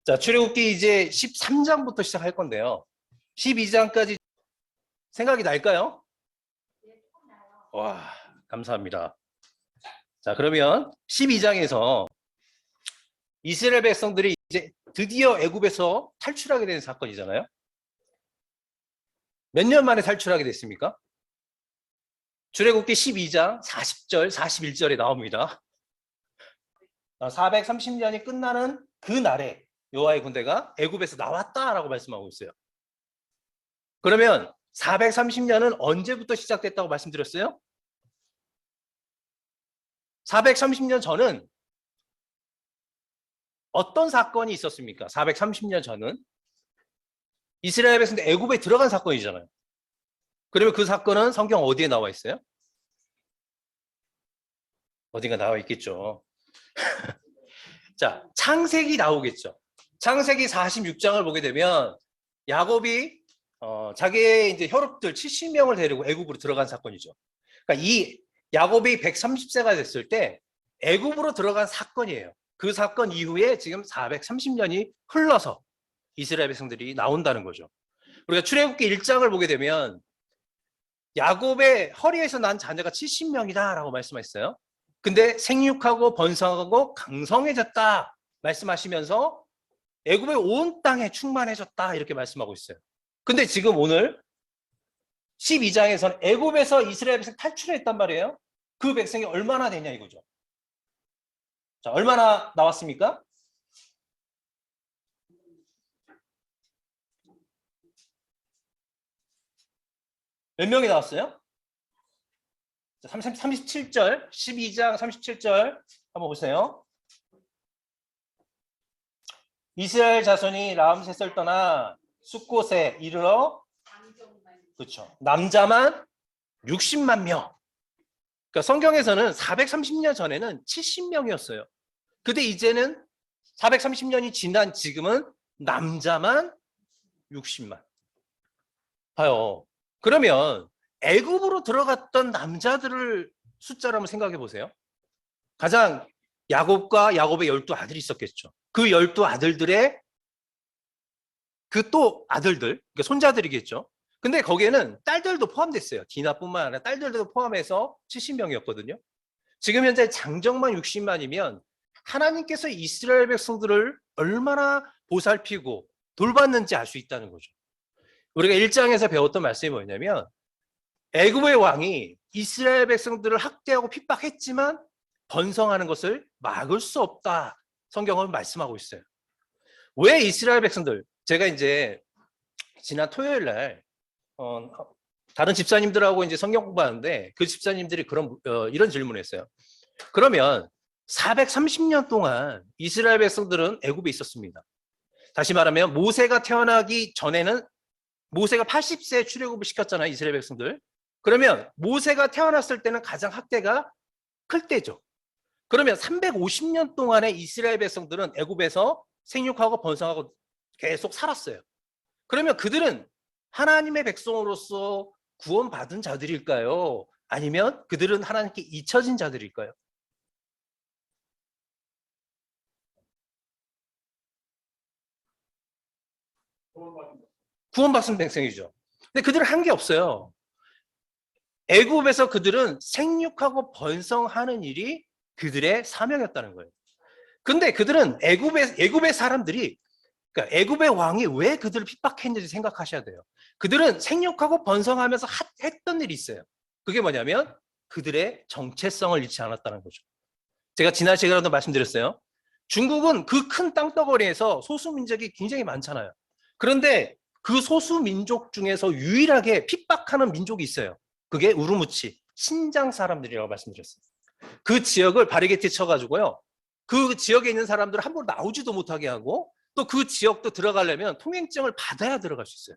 자, 출애굽기 이제 13장부터 시작할 건데요. 12장까지 생각이 날까요? 와, 감사합니다. 자, 그러면 12장에서 이스라엘 백성들이 이제 드디어 애굽에서 탈출하게 된 사건이잖아요. 몇 년 만에 탈출하게 됐습니까? 출애굽기 12장 40절, 41절에 나옵니다. 430년이 끝나는 그 날에 여호와의 군대가 애굽에서 나왔다라고 말씀하고 있어요. 그러면 430년은 언제부터 시작됐다고 말씀드렸어요? 430년 전은 어떤 사건이 있었습니까? 430년 전은 이스라엘 백성들 애굽에 들어간 사건이잖아요. 그러면 그 사건은 성경 어디에 나와 있어요? 어딘가 나와 있겠죠. 자, 창세기 나오겠죠. 창세기 46장을 보게 되면 야곱이 자기의 이제 혈육들 70명을 데리고 애굽으로 들어간 사건이죠. 그러니까 이 야곱이 130세가 됐을 때 애굽으로 들어간 사건이에요. 그 사건 이후에 지금 430년이 흘러서 이스라엘 백성들이 나온다는 거죠. 우리가 출애굽기 1장을 보게 되면 야곱의 허리에서 난 자녀가 70명이다라고 말씀하셨어요. 근데 생육하고 번성하고 강성해졌다 말씀하시면서 애굽의 온 땅에 충만해졌다 이렇게 말씀하고 있어요. 근데 지금 오늘 12장에서는 애굽에서 이스라엘 백성 탈출했단 말이에요. 그 백성이 얼마나 되냐 이거죠. 자, 얼마나 나왔습니까? 몇 명이 나왔어요? 37절, 12장 37절 한번 보세요. 이스라엘 자손이 라암셋을 떠나 숫곳에 이르러 그렇죠. 남자만 60만 명. 그러니까 성경에서는 430년 전에는 70명이었어요. 근데 이제는 430년이 지난 지금은 남자만 60만. 봐요. 그러면 애굽으로 들어갔던 남자들을 숫자를 한번 생각해 보세요. 가장 야곱과 야곱의 12아들이 있었겠죠. 그 12아들들의 그 또 아들들, 그러니까 손자들이겠죠. 근데 거기에는 딸들도 포함됐어요. 디나뿐만 아니라 딸들도 포함해서 70명이었거든요. 지금 현재 장정만 60만이면 하나님께서 이스라엘 백성들을 얼마나 보살피고 돌봤는지 알 수 있다는 거죠. 우리가 1장에서 배웠던 말씀이 뭐냐면 애굽의 왕이 이스라엘 백성들을 학대하고 핍박했지만 번성하는 것을 막을 수 없다. 성경은 말씀하고 있어요. 왜 이스라엘 백성들, 제가 이제 지난 토요일 날 다른 집사님들하고 이제 성경 공부하는데 그 집사님들이 이런 질문을 했어요. 그러면 430년 동안 이스라엘 백성들은 애굽에 있었습니다. 다시 말하면 모세가 태어나기 전에는 모세가 80세에 출애굽을 시켰잖아요. 이스라엘 백성들. 그러면 모세가 태어났을 때는 가장 학대가 클 때죠. 그러면 350년 동안의 이스라엘 백성들은 애굽에서 생육하고 번성하고 계속 살았어요. 그러면 그들은 하나님의 백성으로서 구원받은 자들일까요? 아니면 그들은 하나님께 잊혀진 자들일까요? 구원받은 백성이죠. 근데 그들은 한 게 없어요. 애굽에서 그들은 생육하고 번성하는 일이 그들의 사명이었다는 거예요. 근데 그들은 애굽의 사람들이, 그러니까 애굽의 왕이 왜 그들을 핍박했는지 생각하셔야 돼요. 그들은 생육하고 번성하면서 했던 일이 있어요. 그게 뭐냐면 그들의 정체성을 잃지 않았다는 거죠. 제가 지난 시간에도 말씀드렸어요. 중국은 그 큰 땅덩어리에서 소수민족이 굉장히 많잖아요. 그런데 그 소수민족 중에서 유일하게 핍박하는 민족이 있어요. 그게 우르무치, 신장 사람들이라고 말씀드렸어요. 그 지역을 바리게티 쳐가지고요. 그 지역에 있는 사람들을 함부로 나오지도 못하게 하고 또 그 지역도 들어가려면 통행증을 받아야 들어갈 수 있어요.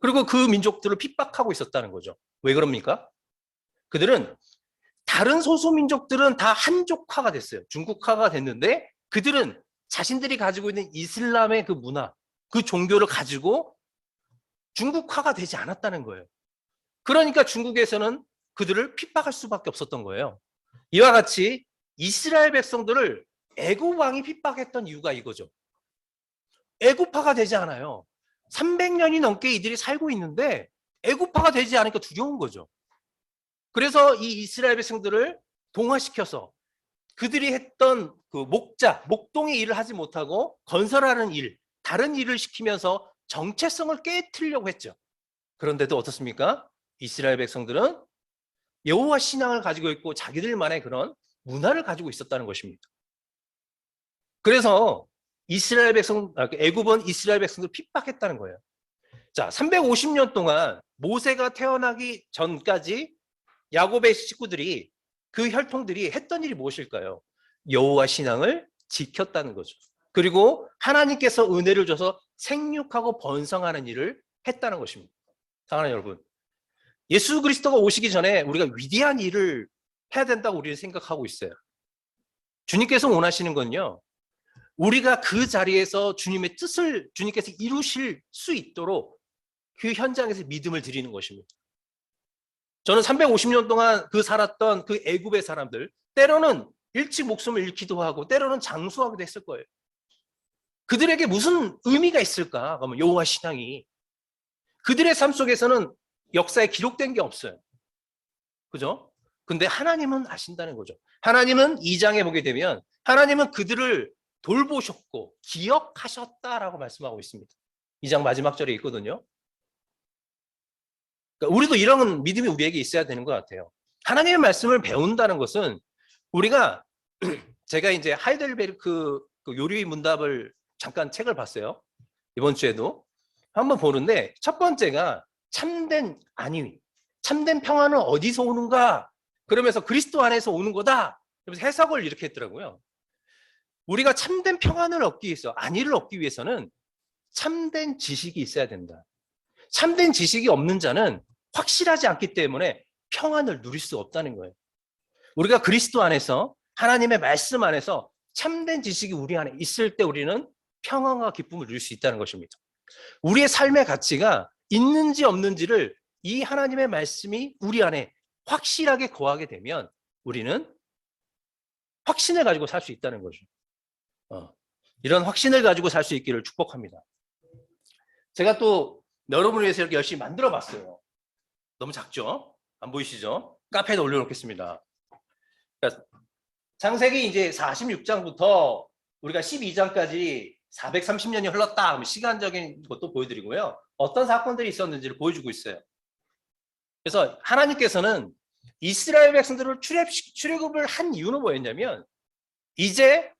그리고 그 민족들을 핍박하고 있었다는 거죠. 왜 그럽니까? 그들은 다른 소수민족들은 다 한족화가 됐어요. 중국화가 됐는데 그들은 자신들이 가지고 있는 이슬람의 그 문화, 그 종교를 가지고 중국화가 되지 않았다는 거예요. 그러니까 중국에서는 그들을 핍박할 수밖에 없었던 거예요. 이와 같이 이스라엘 백성들을 애굽 왕이 핍박했던 이유가 이거죠. 애국파가 되지 않아요. 300년이 넘게 이들이 살고 있는데 애국파가 되지 않으니까 두려운 거죠. 그래서 이 이스라엘 백성들을 동화시켜서 그들이 했던 그 목동의 일을 하지 못하고 건설하는 일, 다른 일을 시키면서 정체성을 깨뜨리려고 했죠. 그런데도 어떻습니까? 이스라엘 백성들은 여호와 신앙을 가지고 있고 자기들만의 그런 문화를 가지고 있었다는 것입니다. 그래서 애굽은 이스라엘 백성들을 핍박했다는 거예요. 자, 350년 동안 모세가 태어나기 전까지 야곱의 식구들이 그 혈통들이 했던 일이 무엇일까요? 여호와 신앙을 지켰다는 거죠. 그리고 하나님께서 은혜를 줘서 생육하고 번성하는 일을 했다는 것입니다. 사랑하는 여러분, 예수 그리스도가 오시기 전에 우리가 위대한 일을 해야 된다고 우리는 생각하고 있어요. 주님께서 원하시는 건요, 우리가 그 자리에서 주님의 뜻을 주님께서 이루실 수 있도록 그 현장에서 믿음을 드리는 것입니다. 저는 350년 동안 살았던 그 애굽의 사람들, 때로는 일찍 목숨을 잃기도 하고 때로는 장수하기도 했을 거예요. 그들에게 무슨 의미가 있을까? 그러면 여호와 신앙이 그들의 삶 속에서는 역사에 기록된 게 없어요. 그죠? 근데 하나님은 아신다는 거죠. 하나님은 2장에 보게 되면 하나님은 그들을 돌보셨고 기억하셨다라고 말씀하고 있습니다. 2장 마지막 절에 있거든요. 그러니까 우리도 이런 믿음이 우리에게 있어야 되는 것 같아요. 하나님의 말씀을 배운다는 것은 우리가 제가 이제 하이델베르크 그 요리 문답을 잠깐 책을 봤어요. 이번 주에도 한번 보는데 첫 번째가 참된 안위, 참된 평안은 어디서 오는가? 그러면서 그리스도 안에서 오는 거다. 그래서 해석을 이렇게 했더라고요. 우리가 참된 평안을 얻기 위해서, 안위를 얻기 위해서는 참된 지식이 있어야 된다. 참된 지식이 없는 자는 확실하지 않기 때문에 평안을 누릴 수 없다는 거예요. 우리가 그리스도 안에서 하나님의 말씀 안에서 참된 지식이 우리 안에 있을 때 우리는 평안과 기쁨을 누릴 수 있다는 것입니다. 우리의 삶의 가치가 있는지 없는지를 이 하나님의 말씀이 우리 안에 확실하게 거하게 되면 우리는 확신을 가지고 살 수 있다는 거죠. 이런 확신을 가지고 살 수 있기를 축복합니다. 제가 또 여러분을 위해서 이렇게 열심히 만들어 봤어요. 너무 작죠? 안 보이시죠? 카페에다 올려놓겠습니다. 그러니까 창세기 이제 46장부터 우리가 12장까지 430년이 흘렀다. 그럼 시간적인 것도 보여드리고요. 어떤 사건들이 있었는지를 보여주고 있어요. 그래서 하나님께서는 이스라엘 백성들을 출애굽을 한 이유는 뭐였냐면 이제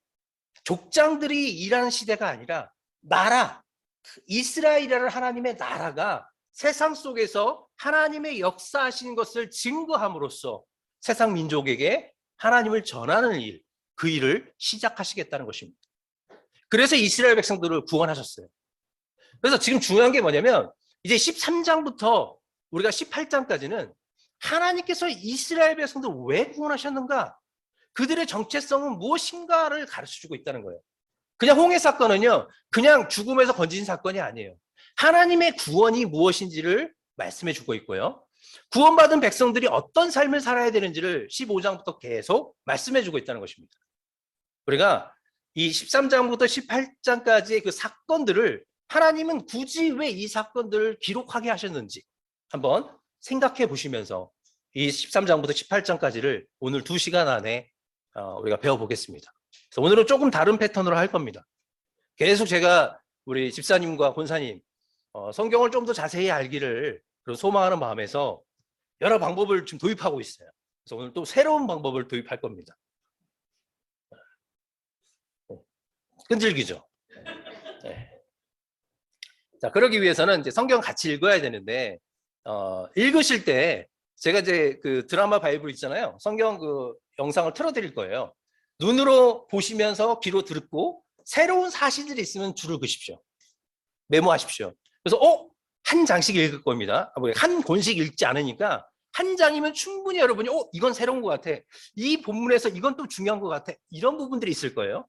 족장들이 일하는 시대가 아니라 나라, 이스라엘이라는 하나님의 나라가 세상 속에서 하나님의 역사하시는 것을 증거함으로써 세상 민족에게 하나님을 전하는 일, 그 일을 시작하시겠다는 것입니다. 그래서 이스라엘 백성들을 구원하셨어요. 그래서 지금 중요한 게 뭐냐면 이제 13장부터 우리가 18장까지는 하나님께서 이스라엘 백성들을 왜 구원하셨는가? 그들의 정체성은 무엇인가를 가르쳐주고 있다는 거예요. 그냥 홍해 사건은요, 그냥 죽음에서 건진 사건이 아니에요. 하나님의 구원이 무엇인지를 말씀해주고 있고요. 구원받은 백성들이 어떤 삶을 살아야 되는지를 15장부터 계속 말씀해주고 있다는 것입니다. 우리가 이 13장부터 18장까지의 그 사건들을 하나님은 굳이 왜 이 사건들을 기록하게 하셨는지 한번 생각해 보시면서 이 13장부터 18장까지를 오늘 2시간 안에 우리가 배워보겠습니다. 그래서 오늘은 조금 다른 패턴으로 할 겁니다. 계속 제가 우리 집사님과 권사님 성경을 좀 더 자세히 알기를 그런 소망하는 마음에서 여러 방법을 지금 도입하고 있어요. 그래서 오늘 또 새로운 방법을 도입할 겁니다. 끈질기죠? 네. 자, 그러기 위해서는 이제 성경 같이 읽어야 되는데 읽으실 때 제가 이제 그 드라마 바이블 있잖아요. 성경 그 영상을 틀어드릴 거예요. 눈으로 보시면서 귀로 듣고 새로운 사실들이 있으면 줄을 그십시오. 메모하십시오. 그래서 한 장씩 읽을 겁니다. 한 권씩 읽지 않으니까 한 장이면 충분히 여러분이 이건 새로운 것 같아. 이 본문에서 이건 또 중요한 것 같아. 이런 부분들이 있을 거예요.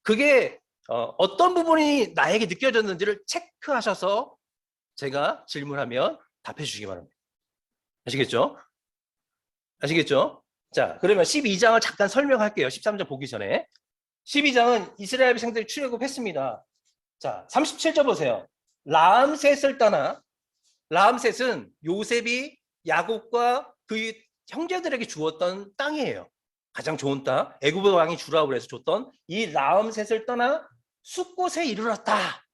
그게 어떤 부분이 나에게 느껴졌는지를 체크하셔서 제가 질문하면 답해 주시기 바랍니다. 아시겠죠? 아시겠죠? 자, 그러면 12장을 잠깐 설명할게요. 13장 보기 전에. 12장은 이스라엘 백성들이 출애굽했습니다. 자, 37절 보세요. 라암셋을 떠나, 라암셋은 요셉이 야곱과 그 형제들에게 주었던 땅이에요. 가장 좋은 땅, 애굽 왕이 주라고 해서 줬던 이 라암셋을 떠나 숫곳에 이르렀다.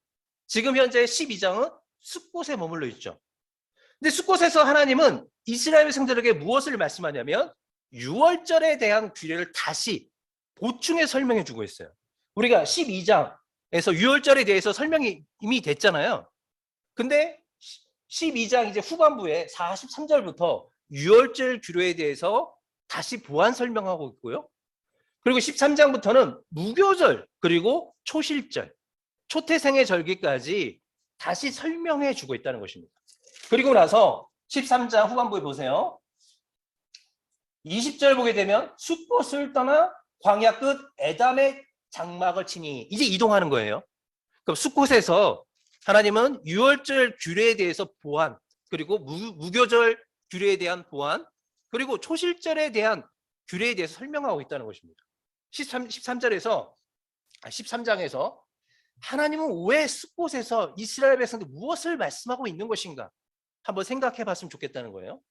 지금 현재 12장은 숫곳에 머물러 있죠. 근데 숫곳에서 하나님은 이스라엘 백성들에게 무엇을 말씀하냐면 6월절에 대한 규례를 다시 보충해 설명해 주고 있어요. 우리가 12장에서 6월절에 대해서 설명이 이미 됐잖아요. 근데 12장 이제 후반부에 43절부터 6월절 규례에 대해서 다시 보완 설명하고 있고요. 그리고 13장부터는 무교절 그리고 초실절, 초태생의 절기까지 다시 설명해 주고 있다는 것입니다. 그리고 나서 13장 후반부에 보세요. 20절 보게 되면 숫곳을 떠나 광야 끝 에담의 장막을 치니 이제 이동하는 거예요. 그럼 숫곳에서 하나님은 유월절 규례에 대해서 보완, 그리고 무교절 규례에 대한 보완, 그리고 초실절에 대한 규례에 대해서 설명하고 있다는 것입니다. 13장에서 하나님은 왜 숫곳에서 이스라엘 백성들 무엇을 말씀하고 있는 것인가 한번 생각해 봤으면 좋겠다는 거예요.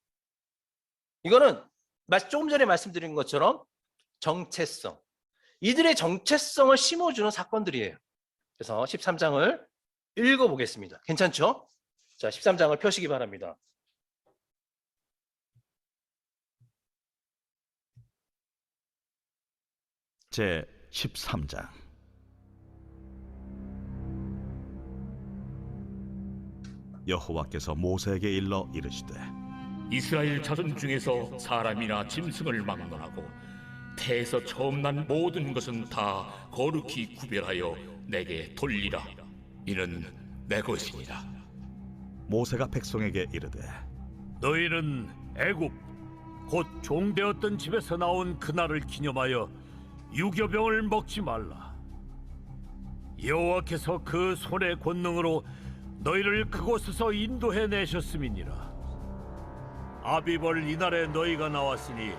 이거는 조금 전에 말씀드린 것처럼 정체성, 이들의 정체성을 심어주는 사건들이에요. 그래서 13장을 읽어보겠습니다. 괜찮죠? 자, 13장을 펴시기 바랍니다. 제 13장. 여호와께서 모세에게 일러 이르시되 이스라엘 자손 중에서 사람이나 짐승을 막론하고 태에서 처음 난 모든 것은 다 거룩히 구별하여 내게 돌리라. 이는 내 것이니라. 모세가 백성에게 이르되 너희는 애굽 곧 종되었던 집에서 나온 그날을 기념하여 유교병을 먹지 말라. 여호와께서 그 손의 권능으로 너희를 그곳에서 인도해 내셨음이니라. 아비벌 이날에 너희가 나왔으니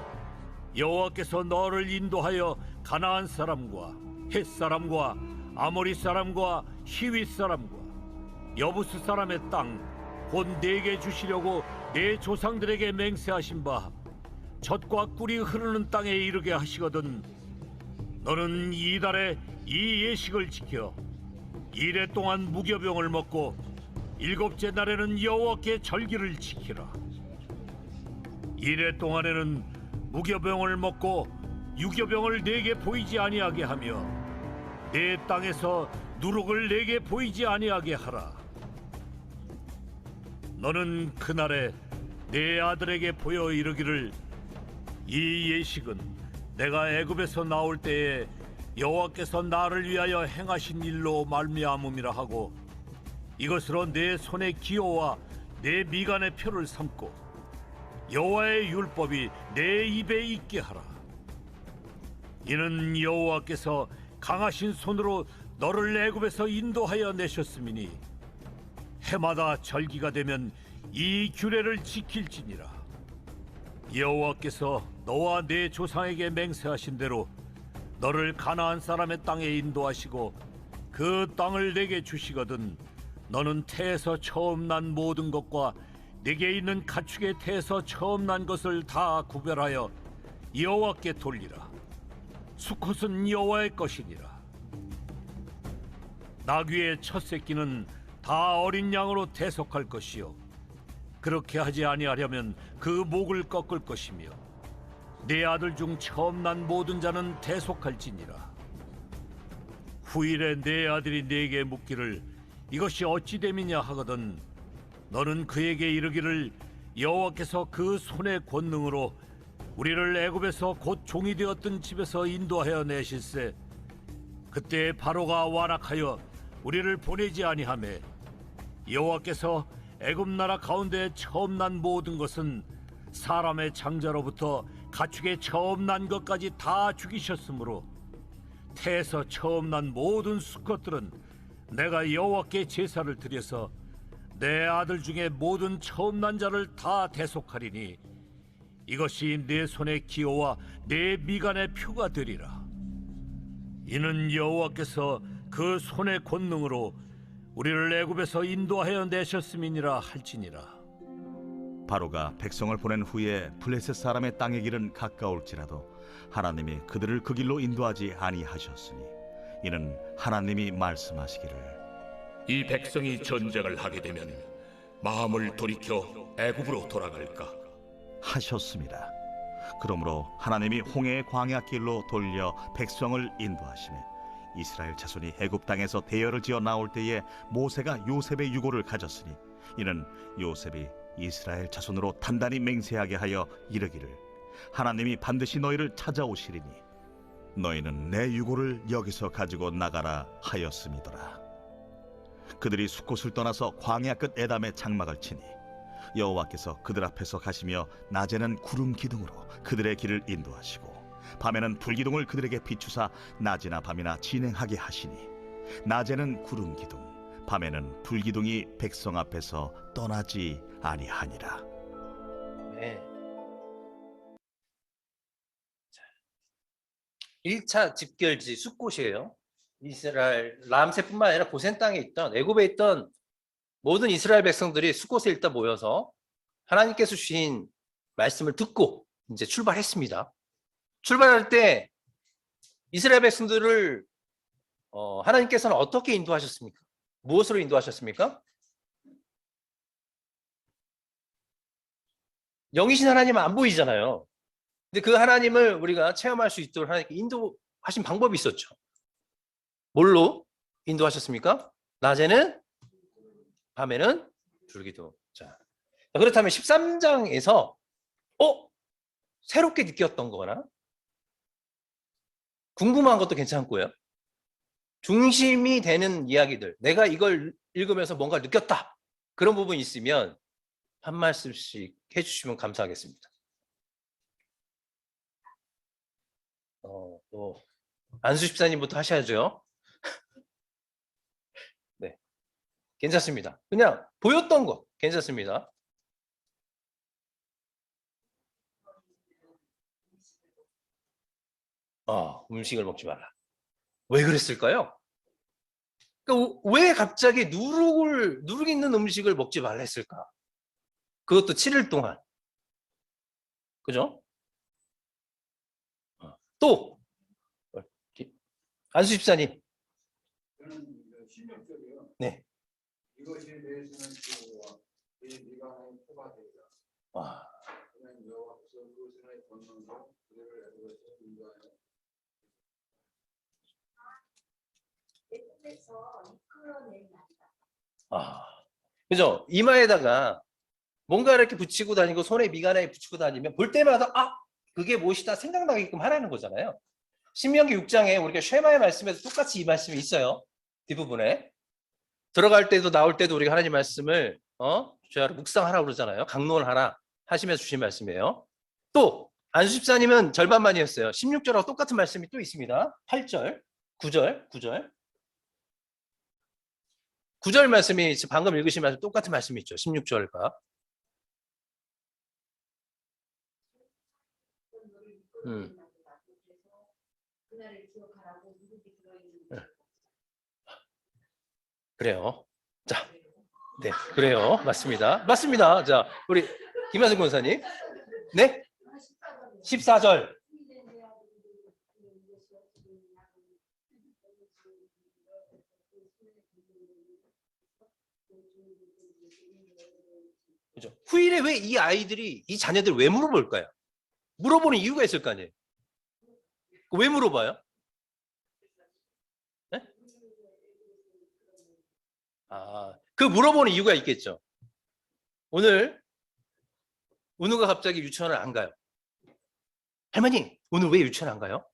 여호와께서 너를 인도하여 가나안 사람과 헷 사람과 아모리 사람과 히윗 사람과 여부스 사람의 땅 곧 내게 주시려고 내 조상들에게 맹세하신 바 젖과 꿀이 흐르는 땅에 이르게 하시거든. 너는 이달에 이 예식을 지켜 이래 동안 무교병을 먹고 일곱째 날에는 여호와께 절기를 지키라. 이래 동안에는 무교병을 먹고 유교병을 내게 보이지 아니하게 하며 내 땅에서 누룩을 내게 보이지 아니하게 하라. 너는 그날에 내 아들에게 보여 이르기를 이 예식은 내가 애굽에서 나올 때에 여호와께서 나를 위하여 행하신 일로 말미암음이라 하고 이것으로 내 손의 기호와 내 미간의 표를 삼고 여호와의 율법이 내 입에 있게 하라. 이는 여호와께서 강하신 손으로 너를 애굽에서 인도하여 내셨음이니 해마다 절기가 되면 이 규례를 지킬지니라. 여호와께서 너와 내 조상에게 맹세하신 대로 너를 가나안 사람의 땅에 인도하시고 그 땅을 내게 주시거든 너는 태에서 처음 난 모든 것과 내게 있는 가축의 태에서 처음 난 것을 다 구별하여 여호와께 돌리라. 수컷은 여호와의 것이니라. 나귀의 첫 새끼는 다 어린 양으로 대속할 것이요 그렇게 하지 아니하려면 그 목을 꺾을 것이며 내 아들 중 처음 난 모든 자는 대속할지니라. 후일에 내 아들이 내게 묻기를 이것이 어찌 됨이냐 하거든 너는 그에게 이르기를 여호와께서 그 손의 권능으로 우리를 애굽에서 곧 종이 되었던 집에서 인도하여 내실세 그때 바로가 완악하여 우리를 보내지 아니하매 여호와께서 애굽 나라 가운데 처음 난 모든 것은 사람의 장자로부터 가축의 처음 난 것까지 다 죽이셨으므로 태에서 처음 난 모든 수컷들은 내가 여호와께 제사를 드려서 내 아들 중에 모든 처음 난 자를 다 대속하리니 이것이 내 손의 기호와 내 미간의 표가 되리라. 이는 여호와께서 그 손의 권능으로 우리를 애굽에서 인도하여 내셨음이니라 할지니라. 바로가 백성을 보낸 후에 블레셋 사람의 땅의 길은 가까울지라도 하나님이 그들을 그 길로 인도하지 아니하셨으니 이는 하나님이 말씀하시기를 이 백성이 전쟁을 하게 되면 마음을 돌이켜 애굽으로 돌아갈까? 하셨습니다. 그러므로 하나님이 홍해의 광야 길로 돌려 백성을 인도하시매 이스라엘 자손이 애굽 땅에서 대열을 지어 나올 때에 모세가 요셉의 유고를 가졌으니 이는 요셉이 이스라엘 자손으로 단단히 맹세하게 하여 이르기를 하나님이 반드시 너희를 찾아오시리니 너희는 내 유고를 여기서 가지고 나가라 하였음이더라. 그들이 숫곳을 떠나서 광야 끝 에담에 장막을 치니 여호와께서 그들 앞에서 가시며 낮에는 구름 기둥으로 그들의 길을 인도하시고 밤에는 불기둥을 그들에게 비추사 낮이나 밤이나 진행하게 하시니 낮에는 구름 기둥 밤에는 불기둥이 백성 앞에서 떠나지 아니하니라. 네. 1차 집결지 숫곳이에요. 이스라엘 람세뿐만 아니라 고센 땅에 있던 애굽에 있던 모든 이스라엘 백성들이 숫곳에 일단 모여서 하나님께서 주신 말씀을 듣고 이제 출발했습니다. 출발할 때 이스라엘 백성들을 하나님께서는 어떻게 인도하셨습니까? 무엇으로 인도하셨습니까? 영이신 하나님은 안 보이잖아요. 근데 그 하나님을 우리가 체험할 수 있도록 하나님께 인도하신 방법이 있었죠. 뭘로 인도하셨습니까? 낮에는 밤에는 불기둥. 자, 그렇다면 13장에서 새롭게 느꼈던 거나 궁금한 것도 괜찮고요. 중심이 되는 이야기들, 내가 이걸 읽으면서 뭔가 느꼈다. 그런 부분이 있으면 한 말씀씩 해주시면 감사하겠습니다. 또 안수 집사님부터 하셔야죠. 네, 괜찮습니다. 그냥 보였던 거 괜찮습니다. 음식을 먹지 말라. 왜 그랬을까요? 그러니까 왜 갑자기 누룩이 있는 음식을 먹지 말라 했을까? 그것도 7일 동안. 그죠? 또 안수 집사님. 네. 이것이 내시는 주와 이 네가 하는 표가 되리라. 그는 여호와께서 그 신의 권능으로 그들을 애굽에서 인도하여 애굽에서 이끌어낸 날이다. 그죠? 이마에다가 뭔가 이렇게 붙이고 다니고 손에 미간에 붙이고 다니면 볼 때마다 그게 무엇이다 생각나게끔 하라는 거잖아요. 신명기 6장에 우리가 쉐마의 말씀에서 똑같이 이 말씀이 있어요. 뒷부분에 들어갈 때도 나올 때도 우리가 하나님 말씀을 주야로 묵상하라고 그러잖아요. 강론을 하라 하시면서 주신 말씀이에요. 또 안수 집사님은 절반만이었어요. 16절하고 똑같은 말씀이 또 있습니다. 8절, 9절 말씀이 방금 읽으신 말씀 똑같은 말씀이 있죠. 16절과 그래요. 자, 네, 그래요. 맞습니다. 자, 우리 김하승 권사님. 네? 14절. 그죠? 후일에 왜 이 아이들이, 이 자녀들 왜 물어볼까요? 물어보는 이유가 있을 거 아니에요? 왜 물어봐요? 네? 그 물어보는 이유가 있겠죠. 오늘 은우가 갑자기 유치원을 안 가요. 할머니, 오늘 왜 유치원 안 가요?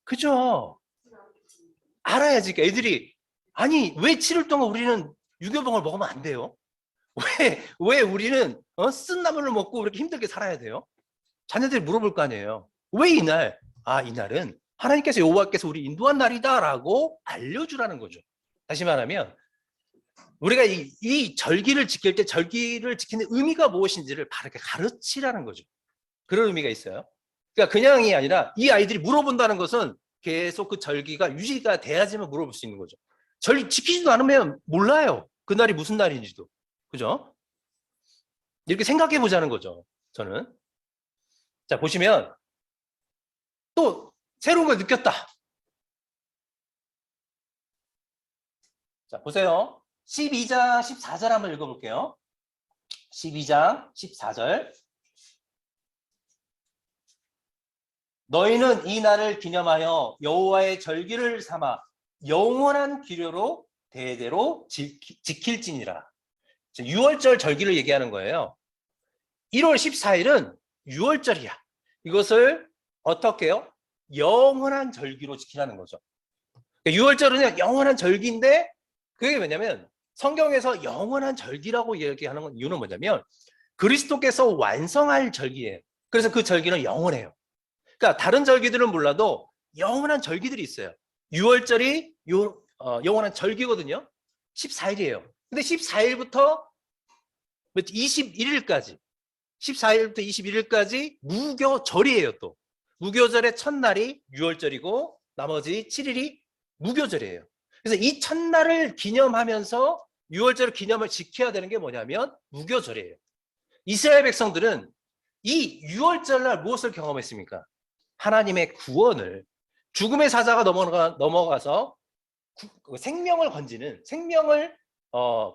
그죠? 알아야지. 그러니까 애들이 아니 왜 7일 동안 우리는 유교병을 먹으면 안 돼요? 왜 우리는 쓴 나물을 먹고 이렇게 힘들게 살아야 돼요? 자녀들이 물어볼 거 아니에요. 왜 이날? 이날은 하나님께서 여호와께서 우리 인도한 날이다라고 알려주라는 거죠. 다시 말하면 우리가 이 절기를 지킬 때 절기를 지키는 의미가 무엇인지를 바르게 가르치라는 거죠. 그런 의미가 있어요. 그러니까 그냥이 아니라 이 아이들이 물어본다는 것은 계속 그 절기가 유지가 돼야지만 물어볼 수 있는 거죠. 지키지도 않으면 몰라요. 그날이 무슨 날인지도. 그죠? 이렇게 생각해 보자는 거죠. 저는. 자, 보시면 또 새로운 걸 느꼈다. 자, 보세요. 12장 14절 한번 읽어볼게요. 12장 14절. 너희는 이 날을 기념하여 여호와의 절기를 삼아 영원한 기료로 대대로 지킬지니라. 6월절 절기를 얘기하는 거예요. 1월 14일은 6월절이야. 이것을 어떻게 해요? 영원한 절기로 지키라는 거죠. 6월절은 영원한 절기인데 그게 뭐냐면 성경에서 영원한 절기라고 얘기하는 이유는 뭐냐면 그리스도께서 완성할 절기예요. 그래서 그 절기는 영원해요. 그러니까 다른 절기들은 몰라도 영원한 절기들이 있어요. 6월절이 영원한 절기거든요. 14일이에요. 근데 14일부터 21일까지 14일부터 21일까지 무교절이에요. 또 무교절의 첫날이 6월절이고 나머지 7일이 무교절이에요. 그래서 이 첫날을 기념하면서 6월절 기념을 지켜야 되는 게 뭐냐면 무교절이에요. 이스라엘 백성들은 이 6월절날 무엇을 경험했습니까? 하나님의 구원을, 죽음의 사자가 넘어가서 생명을 건지는, 생명을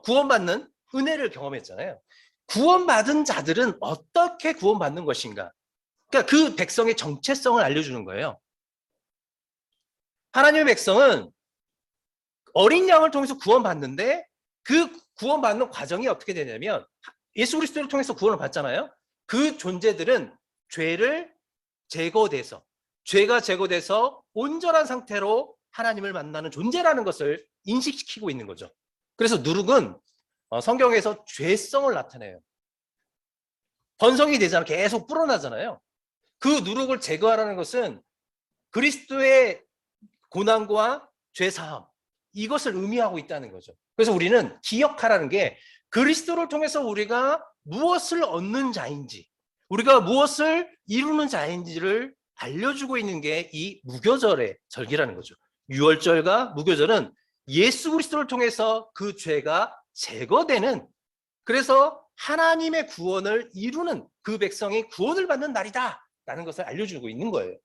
구원받는 은혜를 경험했잖아요. 구원받은 자들은 어떻게 구원받는 것인가? 그러니까 그 백성의 정체성을 알려주는 거예요. 하나님의 백성은 어린 양을 통해서 구원받는데 그 구원받는 과정이 어떻게 되냐면 예수 그리스도를 통해서 구원을 받잖아요. 그 존재들은 죄가 제거돼서 온전한 상태로 하나님을 만나는 존재라는 것을 인식시키고 있는 거죠. 그래서 누룩은 성경에서 죄성을 나타내요. 번성이 되잖아요. 계속 불어나잖아요. 그 누룩을 제거하라는 것은 그리스도의 고난과 죄사함, 이것을 의미하고 있다는 거죠. 그래서 우리는 기억하라는 게 그리스도를 통해서 우리가 무엇을 얻는 자인지, 우리가 무엇을 이루는 자인지를 알려주고 있는 게 이 무교절의 절기라는 거죠. 6월절과 무교절은 예수 그리스도를 통해서 그 죄가 제거되는, 그래서 하나님의 구원을 이루는, 그 백성이 구원을 받는 날이다 라는 것을 알려주고 있는 거예요.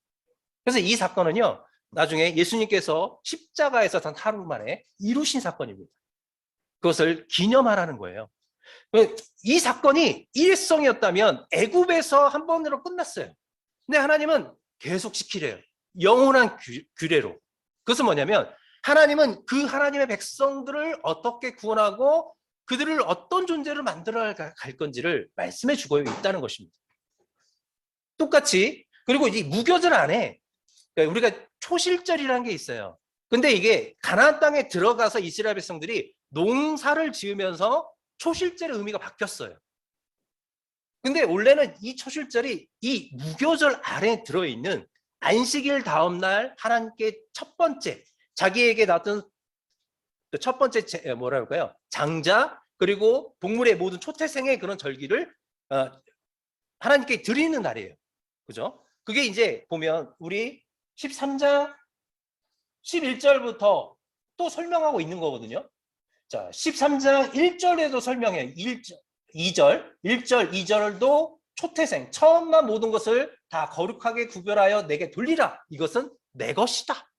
그래서 이 사건은요, 나중에 예수님께서 십자가에서 단 하루 만에 이루신 사건입니다. 그것을 기념하라는 거예요. 이 사건이 일성이었다면 애굽에서 한 번으로 끝났어요. 근데 하나님은 계속 지키래요. 영원한 규례로. 그것은 뭐냐면 하나님은 그 하나님의 백성들을 어떻게 구원하고 그들을 어떤 존재로 만들어 갈 건지를 말씀해 주고 있다는 것입니다. 똑같이, 그리고 이 무교절 안에 우리가 초실절이라는 게 있어요. 근데 이게 가나안 땅에 들어가서 이스라엘 백성들이 농사를 지으면서 초실절의 의미가 바뀌었어요. 근데 원래는 이 초실절이 이 무교절 안에 들어있는 안식일 다음 날 하나님께 첫 번째, 자기에게 나왔던 첫 번째 뭐라 할까요? 장자, 그리고 동물의 모든 초태생의 그런 절기를 하나님께 드리는 날이에요. 그죠? 그게 이제 보면 우리 13장 11절부터 또 설명하고 있는 거거든요. 자, 13장 1절에도 설명해요. 1절, 2절도 초태생, 처음 난 모든 것을 다 거룩하게 구별하여 내게 돌리라. 이것은 내 것이다.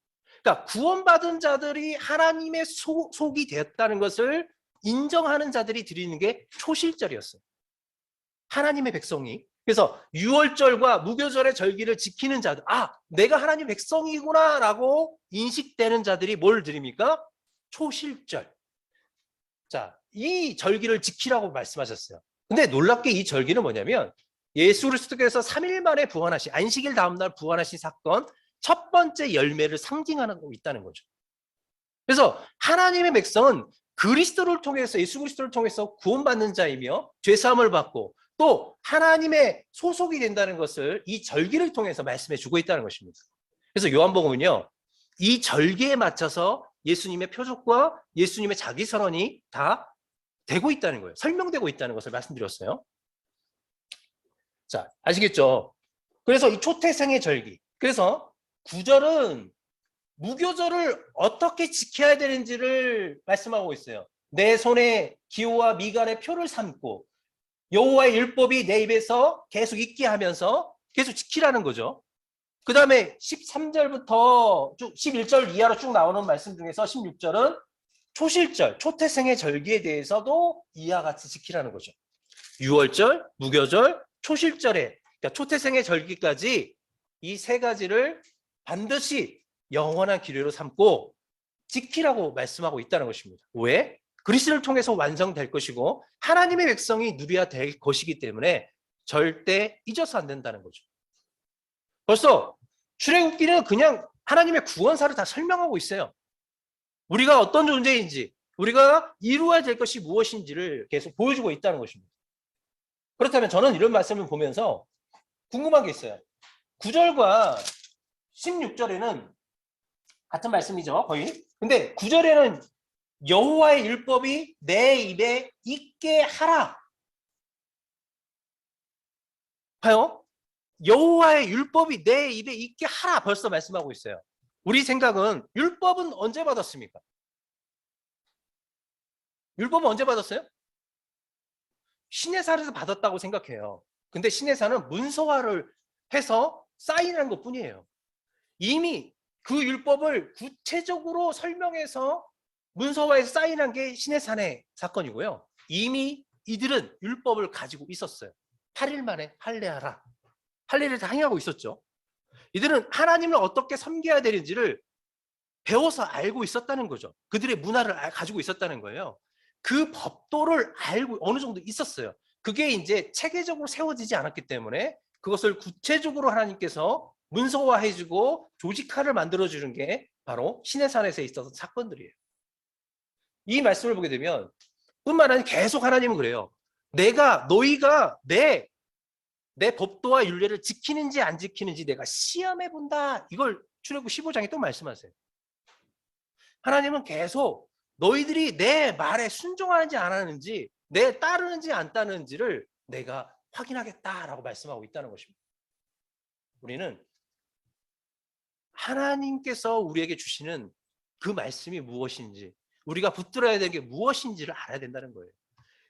그러니까 구원받은 자들이 하나님의 속이 되었다는 것을 인정하는 자들이 드리는 게 초실절이었어요. 하나님의 백성이. 그래서 6월절과 무교절의 절기를 지키는 자들, 내가 하나님 백성이구나 라고 인식되는 자들이 뭘 드립니까? 초실절. 자, 이 절기를 지키라고 말씀하셨어요. 근데 놀랍게 이 절기는 뭐냐면 예수 그리스도께서 3일 만에 부활하신, 안식일 다음 날 부활하신 사건 첫 번째 열매를 상징하고 있다는 거죠. 그래서 하나님의 백성은 그리스도를 통해서, 예수 그리스도를 통해서 구원받는 자이며 죄사함을 받고 또 하나님의 소속이 된다는 것을 이 절기를 통해서 말씀해 주고 있다는 것입니다. 그래서 요한복음은요, 이 절기에 맞춰서 예수님의 표적과 예수님의 자기 선언이 다 되고 있다는 거예요. 설명되고 있다는 것을 말씀드렸어요. 자, 아시겠죠? 그래서 이 초태생의 절기. 그래서 9절은 무교절을 어떻게 지켜야 되는지를 말씀하고 있어요. 내 손에 기호와 미간의 표를 삼고 여호와의 율법이 내 입에서 계속 있게 하면서 계속 지키라는 거죠. 그 다음에 13절부터 쭉 11절 이하로 쭉 나오는 말씀 중에서 16절은 초실절, 초태생의 절기에 대해서도 이와 같이 지키라는 거죠. 유월절, 무교절, 초실절에, 그러니까 초태생의 절기까지 이 세 가지를 반드시 영원한 기례로 삼고 지키라고 말씀하고 있다는 것입니다. 왜? 그리스도를 통해서 완성될 것이고 하나님의 백성이 누려야 될 것이기 때문에 절대 잊어서 안 된다는 거죠. 벌써 출애굽기는 그냥 하나님의 구원사를 다 설명하고 있어요. 우리가 어떤 존재인지, 우리가 이루어야 될 것이 무엇인지를 계속 보여주고 있다는 것입니다. 그렇다면 저는 이런 말씀을 보면서 궁금한 게 있어요. 9절과 16절에는 같은 말씀이죠, 거의. 근데 9절에는 여호와의 율법이 내 입에 있게 하라. 봐요. 여호와의 율법이 내 입에 있게 하라 벌써 말씀하고 있어요. 우리 생각은 율법은 언제 받았습니까? 율법은 언제 받았어요? 시내산에서 받았다고 생각해요. 근데 시내산은 문서화를 해서 사인한 것 뿐이에요. 이미 그 율법을 구체적으로 설명해서 문서화에서 사인한 게 시내산의 사건이고요. 이미 이들은 율법을 가지고 있었어요. 8일 만에 할례하라. 할례를 다 행하고 있었죠. 이들은 하나님을 어떻게 섬겨야 되는지를 배워서 알고 있었다는 거죠. 그들의 문화를 가지고 있었다는 거예요. 그 법도를 알고 어느 정도 있었어요. 그게 이제 체계적으로 세워지지 않았기 때문에 그것을 구체적으로 하나님께서 문서화해주고 조직화를 만들어주는 게 바로 시내산에서 있었던 사건들이에요. 이 말씀을 보게 되면 뿐만 아니라 계속 하나님은 그래요. 너희가 내 법도와 율례를 지키는지 안 지키는지 내가 시험해 본다. 이걸 출애굽 15장에 또 말씀하세요. 하나님은 계속 너희들이 내 말에 순종하는지 안 하는지, 내 따르는지 안 따르는지를 내가 확인하겠다라고 말씀하고 있다는 것입니다. 우리는 하나님께서 우리에게 주시는 그 말씀이 무엇인지, 우리가 붙들어야 되는 게 무엇인지를 알아야 된다는 거예요.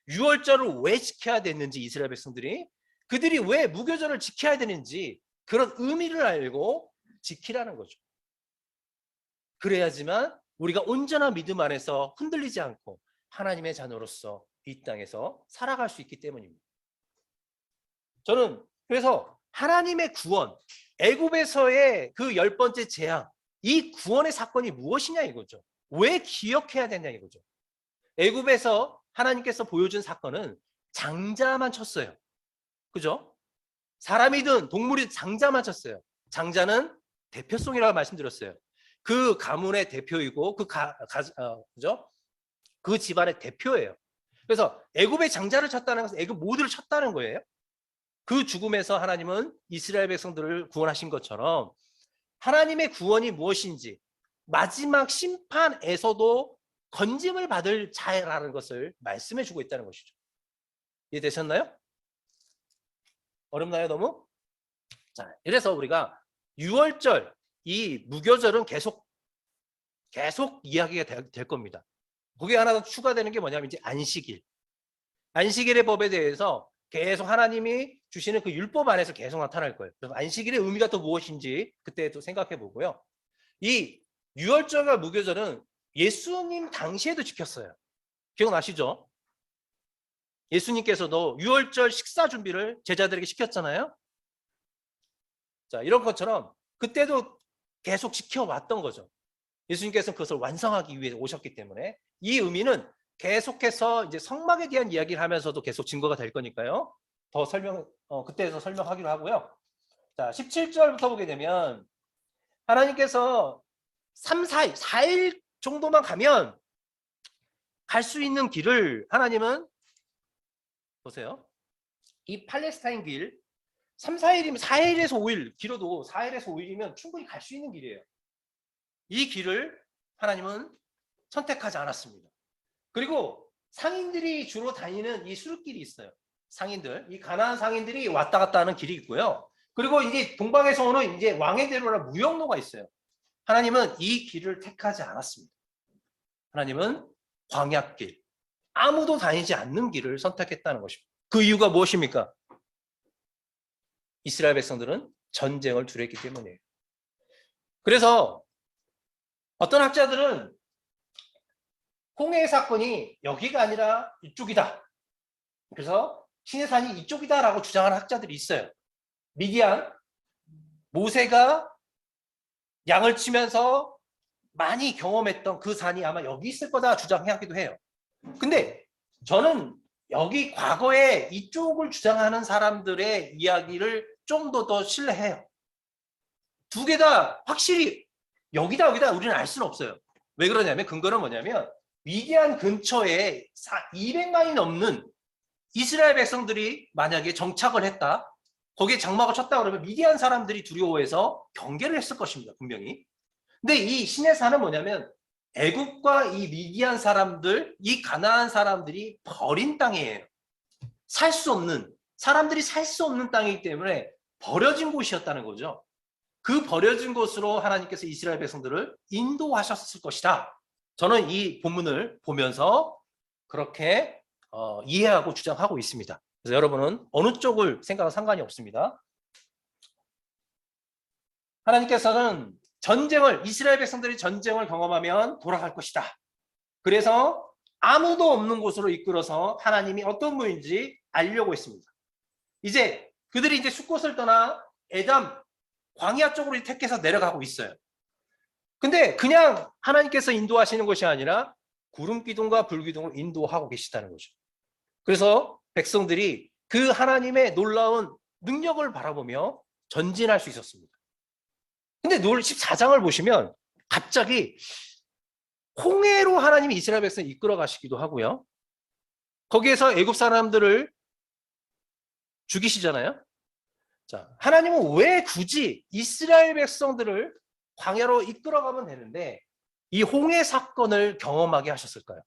유월절을 왜 지켜야 됐는지 이스라엘 백성들이, 그들이 왜 무교절을 지켜야 되는지 그런 의미를 알고 지키라는 거죠. 그래야지만 우리가 온전한 믿음 안에서 흔들리지 않고 하나님의 자녀로서 이 땅에서 살아갈 수 있기 때문입니다. 저는 그래서 하나님의 구원, 애굽에서의 그 10번째 재앙, 이 구원의 사건이 무엇이냐 이거죠. 왜 기억해야 되냐 이거죠. 애굽에서 하나님께서 보여준 사건은 장자만 쳤어요. 그죠? 사람이든 동물이든 장자만 쳤어요. 장자는 대표성이라고 말씀드렸어요. 그 가문의 대표이고 그죠? 그 집안의 대표예요. 그래서 애굽의 장자를 쳤다는 것은 애굽 모두를 쳤다는 거예요. 그 죽음에서 하나님은 이스라엘 백성들을 구원하신 것처럼 하나님의 구원이 무엇인지 마지막 심판에서도 건짐을 받을 자라는 것을 말씀해 주고 있다는 것이죠. 이해되셨나요? 어렵나요, 너무? 자, 이래서 우리가 6월절, 이 무교절은 계속 이야기가 될 겁니다. 거기에 하나 더 추가되는 게 뭐냐면 이제 안식일. 안식일의 법에 대해서 계속 하나님이 주시는 그 율법 안에서 계속 나타날 거예요. 그래서 안식일의 의미가 또 무엇인지 그때 또 생각해 보고요. 이 6월절과 무교절은 예수님 당시에도 지켰어요. 기억나시죠? 예수님께서도 6월절 식사 준비를 제자들에게 시켰잖아요. 자, 이런 것처럼 그때도 계속 지켜왔던 거죠. 예수님께서는 그것을 완성하기 위해 오셨기 때문에 이 의미는 계속해서 이제 성막에 대한 이야기를 하면서도 계속 증거가 될 거니까요. 더 그때에서 설명하기로 하고요. 자, 17절부터 보게 되면 하나님께서 3, 4일, 4일 정도만 가면 갈 수 있는 길을 하나님은 보세요. 이 팔레스타인 길 3, 4일이면 4일에서 5일 길어도 4일에서 5일이면 충분히 갈 수 있는 길이에요. 이 길을 하나님은 선택하지 않았습니다. 그리고 상인들이 주로 다니는 이 수르길이 있어요. 상인들, 이 가나안 상인들이 왔다 갔다 하는 길이 있고요. 그리고 이제 동방에서 오는 이제 왕의 대로라는 무역로가 있어요. 하나님은 이 길을 택하지 않았습니다. 하나님은 광야길, 아무도 다니지 않는 길을 선택했다는 것입니다. 그 이유가 무엇입니까? 이스라엘 백성들은 전쟁을 두려웠기 때문이에요. 그래서 어떤 학자들은 홍해 사건이 여기가 아니라 이쪽이다. 그래서 시내산이 이쪽이다라고 주장하는 학자들이 있어요. 미디안, 모세가 양을 치면서 많이 경험했던 그 산이 아마 여기 있을 거다 주장하기도 해요. 근데 저는 여기 과거에 이쪽을 주장하는 사람들의 이야기를 좀 더 신뢰해요. 두 개 다 확실히 여기다 우리는 알 수는 없어요. 왜 그러냐면 근거는 뭐냐면 미디안 근처에 200만이 넘는 이스라엘 백성들이 만약에 정착을 했다. 거기에 장막을 쳤다 그러면 미디안 사람들이 두려워해서 경계를 했을 것입니다. 분명히. 근데 이 시내산은 뭐냐면 애굽과 이 미디안 사람들, 이 가나안 사람들이 버린 땅이에요. 살 수 없는, 사람들이 살 수 없는 땅이기 때문에 버려진 곳이었다는 거죠. 그 버려진 곳으로 하나님께서 이스라엘 백성들을 인도하셨을 것이다. 저는 이 본문을 보면서 그렇게 이해하고 주장하고 있습니다. 그래서 여러분은 어느 쪽을 생각하면 상관이 없습니다. 하나님께서는 이스라엘 백성들이 전쟁을 경험하면 돌아갈 것이다. 그래서 아무도 없는 곳으로 이끌어서 하나님이 어떤 분인지 알려고 했습니다. 그들이 이제 숫곳을 떠나 에담, 광야 쪽으로 택해서 내려가고 있어요. 근데 그냥 하나님께서 인도하시는 것이 아니라 구름 기둥과 불 기둥을 인도하고 계시다는 거죠. 그래서 백성들이 그 하나님의 놀라운 능력을 바라보며 전진할 수 있었습니다. 근데 14장을 보시면 갑자기 홍해로 하나님이 이스라엘 백성을 이끌어 가시기도 하고요. 거기에서 애굽 사람들을 죽이시잖아요. 자, 하나님은 왜 굳이 이스라엘 백성들을 광야로 이끌어가면 되는데 이 홍해 사건을 경험하게 하셨을까요?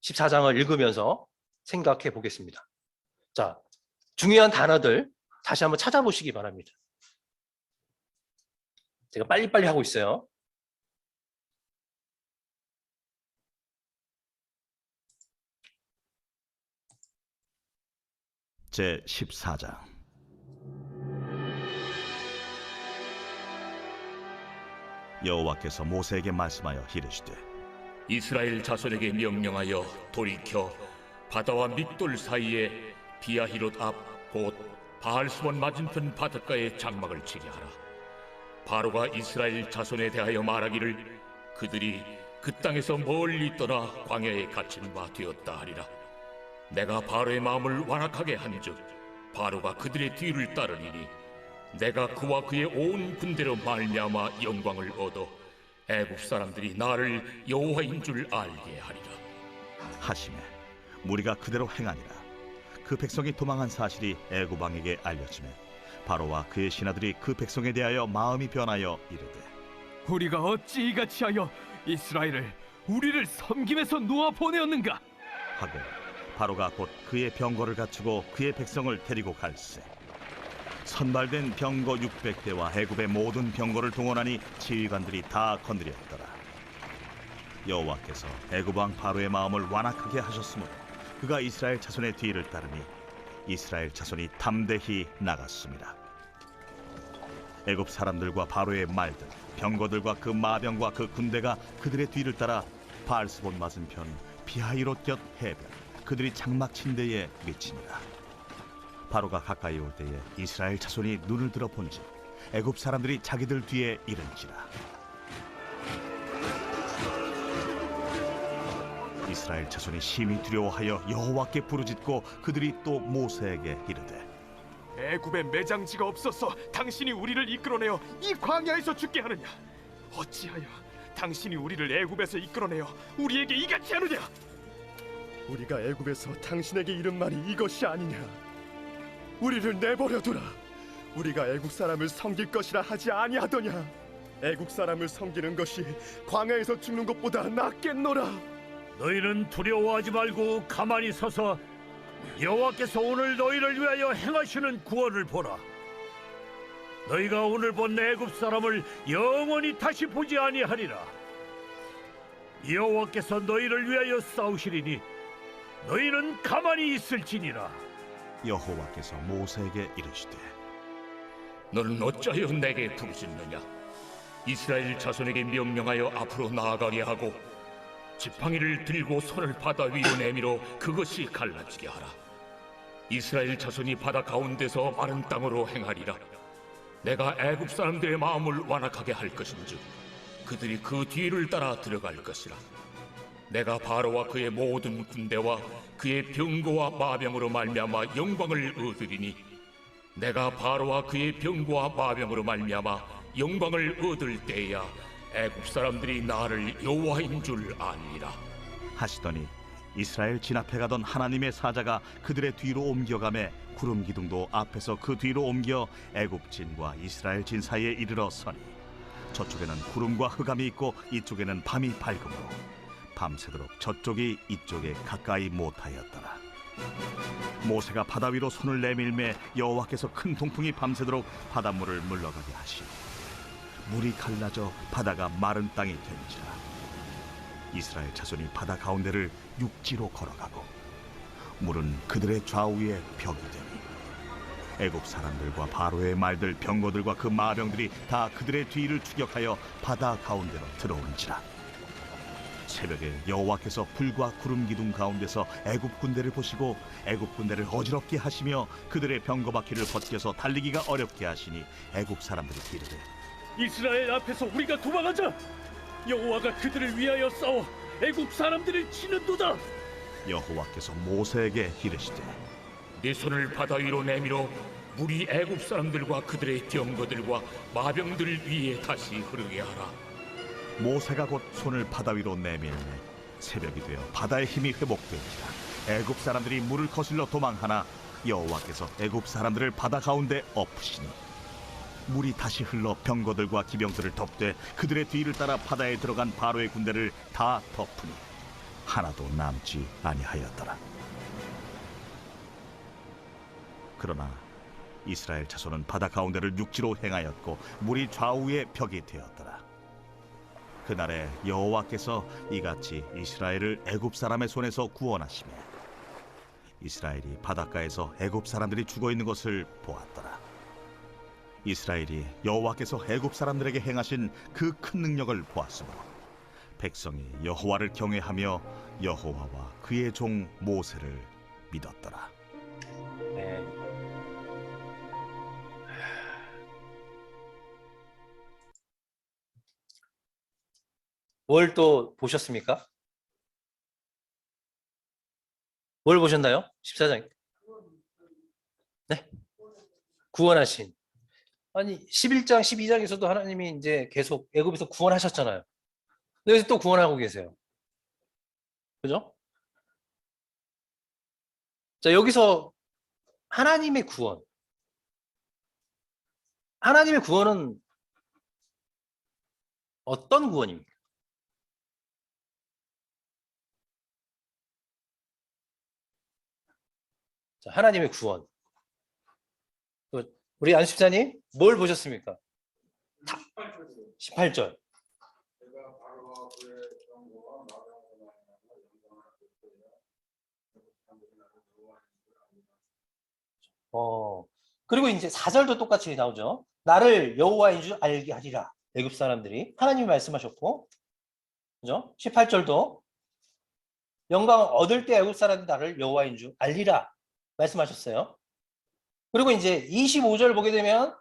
14장을 읽으면서 생각해 보겠습니다. 자, 중요한 단어들 다시 한번 찾아보시기 바랍니다. 제가 빨리빨리 하고 있어요. 제 14장. 여호와께서 모세에게 말씀하여 이르시되 이스라엘 자손에게 명령하여 돌이켜 바다와 믹돌 사이에 비아히롯 앞 곧 바알스몬 맞은편 바닷가에 장막을 치게 하라. 바로가 이스라엘 자손에 대하여 말하기를 그들이 그 땅에서 멀리 떠나 광야에 갇힌 바 되었다 하리라. 내가 바로의 마음을 완악하게 한즉 바로가 그들의 뒤를 따르리니 내가 그와 그의 온 군대로 말미암아 영광을 얻어 애굽 사람들이 나를 여호와인 줄 알게 하리라. 하시매 무리가 그대로 행하니라. 그 백성이 도망한 사실이 애굽 왕에게 알려지매 바로와 그의 신하들이 그 백성에 대하여 마음이 변하여 이르되 우리가 어찌 이같이 하여 이스라엘을 우리를 섬김에서 놓아 보내었는가 하고 바로가 곧 그의 병거를 갖추고 그의 백성을 데리고 갈새 선발된 병거 600대와 애굽의 모든 병거를 동원하니 지휘관들이 다 건드렸더라. 여호와께서 애굽 왕 바로의 마음을 완악하게 하셨으므로 그가 이스라엘 자손의 뒤를 따르니 이스라엘 자손이 담대히 나갔습니다. 애굽 사람들과 바로의 말들, 병거들과 그 마병과 그 군대가 그들의 뒤를 따라 바알스본 맞은편 비하이롯 곁 해변 그들이 장막 친 데에 미치니라. 바로가 가까이 올 때에 이스라엘 자손이 눈을 들어 본즉 애굽 사람들이 자기들 뒤에 이른지라. 이스라엘 자손이 심히 두려워하여 여호와께 부르짖고 그들이 또 모세에게 이르되 애굽에 매장지가 없어서 당신이 우리를 이끌어내어 이 광야에서 죽게 하느냐 어찌하여 당신이 우리를 애굽에서 이끌어내어 우리에게 이같이 하느냐 우리가 애굽에서 당신에게 이른 말이 이것이 아니냐 우리를 내버려 두라 우리가 애국 사람을 섬길 것이라 하지 아니하더냐 애국 사람을 섬기는 것이 광야에서 죽는 것보다 낫겠노라 너희는 두려워하지 말고 가만히 서서 여호와께서 오늘 너희를 위하여 행하시는 구원을 보라. 너희가 오늘 본 애굽 사람을 영원히 다시 보지 아니하리라. 여호와께서 너희를 위하여 싸우시리니 너희는 가만히 있을지니라. 여호와께서 모세에게 이르시되 너는 어찌하여 내게 부르짖느냐? 이스라엘 자손에게 명령하여 앞으로 나아가게 하고 지팡이를 들고 손을 바다 위로 내밀어 그것이 갈라지게 하라. 이스라엘 자손이 바다 가운데서 마른 땅으로 행하리라. 내가 애굽 사람들의 마음을 완악하게 할 것인즉 그들이 그 뒤를 따라 들어갈 것이라. 내가 바로와 그의 모든 군대와 그의 병거와 마병으로 말미암아 영광을 얻으리니 내가 바로와 그의 병거와 마병으로 말미암아 영광을 얻을 때야 애굽 사람들이 나를 여호와인 줄 아니라. 하시더니 이스라엘 진 앞에 가던 하나님의 사자가 그들의 뒤로 옮겨가매 구름 기둥도 앞에서 그 뒤로 옮겨 애굽 진과 이스라엘 진 사이에 이르러 서니 저쪽에는 구름과 흑암이 있고 이쪽에는 밤이 밝음으로 밤새도록 저쪽이 이쪽에 가까이 못하였더라. 모세가 바다 위로 손을 내밀매 여호와께서 큰 동풍이 밤새도록 바닷물을 물러가게 하시니 물이 갈라져 바다가 마른 땅이 된지라. 이스라엘 자손이 바다 가운데를 육지로 걸어가고 물은 그들의 좌우에 벽이 되니 애굽 사람들과 바로의 말들 병거들과 그 마병들이 다 그들의 뒤를 추격하여 바다 가운데로 들어온지라. 새벽에 여호와께서 불과 구름 기둥 가운데서 애굽 군대를 보시고 애굽 군대를 어지럽게 하시며 그들의 병거 바퀴를 벗겨서 달리기가 어렵게 하시니 애굽 사람들이 이르되 이스라엘 앞에서 우리가 도망하자. 여호와가 그들을 위하여 싸워 애굽 사람들을 치는도다. 여호와께서 모세에게 이르시되 네 손을 바다 위로 내밀어 물이 애굽 사람들과 그들의 병거들과 마병들 위에 다시 흐르게 하라. 모세가 곧 손을 바다 위로 내밀매 새벽이 되어 바다의 힘이 회복되니라. 애굽 사람들이 물을 거슬러 도망하나 여호와께서 애굽 사람들을 바다 가운데 엎으시니 물이 다시 흘러 병거들과 기병들을 덮되 그들의 뒤를 따라 바다에 들어간 바로의 군대를 다 덮으니 하나도 남지 아니하였더라. 그러나 이스라엘 자손은 바다 가운데를 육지로 행하였고 물이 좌우에 벽이 되었더라. 그날에 여호와께서 이같이 이스라엘을 애굽 사람의 손에서 구원하시며 이스라엘이 바닷가에서 애굽 사람들이 죽어 있는 것을 보았더라. 이스라엘이 여호와께서 애굽 사람들에게 행하신 그 큰 능력을 보았으므로 백성이 여호와를 경외하며 여호와와 그의 종 모세를 믿었더라. 네. 뭘 또 보셨습니까? 뭘 보셨나요? 14장. 네? 구원하신. 아니 11장, 12장에서도 하나님이 이제 계속 애굽에서 구원하셨잖아요. 여기서 또 구원하고 계세요. 그죠? 자, 여기서 하나님의 구원. 하나님의 구원은 어떤 구원입니까? 자, 하나님의 구원. 우리 안십사님 뭘 보셨습니까? 18절. 내가 바로와 그의 병거와 마병으로 말미암아 영광을 얻을 때야 애굽 사람들이 나를 여호와인 줄 아니라. 그리고 이제 4절도 똑같이 나오죠. 나를 여호와인 줄 알게 하리라. 애굽 사람들이 하나님이 말씀하셨고, 그죠? 18절도 영광을 얻을 때 애굽 사람들이 나를 여호와인 줄 알리라 말씀하셨어요. 그리고 이제 25절 보게 되면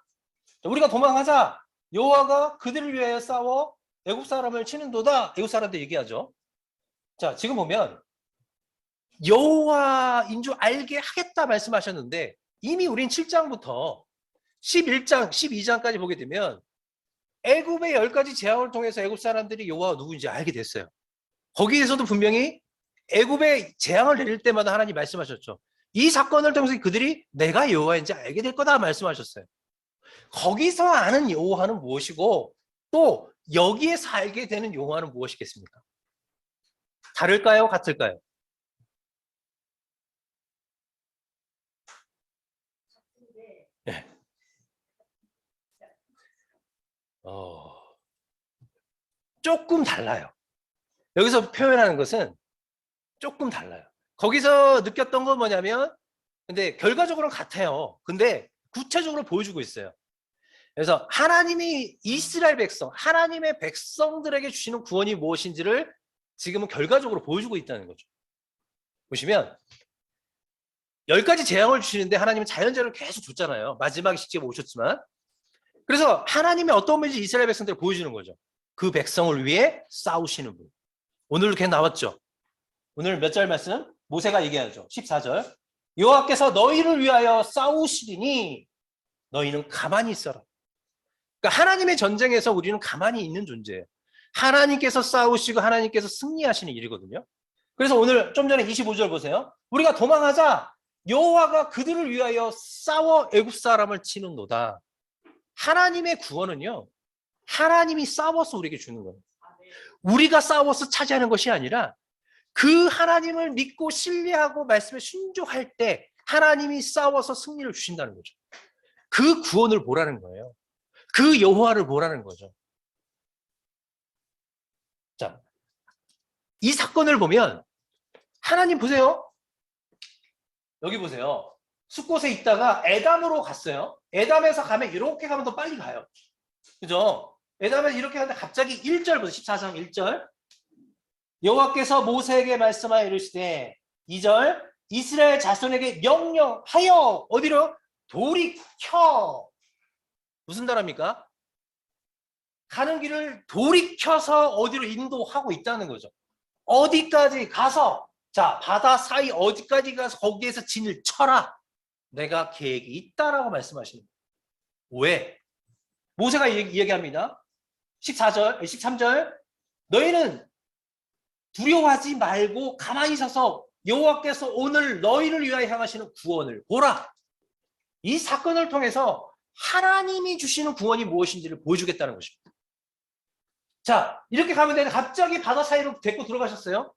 우리가 도망하자. 여호와가 그들을 위하여 싸워 애굽 사람을 치는도다. 애굽 사람들 얘기하죠. 자, 지금 보면 여호와인 줄 알게 하겠다 말씀하셨는데 이미 우린 7장부터 11장, 12장까지 보게 되면 애굽의 10가지 재앙을 통해서 애굽 사람들이 여호와가 누구인지 알게 됐어요. 거기에서도 분명히 애굽의 재앙을 내릴 때마다 하나님 말씀하셨죠. 이 사건을 통해서 그들이 내가 여호와인지 알게 될 거다 말씀하셨어요. 거기서 아는 여호와는 무엇이고 또 여기에서 알게 되는 여호와는 무엇이겠습니까? 다를까요? 같을까요? 같은데 네. 조금 달라요. 여기서 표현하는 것은 조금 달라요. 거기서 느꼈던 건 뭐냐면, 근데 결과적으로는 같아요. 근데 구체적으로 보여주고 있어요. 그래서 하나님이 이스라엘 백성, 하나님의 백성들에게 주시는 구원이 무엇인지를 지금은 결과적으로 보여주고 있다는 거죠. 보시면 10가지 재앙을 주시는데 하나님은 자연재해를 계속 줬잖아요. 마지막에 직접 오셨지만. 그래서 하나님의 어떤 분인지 이스라엘 백성들을 보여주는 거죠. 그 백성을 위해 싸우시는 분. 오늘도 걔 나왔죠. 오늘 몇 절 말씀? 모세가 얘기하죠. 14절. 여호와께서 너희를 위하여 싸우시리니 너희는 가만히 있어라. 그러니까 하나님의 전쟁에서 우리는 가만히 있는 존재예요. 하나님께서 싸우시고 하나님께서 승리하시는 일이거든요. 그래서 오늘 좀 전에 25절 보세요. 우리가 도망하자 여호와가 그들을 위하여 싸워 애굽 사람을 치는도다. 하나님의 구원은요, 하나님이 싸워서 우리에게 주는 거예요. 우리가 싸워서 차지하는 것이 아니라 그 하나님을 믿고 신뢰하고 말씀에 순종할 때 하나님이 싸워서 승리를 주신다는 거죠. 그 구원을 보라는 거예요. 그 여호와를 보라는 거죠. 자, 이 사건을 보면 하나님 보세요. 여기 보세요. 숫곳에 있다가 에담으로 갔어요. 에담에서 가면 이렇게 가면 더 빨리 가요. 그죠? 에담에서 이렇게 가는데 갑자기 1절 보세요. 14장 1절. 여호와께서 모세에게 말씀하여 이르시되 2절 이스라엘 자손에게 명령하여 어디로? 돌이켜. 무슨 단어입니까? 가는 길을 돌이켜서 어디로 인도하고 있다는 거죠. 어디까지 가서, 자, 바다 사이 어디까지 가서 거기에서 진을 쳐라. 내가 계획이 있다라고 말씀하시는 거예요. 왜? 모세가 얘기합니다. 14절, 13절. 너희는 두려워하지 말고 가만히 서서 여호와께서 오늘 너희를 위하여 향하시는 구원을 보라. 이 사건을 통해서 하나님이 주시는 구원이 무엇인지를 보여주겠다는 것입니다. 자, 이렇게 가면 되는데 갑자기 바다 사이로 데리고 들어가셨어요.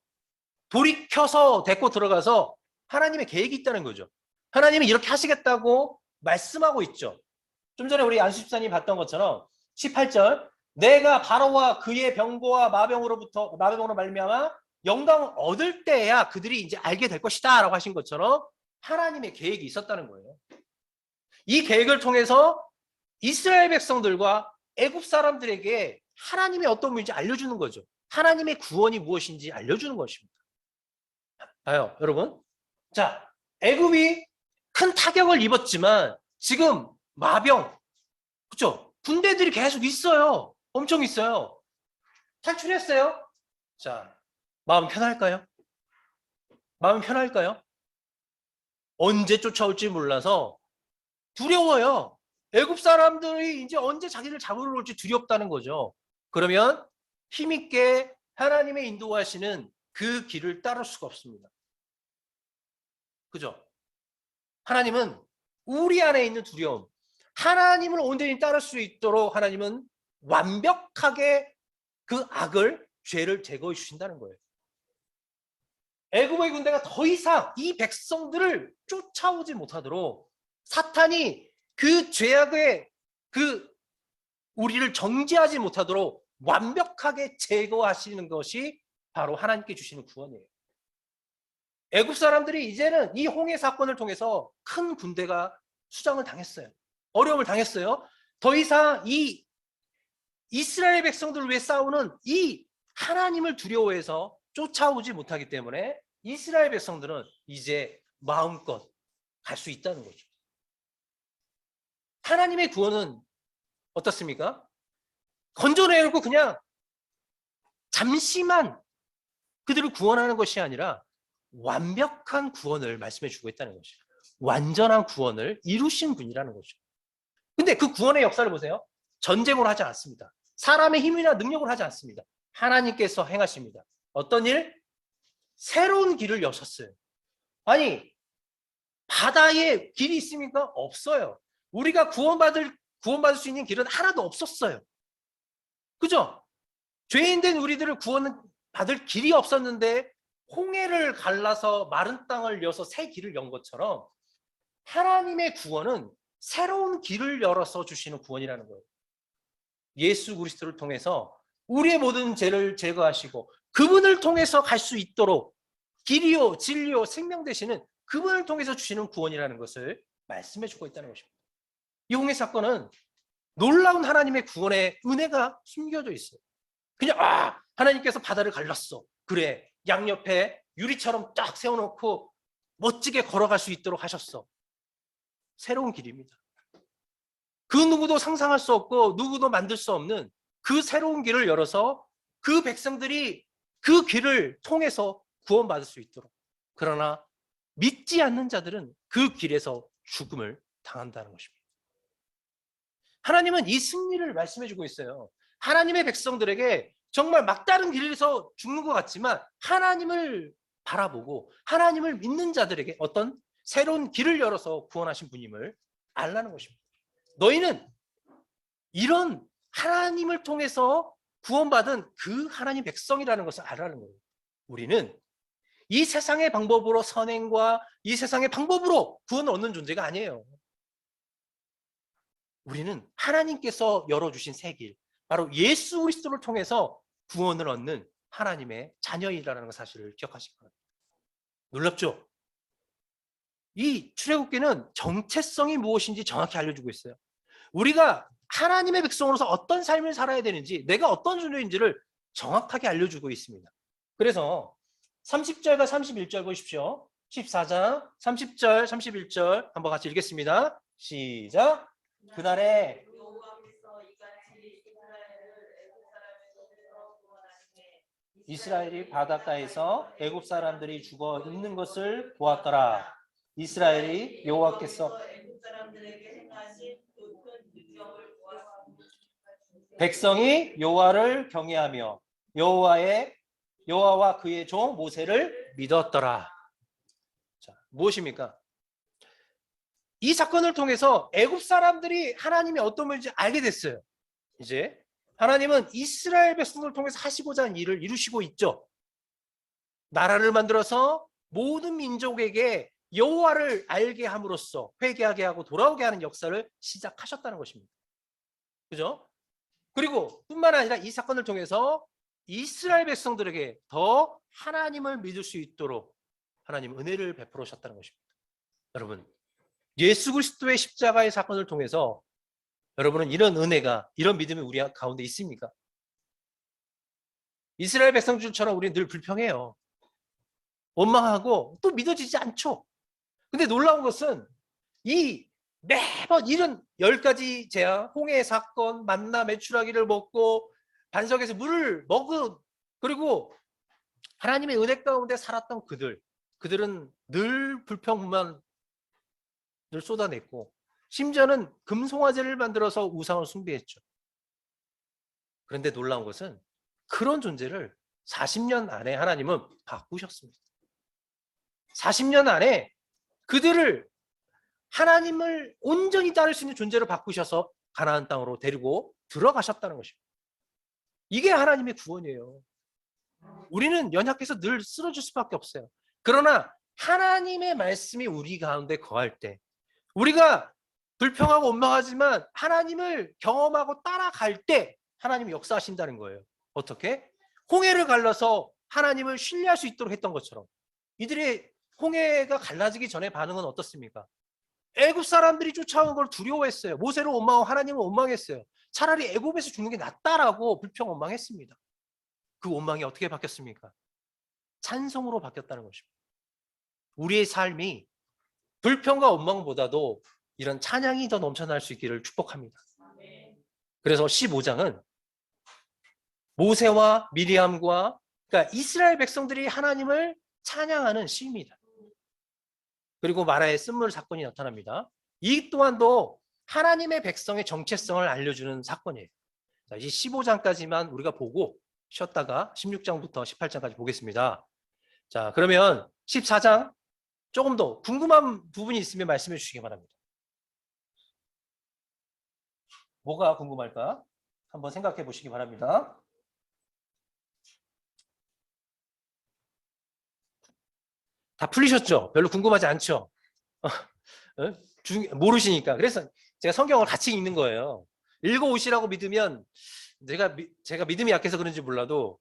돌이켜서 데리고 들어가서 하나님의 계획이 있다는 거죠. 하나님이 이렇게 하시겠다고 말씀하고 있죠. 좀 전에 우리 안수 집사님이 봤던 것처럼 18절 내가 바로와 그의 병거와 마병으로 말미암아 영광을 얻을 때야 그들이 이제 알게 될 것이다 라고 하신 것처럼 하나님의 계획이 있었다는 거예요. 이 계획을 통해서 이스라엘 백성들과 애굽 사람들에게 하나님의 어떤 분인지 알려주는 거죠. 하나님의 구원이 무엇인지 알려주는 것입니다. 봐요, 여러분. 자, 애굽이 큰 타격을 입었지만 지금 마병, 그렇죠? 군대들이 계속 있어요. 엄청 있어요. 탈출했어요. 자, 마음 편할까요? 마음 편할까요? 언제 쫓아올지 몰라서 두려워요. 애굽 사람들이 이제 언제 자기를 잡으러 올지 두렵다는 거죠. 그러면 힘있게 하나님의 인도하시는 그 길을 따를 수가 없습니다. 그죠? 하나님은 우리 안에 있는 두려움, 하나님을 온전히 따를 수 있도록 하나님은 완벽하게 그 악을, 죄를 제거해 주신다는 거예요. 애굽의 군대가 더 이상 이 백성들을 쫓아오지 못하도록 사탄이 그 죄악의 우리를 정죄하지 못하도록 완벽하게 제거하시는 것이 바로 하나님께 주시는 구원이에요. 애굽 사람들이 이제는 이 홍해 사건을 통해서 큰 군대가 수장을 당했어요. 어려움을 당했어요. 더 이상 이 이스라엘 백성들을 위해 싸우는 이 하나님을 두려워해서 쫓아오지 못하기 때문에 이스라엘 백성들은 이제 마음껏 갈 수 있다는 거죠. 하나님의 구원은 어떻습니까? 건져내놓고 그냥 잠시만 그들을 구원하는 것이 아니라 완벽한 구원을 말씀해 주고 있다는 것이죠. 완전한 구원을 이루신 분이라는 거죠. 근데 그 구원의 역사를 보세요. 전쟁으로 하지 않습니다. 사람의 힘이나 능력으로 하지 않습니다. 하나님께서 행하십니다. 어떤 일? 새로운 길을 여셨어요. 아니, 바다에 길이 있습니까? 없어요. 우리가 구원받을 수 있는 길은 하나도 없었어요. 그죠? 죄인된 우리들을 구원받을 길이 없었는데 홍해를 갈라서 마른 땅을 여서 새 길을 연 것처럼 하나님의 구원은 새로운 길을 열어서 주시는 구원이라는 거예요. 예수 그리스도를 통해서 우리의 모든 죄를 제거하시고 그분을 통해서 갈 수 있도록 길이요 진리요 생명 되시는 그분을 통해서 주시는 구원이라는 것을 말씀해 주고 있다는 것입니다. 이 홍해 사건은 놀라운 하나님의 구원의 은혜가 숨겨져 있어요. 그냥 하나님께서 바다를 갈랐어. 그래, 양옆에 유리처럼 딱 세워놓고 멋지게 걸어갈 수 있도록 하셨어. 새로운 길입니다. 그 누구도 상상할 수 없고 누구도 만들 수 없는 그 새로운 길을 열어서 그 백성들이 그 길을 통해서 구원받을 수 있도록. 그러나 믿지 않는 자들은 그 길에서 죽음을 당한다는 것입니다. 하나님은 이 승리를 말씀해 주고 있어요. 하나님의 백성들에게 정말 막다른 길에서 죽는 것 같지만 하나님을 바라보고 하나님을 믿는 자들에게 어떤 새로운 길을 열어서 구원하신 분임을 알라는 것입니다. 너희는 이런 하나님을 통해서 구원받은 그 하나님 백성이라는 것을 알라는 거예요. 우리는 이 세상의 방법으로 선행과 이 세상의 방법으로 구원을 얻는 존재가 아니에요. 우리는 하나님께서 열어주신 새 길, 바로 예수 그리스도를 통해서 구원을 얻는 하나님의 자녀이라는 사실을 기억하시기 바랍니다. 놀랍죠? 이 출애굽기는 정체성이 무엇인지 정확히 알려주고 있어요. 우리가 하나님의 백성으로서 어떤 삶을 살아야 되는지, 내가 어떤 존재인지를 정확하게 알려주고 있습니다. 그래서 30절과 31절 보십시오. 14장 30절 31절 한번 같이 읽겠습니다. 시작. 그날에 이스라엘이 바닷가에서 애굽 사람들이 죽어 있는 것을 보았더라. 이스라엘이 여호와께서 백성이 여호와를 경외하며 여호와와 그의 종 모세를 믿었더라. 자, 무엇입니까? 이 사건을 통해서 애굽 사람들이 하나님이 어떤 분인지 알게 됐어요. 이제 하나님은 이스라엘 백성을 통해서 하시고자 하는 일을 이루시고 있죠. 나라를 만들어서 모든 민족에게 여호와를 알게 함으로써 회개하게 하고 돌아오게 하는 역사를 시작하셨다는 것입니다. 그죠? 그리고 뿐만 아니라 이 사건을 통해서 이스라엘 백성들에게 더 하나님을 믿을 수 있도록 하나님 은혜를 베풀으셨다는 것입니다. 여러분, 예수 그리스도의 십자가의 사건을 통해서 여러분은 이런 은혜가, 이런 믿음이 우리 가운데 있습니까? 이스라엘 백성들처럼 우리는 늘 불평해요. 원망하고 또 믿어지지 않죠. 근데 놀라운 것은 이 매번 이런 10가지 재앙, 홍해 사건, 만나 메추라기를 먹고 반석에서 물을 먹은, 그리고 하나님의 은혜 가운데 살았던 그들은 늘 불평만 늘 쏟아냈고 심지어는 금송아지를 만들어서 우상을 숭배했죠. 그런데 놀라운 것은 그런 존재를 40년 안에 하나님은 바꾸셨습니다. 40년 안에 그들을 하나님을 온전히 따를 수 있는 존재로 바꾸셔서 가나안 땅으로 데리고 들어가셨다는 것입니다. 이게 하나님의 구원이에요. 우리는 연약해서 늘 쓰러질 수밖에 없어요. 그러나 하나님의 말씀이 우리 가운데 거할 때, 우리가 불평하고 원망하지만 하나님을 경험하고 따라갈 때 하나님이 역사하신다는 거예요. 어떻게? 홍해를 갈라서 하나님을 신뢰할 수 있도록 했던 것처럼. 이들의 홍해가 갈라지기 전에 반응은 어떻습니까? 애굽 사람들이 쫓아온 걸 두려워했어요. 모세를 원망하고 하나님을 원망했어요. 차라리 애굽에서 죽는 게 낫다라고 불평 원망했습니다. 그 원망이 어떻게 바뀌었습니까? 찬송으로 바뀌었다는 것입니다. 우리의 삶이 불평과 원망보다도 이런 찬양이 더 넘쳐날 수 있기를 축복합니다. 그래서 15장은 모세와 미리암과, 그러니까 이스라엘 백성들이 하나님을 찬양하는 시입니다. 그리고 마라의 쓴물 사건이 나타납니다. 이 또한도 하나님의 백성의 정체성을 알려주는 사건이에요. 자, 이 15장까지만 우리가 보고 쉬었다가 16장부터 18장까지 보겠습니다. 자, 그러면 14장 조금 더 궁금한 부분이 있으면 말씀해 주시기 바랍니다. 뭐가 궁금할까? 한번 생각해 보시기 바랍니다. 다 풀리셨죠? 별로 궁금하지 않죠? 모르시니까. 그래서 제가 성경을 같이 읽는 거예요. 읽어오시라고 믿으면 제가 믿음이 약해서 그런지 몰라도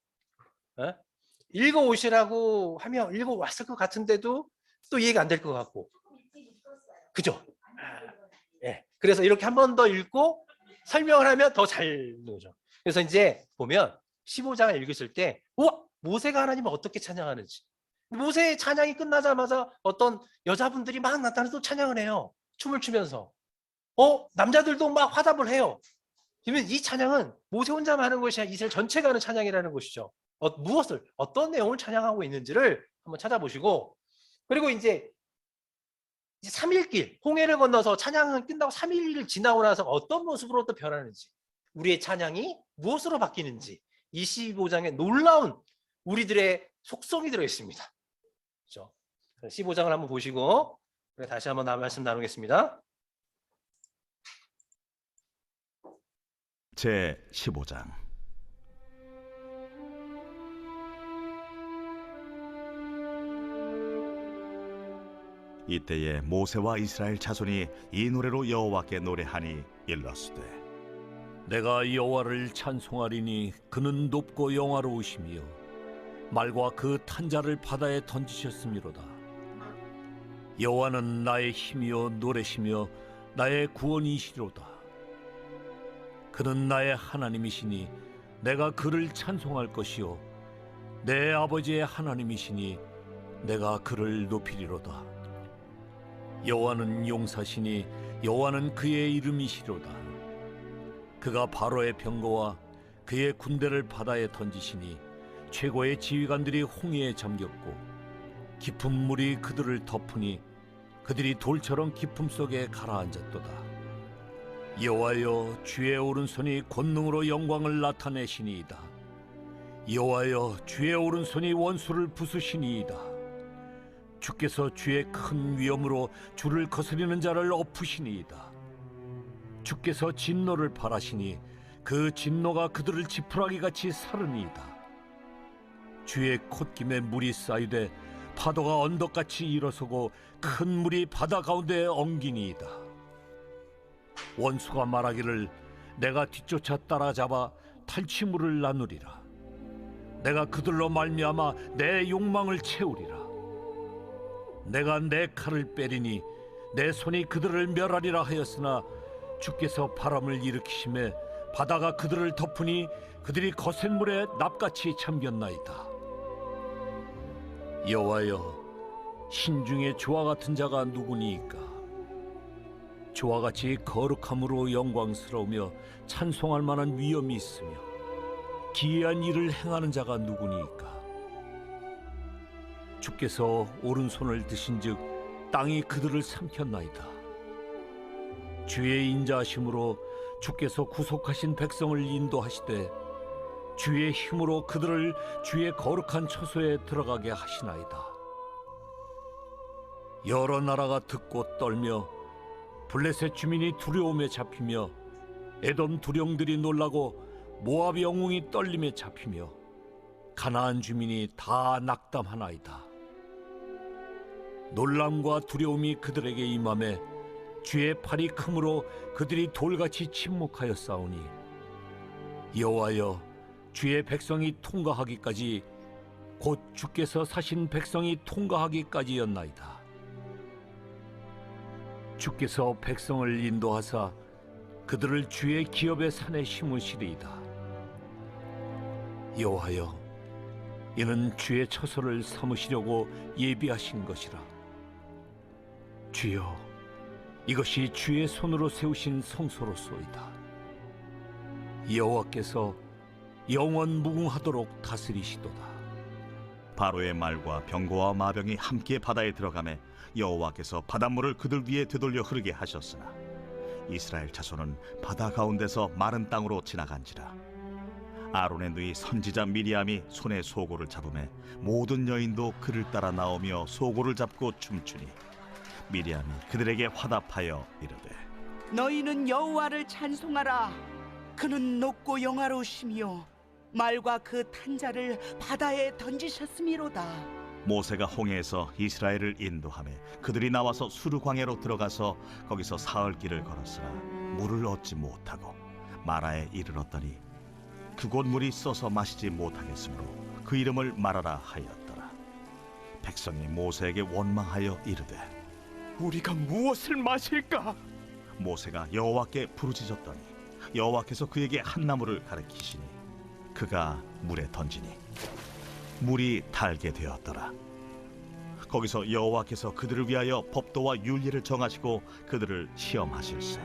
읽어오시라고 하면 읽어왔을 것 같은데도 또 이해가 안 될 것 같고, 그죠? 예. 그래서 이렇게 한 번 더 읽고 설명을 하면 더 잘 나오죠. 그래서 이제 보면 15장을 읽으실 때, 모세가 하나님을 어떻게 찬양하는지. 모세의 찬양이 끝나자마자 어떤 여자분들이 막 나타나서 찬양을 해요. 춤을 추면서. 남자들도 막 화답을 해요. 그러면 이 찬양은 모세 혼자만 하는 것이 아니라 이스라엘 전체가 하는 찬양이라는 것이죠. 어떤 내용을 찬양하고 있는지를 한번 찾아보시고, 그리고 이제 3일길, 홍해를 건너서 찬양은 끝나고 3일을 지나고 나서 어떤 모습으로 또 변하는지, 우리의 찬양이 무엇으로 바뀌는지, 25장에 놀라운 우리들의 속성이 들어있습니다. 그렇죠? 15장을 한번 보시고 다시 한번 말씀 나누겠습니다. 제 15장. 이때에 모세와 이스라엘 자손이 이 노래로 여호와께 노래하니 일렀으되, 내가 여호와를 찬송하리니 그는 높고 영화로우시며 말과 그 탄자를 바다에 던지셨음이로다. 여호와는 나의 힘이요 노래시며 나의 구원이시로다. 그는 나의 하나님이시니 내가 그를 찬송할 것이요 내 아버지의 하나님이시니 내가 그를 높이리로다. 여호와는 용사시니 여호와는 그의 이름이시로다. 그가 바로의 병거와 그의 군대를 바다에 던지시니 최고의 지휘관들이 홍해에 잠겼고 깊은 물이 그들을 덮으니 그들이 돌처럼 깊음 속에 가라앉았도다. 여호와여, 주의 오른손이 권능으로 영광을 나타내시니이다. 여호와여, 주의 오른손이 원수를 부수시니이다. 주께서 주의 큰 위엄으로 주를 거스리는 자를 엎으시니이다. 주께서 진노를 발하시니 그 진노가 그들을 지푸라기같이 사르니이다. 주의 콧김에 물이 쌓이되 파도가 언덕같이 일어서고 큰 물이 바다 가운데 엉기니이다. 원수가 말하기를 내가 뒤쫓아 따라잡아 탈취물을 나누리라. 내가 그들로 말미암아 내 욕망을 채우리라. 내가 내 칼을 빼리니 내 손이 그들을 멸하리라 하였으나 주께서 바람을 일으키심에 바다가 그들을 덮으니 그들이 거센 물에 납같이 잠겼나이다. 여호와여, 신중에 주와 같은 자가 누구니이까? 주와 같이 거룩함으로 영광스러우며 찬송할 만한 위엄이 있으며 기이한 일을 행하는 자가 누구니이까? 주께서 오른손을 드신즉 땅이 그들을 삼켰나이다. 주의 인자하심으로 주께서 구속하신 백성을 인도하시되 주의 힘으로 그들을 주의 거룩한 처소에 들어가게 하시나이다. 여러 나라가 듣고 떨며 블레셋 주민이 두려움에 잡히며 에돔 두령들이 놀라고 모압 영웅이 떨림에 잡히며 가나안 주민이 다 낙담하나이다. 놀람과 두려움이 그들에게 임하매 주의 팔이 크므로 그들이 돌같이 침묵하여 싸우니 여호와여, 주의 백성이 통과하기까지 곧 주께서 사신 백성이 통과하기까지였나이다. 주께서 백성을 인도하사 그들을 주의 기업의 산에 심으시리이다. 여호와여, 이는 주의 처소를 삼으시려고 예비하신 것이라. 주여, 이것이 주의 손으로 세우신 성소로소이다. 여호와께서 영원 무궁하도록 다스리시도다. 바로의 말과 병거와 마병이 함께 바다에 들어가매 여호와께서 바닷물을 그들 위에 되돌려 흐르게 하셨으나 이스라엘 자손은 바다 가운데서 마른 땅으로 지나간지라. 아론의 누이 선지자 미리암이 손에 소고를 잡으매 모든 여인도 그를 따라 나오며 소고를 잡고 춤추니 미리암이 그들에게 화답하여 이르되, 너희는 여호와를 찬송하라. 그는 높고 영화로우시며 말과 그 탄자를 바다에 던지셨음이로다. 모세가 홍해에서 이스라엘을 인도하매 그들이 나와서 수르 광야로 들어가서 거기서 사흘 길을 걸었으나 물을 얻지 못하고 마라에 이르렀더니 그곳 물이 써서 마시지 못하겠으므로 그 이름을 마라라 하였더라. 백성이 모세에게 원망하여 이르되 우리가 무엇을 마실까? 모세가 여호와께 부르짖었더니 여호와께서 그에게 한 나무를 가리키시니 그가 물에 던지니 물이 달게 되었더라. 거기서 여호와께서 그들을 위하여 법도와 율례를 정하시고 그들을 시험하실세.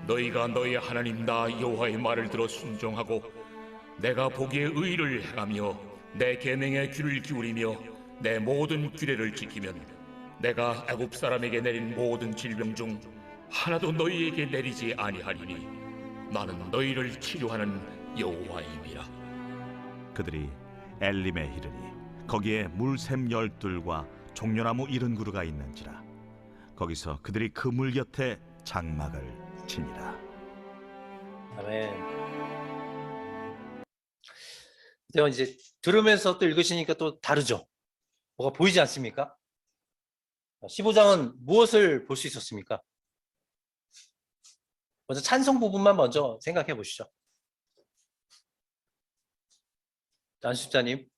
너희가 너희 하나님 나 여호와의 말을 들어 순종하고 내가 보기에 의를 행하며 내 계명에 귀를 기울이며 내 모든 규례를 지키면 내가 애굽 사람에게 내린 모든 질병 중 하나도 너희에게 내리지 아니하리니 나는 너희를 치료하는 여호와임이라. 그들이 엘림에 이르니 거기에 물샘 12과 종려나무 70그루가 있는지라. 거기서 그들이 그 물 곁에 장막을 치니라. 아멘. 제가 이제 들으면서 또 읽으시니까 또 다르죠. 뭐가 보이지 않습니까? 15장은 무엇을 볼 수 있었습니까? 먼저 찬송 부분만 먼저 생각해 보시죠. 안수자님,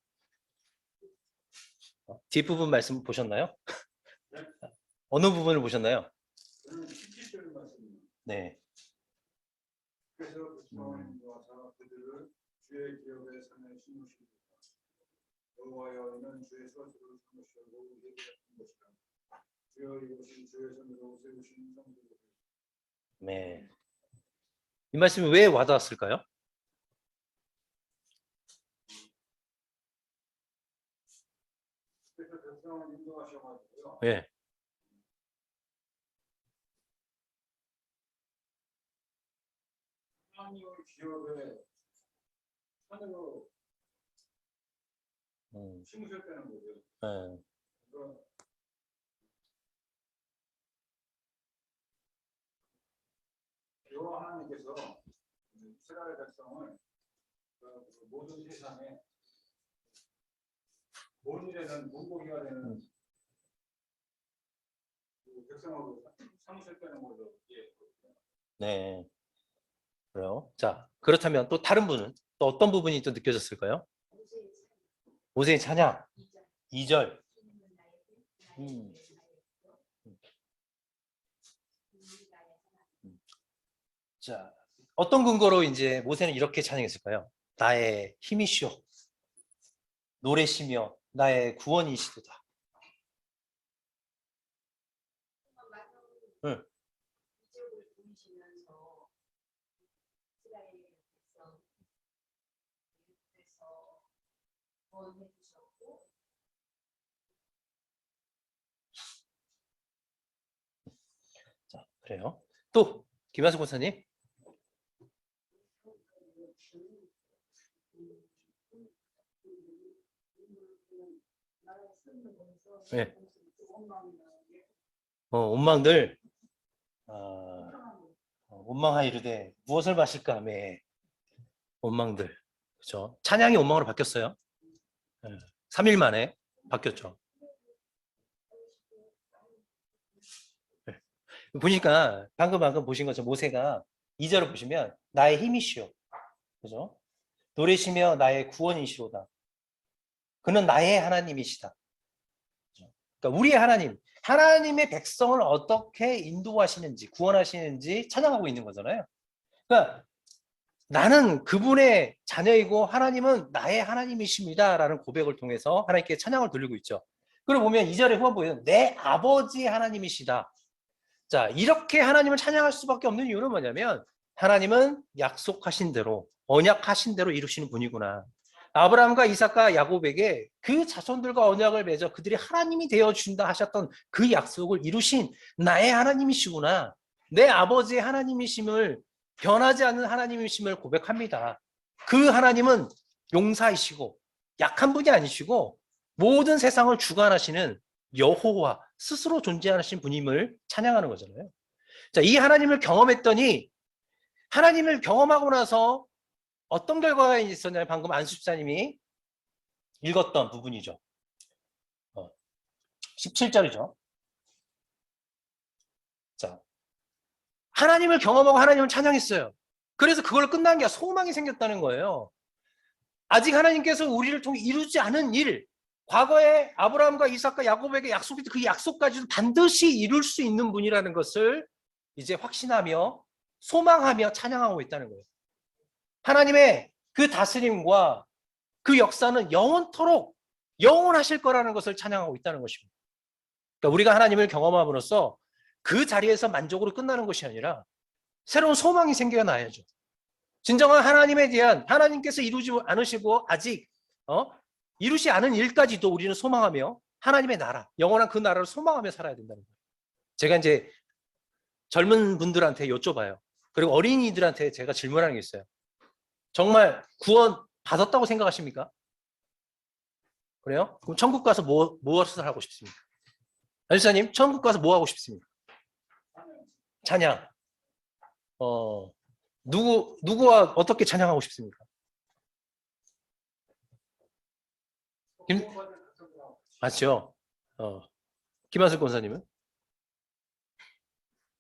뒷부분 말씀 보셨나요? 어느 부분을 보셨나요? 저는 17절 말씀입니다. 네. 그래서 그 사람과 그들을 주의 기업에 산에 심으시고 여호와여 이는 주의 서식을 삼으시고 우리에게 한 것이라. 주여 이것이 주의 손으로 세우신 성도들. 네. 이 말씀이 왜 와닿았을까요? 그래서 백성을 인도하셔가지고요. 네. 하나님의 기업에 산으로 심으셨다는 거죠. 네. 그러니까 여호와 하나님께서 이스라엘 백성을 그 모든 세상에 모든 문고리가 되는 그 백성으로 삼으셨다는 거죠. 네. 그래요. 자, 그렇다면 또 다른 분은 또 어떤 부분이 또 느껴졌을까요? 모세의 찬양 2절. 자, 어떤 근거로 이제 모세는 이렇게 찬양했을까요? 나의 힘이시오, 노래시며 나의 구원이시도다. 응. 자, 그래요. 또 김한수 권사님. 네. 원망들 원망하이르되 무엇을 마실까 하며 원망들. 그렇죠. 찬양이 원망으로 바뀌었어요. 3일 만에 바뀌었죠. 네. 보니까 방금 보신 것처럼 모세가 2절을 보시면 나의 힘이시오, 그죠? 노래시며 나의 구원이시로다. 그는 나의 하나님이시다. 그러니까 우리의 하나님, 하나님의 백성을 어떻게 인도하시는지, 구원하시는지 찬양하고 있는 거잖아요. 그러니까 나는 그분의 자녀이고 하나님은 나의 하나님이십니다 라는 고백을 통해서 하나님께 찬양을 돌리고 있죠. 그리고 보면 2절의 후반부에는 내 아버지 하나님이시다. 자, 이렇게 하나님을 찬양할 수밖에 없는 이유는 뭐냐면 하나님은 약속하신 대로, 언약하신 대로 이루시는 분이구나. 아브라함과 이삭과 야곱에게 그 자손들과 언약을 맺어 그들이 하나님이 되어준다 하셨던 그 약속을 이루신 나의 하나님이시구나. 내 아버지의 하나님이심을, 변하지 않는 하나님이심을 고백합니다. 그 하나님은 용사이시고 약한 분이 아니시고 모든 세상을 주관하시는 여호와, 스스로 존재하신 분임을 찬양하는 거잖아요. 자, 이 하나님을 경험했더니 하나님을 경험하고 나서 어떤 결과가 있었냐면 방금 안수집사님이 읽었던 부분이죠. 17절이죠. 자, 하나님을 경험하고 하나님을 찬양했어요. 그래서 그걸 끝난 게 아니라 소망이 생겼다는 거예요. 아직 하나님께서 우리를 통해 이루지 않은 일, 과거에 아브라함과 이삭과 야곱에게 약속했던 그 약속까지도 반드시 이룰 수 있는 분이라는 것을 이제 확신하며 소망하며 찬양하고 있다는 거예요. 하나님의 그 다스림과 그 역사는 영원토록 영원하실 거라는 것을 찬양하고 있다는 것입니다. 그러니까 우리가 하나님을 경험함으로써 그 자리에서 만족으로 끝나는 것이 아니라 새로운 소망이 생겨나야죠. 진정한 하나님에 대한 하나님께서 이루지 않으시고 아직 이루지 않은 일까지도 우리는 소망하며 하나님의 나라, 영원한 그 나라를 소망하며 살아야 된다는 거예요. 제가 이제 젊은 분들한테 여쭤봐요. 그리고 어린이들한테 제가 질문하는 게 있어요. 정말 구원 받았다고 생각하십니까? 그래요? 그럼 천국 가서 무엇을 하고 싶습니까? 안주사님, 천국 가서 뭐 하고 싶습니까? 찬양. 누구와 어떻게 찬양하고 싶습니까? 맞죠? 김한슬 권사님은?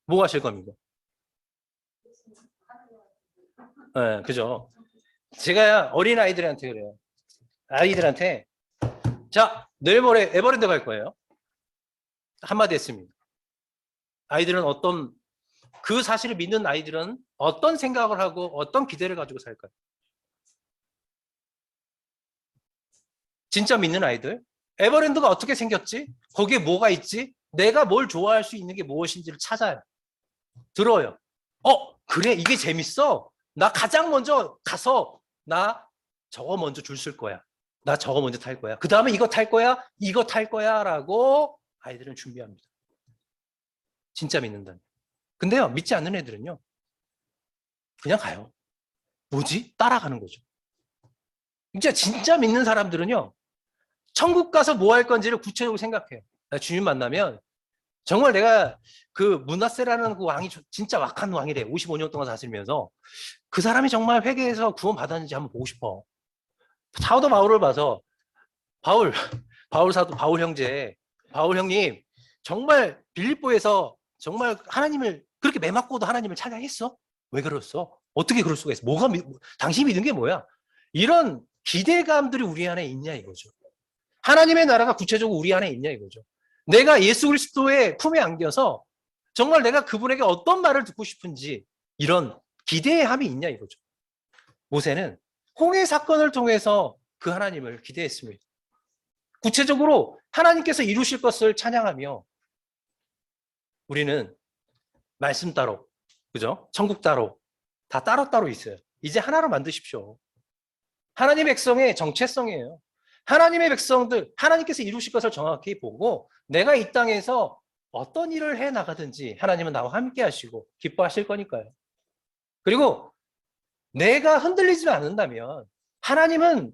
뭐 하실 겁니까? 네, 그죠? 제가 어린 아이들한테 그래요. 아이들한테 자, 내일 모레 에버랜드 갈 거예요. 한마디 했습니다. 아이들은 그 사실을 믿는 아이들은 어떤 생각을 하고 어떤 기대를 가지고 살까요? 진짜 믿는 아이들, 에버랜드가 어떻게 생겼지? 거기에 뭐가 있지? 내가 뭘 좋아할 수 있는 게 무엇인지를 찾아요. 들어요. 그래, 이게 재밌어. 나 가장 먼저 가서 나 저거 먼저 줄 쓸 거야. 나 저거 먼저 탈 거야. 그 다음에 이거 탈 거야. 이거 탈 거야. 라고 아이들은 준비합니다. 진짜 믿는다면. 근데요, 믿지 않는 애들은요, 그냥 가요. 뭐지? 따라가는 거죠. 이제 진짜 믿는 사람들은요, 천국 가서 뭐 할 건지를 구체적으로 생각해요. 주님 만나면 정말 내가 그 문하세라는 그 왕이 진짜 악한 왕이래. 55년 동안 다스리면서 그 사람이 정말 회개해서 구원 받았는지 한번 보고 싶어. 사도 바울을 봐서 바울 사도 바울 형제, 바울 형님 정말 빌립보에서 정말 하나님을 그렇게 매맞고도 하나님을 찬양했어? 왜 그랬어? 어떻게 그럴 수가 있어? 당신이 믿은 게 뭐야? 이런 기대감들이 우리 안에 있냐 이거죠. 하나님의 나라가 구체적으로 우리 안에 있냐 이거죠. 내가 예수 그리스도의 품에 안겨서 정말 내가 그분에게 어떤 말을 듣고 싶은지 이런 기대함이 있냐 이거죠. 모세는 홍해 사건을 통해서 그 하나님을 기대했습니다. 구체적으로 하나님께서 이루실 것을 찬양하며 우리는 말씀 따로, 그죠? 천국 따로, 다 따로따로 있어요. 이제 하나로 만드십시오. 하나님의 백성의 정체성이에요. 하나님의 백성들, 하나님께서 이루실 것을 정확히 보고 내가 이 땅에서 어떤 일을 해 나가든지 하나님은 나와 함께 하시고 기뻐하실 거니까요. 그리고 내가 흔들리지 않는다면 하나님은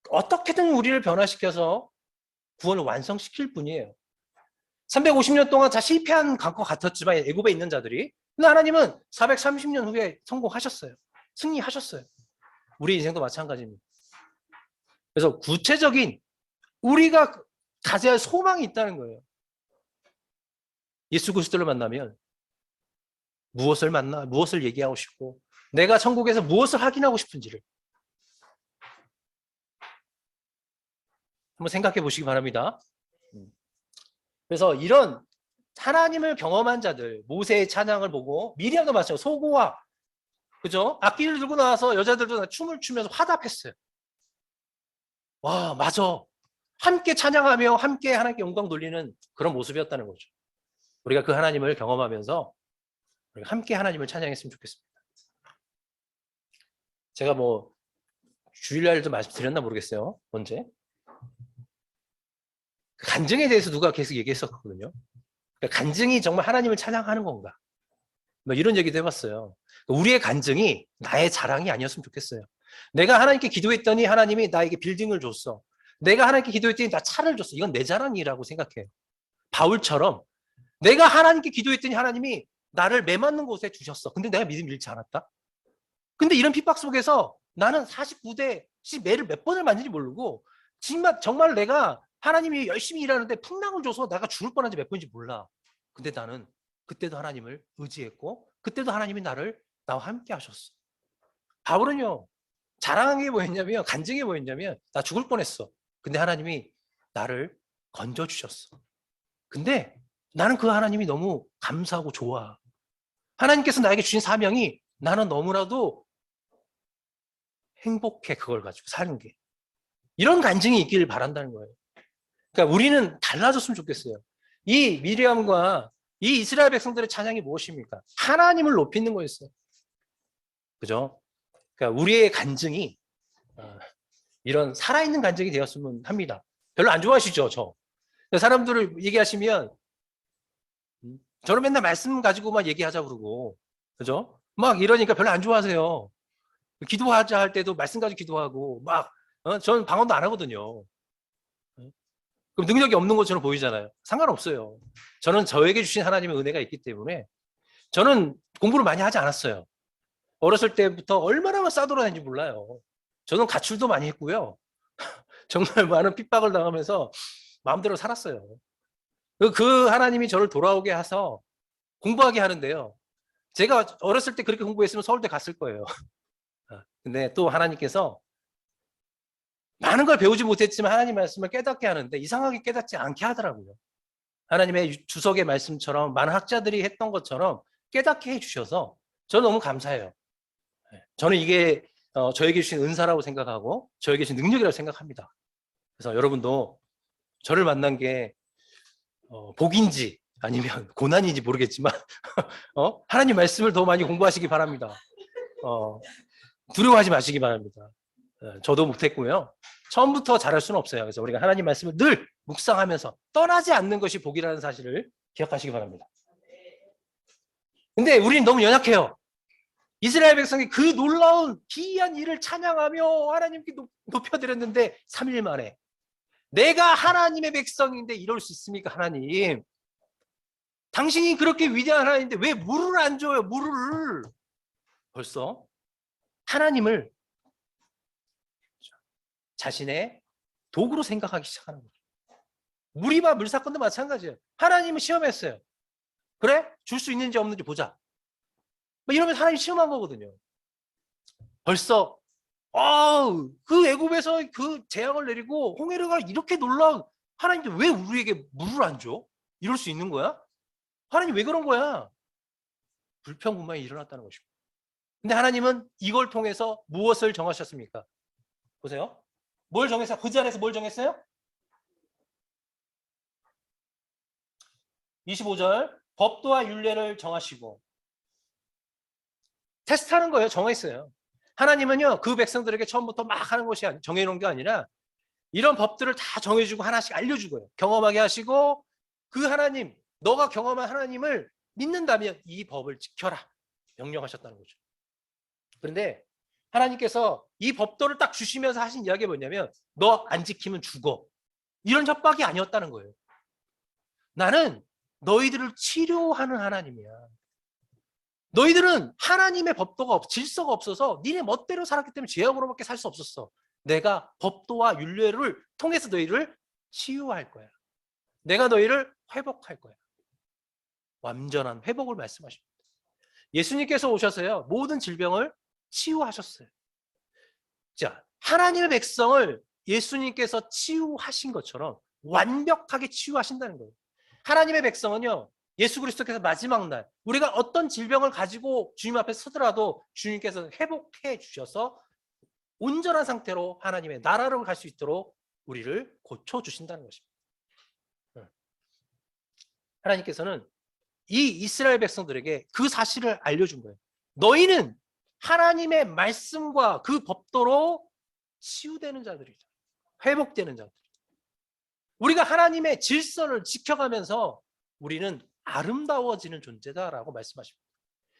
어떻게든 우리를 변화시켜서 구원을 완성시킬 뿐이에요. 350년 동안 다 실패한 것 같았지만 애굽에 있는 자들이, 근데 하나님은 430년 후에 성공하셨어요. 승리하셨어요. 우리 인생도 마찬가지입니다. 그래서 구체적인 우리가 가져야 할 소망이 있다는 거예요. 예수 그리스도를 만나면 무엇을 얘기하고 싶고 내가 천국에서 무엇을 확인하고 싶은지를 한번 생각해 보시기 바랍니다. 그래서 이런 하나님을 경험한 자들, 모세의 찬양을 보고 미리암도 마찬가지로 소고와 그죠? 악기를 들고 나와서 여자들도 춤을 추면서 화답했어요. 와, 맞아. 함께 찬양하며 함께 하나님께 영광 돌리는 그런 모습이었다는 거죠. 우리가 그 하나님을 경험하면서 우리가 함께 하나님을 찬양했으면 좋겠습니다. 제가 주일날도 말씀드렸나 모르겠어요. 언제? 간증에 대해서 누가 계속 얘기했었거든요. 그러니까 간증이 정말 하나님을 찬양하는 건가? 이런 얘기도 해봤어요. 우리의 간증이 나의 자랑이 아니었으면 좋겠어요. 내가 하나님께 기도했더니 하나님이 나에게 빌딩을 줬어. 내가 하나님께 기도했더니 나 차를 줬어. 이건 내 자랑이라고 생각해요. 바울처럼 내가 하나님께 기도했더니 하나님이 나를 매맞는 곳에 주셨어. 근데 내가 믿음 잃지 않았다. 근데 이런 핍박 속에서 나는 49대 매를 몇 번을 맞는지 모르고 정말 내가 하나님이 열심히 일하는데 풍랑을 줘서 내가 죽을 뻔한지 몇 번인지 몰라. 근데 나는 그때도 하나님을 의지했고 그때도 하나님이 나와 함께 하셨어. 바울은요, 자랑한 게 뭐였냐면, 간증이 뭐였냐면, 나 죽을 뻔했어. 근데 하나님이 나를 건져주셨어. 근데 나는 그 하나님이 너무 감사하고 좋아. 하나님께서 나에게 주신 사명이 나는 너무나도 행복해, 그걸 가지고 사는 게. 이런 간증이 있기를 바란다는 거예요. 그러니까 우리는 달라졌으면 좋겠어요. 이 미리암과 이 이스라엘 백성들의 찬양이 무엇입니까? 하나님을 높이는 거였어요. 그죠? 그러니까 우리의 간증이 이런 살아있는 간증이 되었으면 합니다. 별로 안 좋아하시죠, 저? 사람들을 얘기하시면 저는 맨날 말씀 가지고만 얘기하자 그러고, 그죠? 막 이러니까 별로 안 좋아하세요. 기도하자 할 때도 말씀 가지고 기도하고 막 저는 방언도 안 하거든요. 그럼 능력이 없는 것처럼 보이잖아요. 상관없어요. 저는 저에게 주신 하나님의 은혜가 있기 때문에 저는 공부를 많이 하지 않았어요. 어렸을 때부터 얼마나 싸돌아다니는지 몰라요. 저는 가출도 많이 했고요. 정말 많은 핍박을 당하면서 마음대로 살았어요. 그 하나님이 저를 돌아오게 해서 공부하게 하는데요. 제가 어렸을 때 그렇게 공부했으면 서울대 갔을 거예요. 근데 또 하나님께서 많은 걸 배우지 못했지만 하나님 말씀을 깨닫게 하는데 이상하게 깨닫지 않게 하더라고요. 하나님의 주석의 말씀처럼 많은 학자들이 했던 것처럼 깨닫게 해주셔서 저는 너무 감사해요. 저는 이게 저에게 주신 은사라고 생각하고 저에게 주신 능력이라고 생각합니다. 그래서 여러분도 저를 만난 게 복인지 아니면 고난인지 모르겠지만 하나님 말씀을 더 많이 공부하시기 바랍니다. 두려워하지 마시기 바랍니다. 저도 못했고요. 처음부터 잘할 수는 없어요. 그래서 우리가 하나님 말씀을 늘 묵상하면서 떠나지 않는 것이 복이라는 사실을 기억하시기 바랍니다. 근데 우리는 너무 연약해요. 이스라엘 백성이 그 놀라운 기이한 일을 찬양하며 하나님께 높여드렸는데 3일 만에 내가 하나님의 백성인데 이럴 수 있습니까? 하나님, 당신이 그렇게 위대한 하나님인데 왜 물을 안 줘요? 물을. 벌써 하나님을 자신의 도구로 생각하기 시작하는 거예요. 무리바 물사건도 마찬가지예요. 하나님은 시험했어요. 그래? 줄 수 있는지 없는지 보자. 이러면서 하나님 시험한 거거든요. 벌써 그 애굽에서 그 재앙을 내리고 홍해가 이렇게 놀라운 하나님도 왜 우리에게 물을 안 줘? 이럴 수 있는 거야? 하나님 왜 그런 거야? 불평분만이 일어났다는 것이고. 근데 하나님은 이걸 통해서 무엇을 정하셨습니까? 보세요. 뭘 정했어요? 그 자리에서 뭘 정했어요? 25절 법도와 율례를 정하시고 테스트하는 거예요. 정했어요. 하나님은요 그 백성들에게 처음부터 막 하는 것이 정해놓은 게 아니라 이런 법들을 다 정해주고 하나씩 알려주고요. 경험하게 하시고 그 하나님, 너가 경험한 하나님을 믿는다면 이 법을 지켜라 명령하셨다는 거죠. 그런데 하나님께서 이 법도를 딱 주시면서 하신 이야기가 뭐냐면 너 안 지키면 죽어. 이런 협박이 아니었다는 거예요. 나는 너희들을 치료하는 하나님이야. 너희들은 하나님의 법도가 질서가 없어서 니네 멋대로 살았기 때문에 죄악으로밖에 살 수 없었어. 내가 법도와 율례를 통해서 너희를 치유할 거야. 내가 너희를 회복할 거야. 완전한 회복을 말씀하십니다. 예수님께서 오셔서요 모든 질병을 치유하셨어요. 자, 하나님의 백성을 예수님께서 치유하신 것처럼 완벽하게 치유하신다는 거예요. 하나님의 백성은요 예수 그리스도께서 마지막 날 우리가 어떤 질병을 가지고 주님 앞에 서더라도 주님께서 회복해 주셔서 온전한 상태로 하나님의 나라로 갈 수 있도록 우리를 고쳐주신다는 것입니다. 하나님께서는 이 이스라엘 백성들에게 그 사실을 알려준 거예요. 너희는 하나님의 말씀과 그 법도로 치유되는 자들이다. 회복되는 자들. 우리가 하나님의 질서를 지켜가면서 우리는 아름다워지는 존재다라고 말씀하십니다.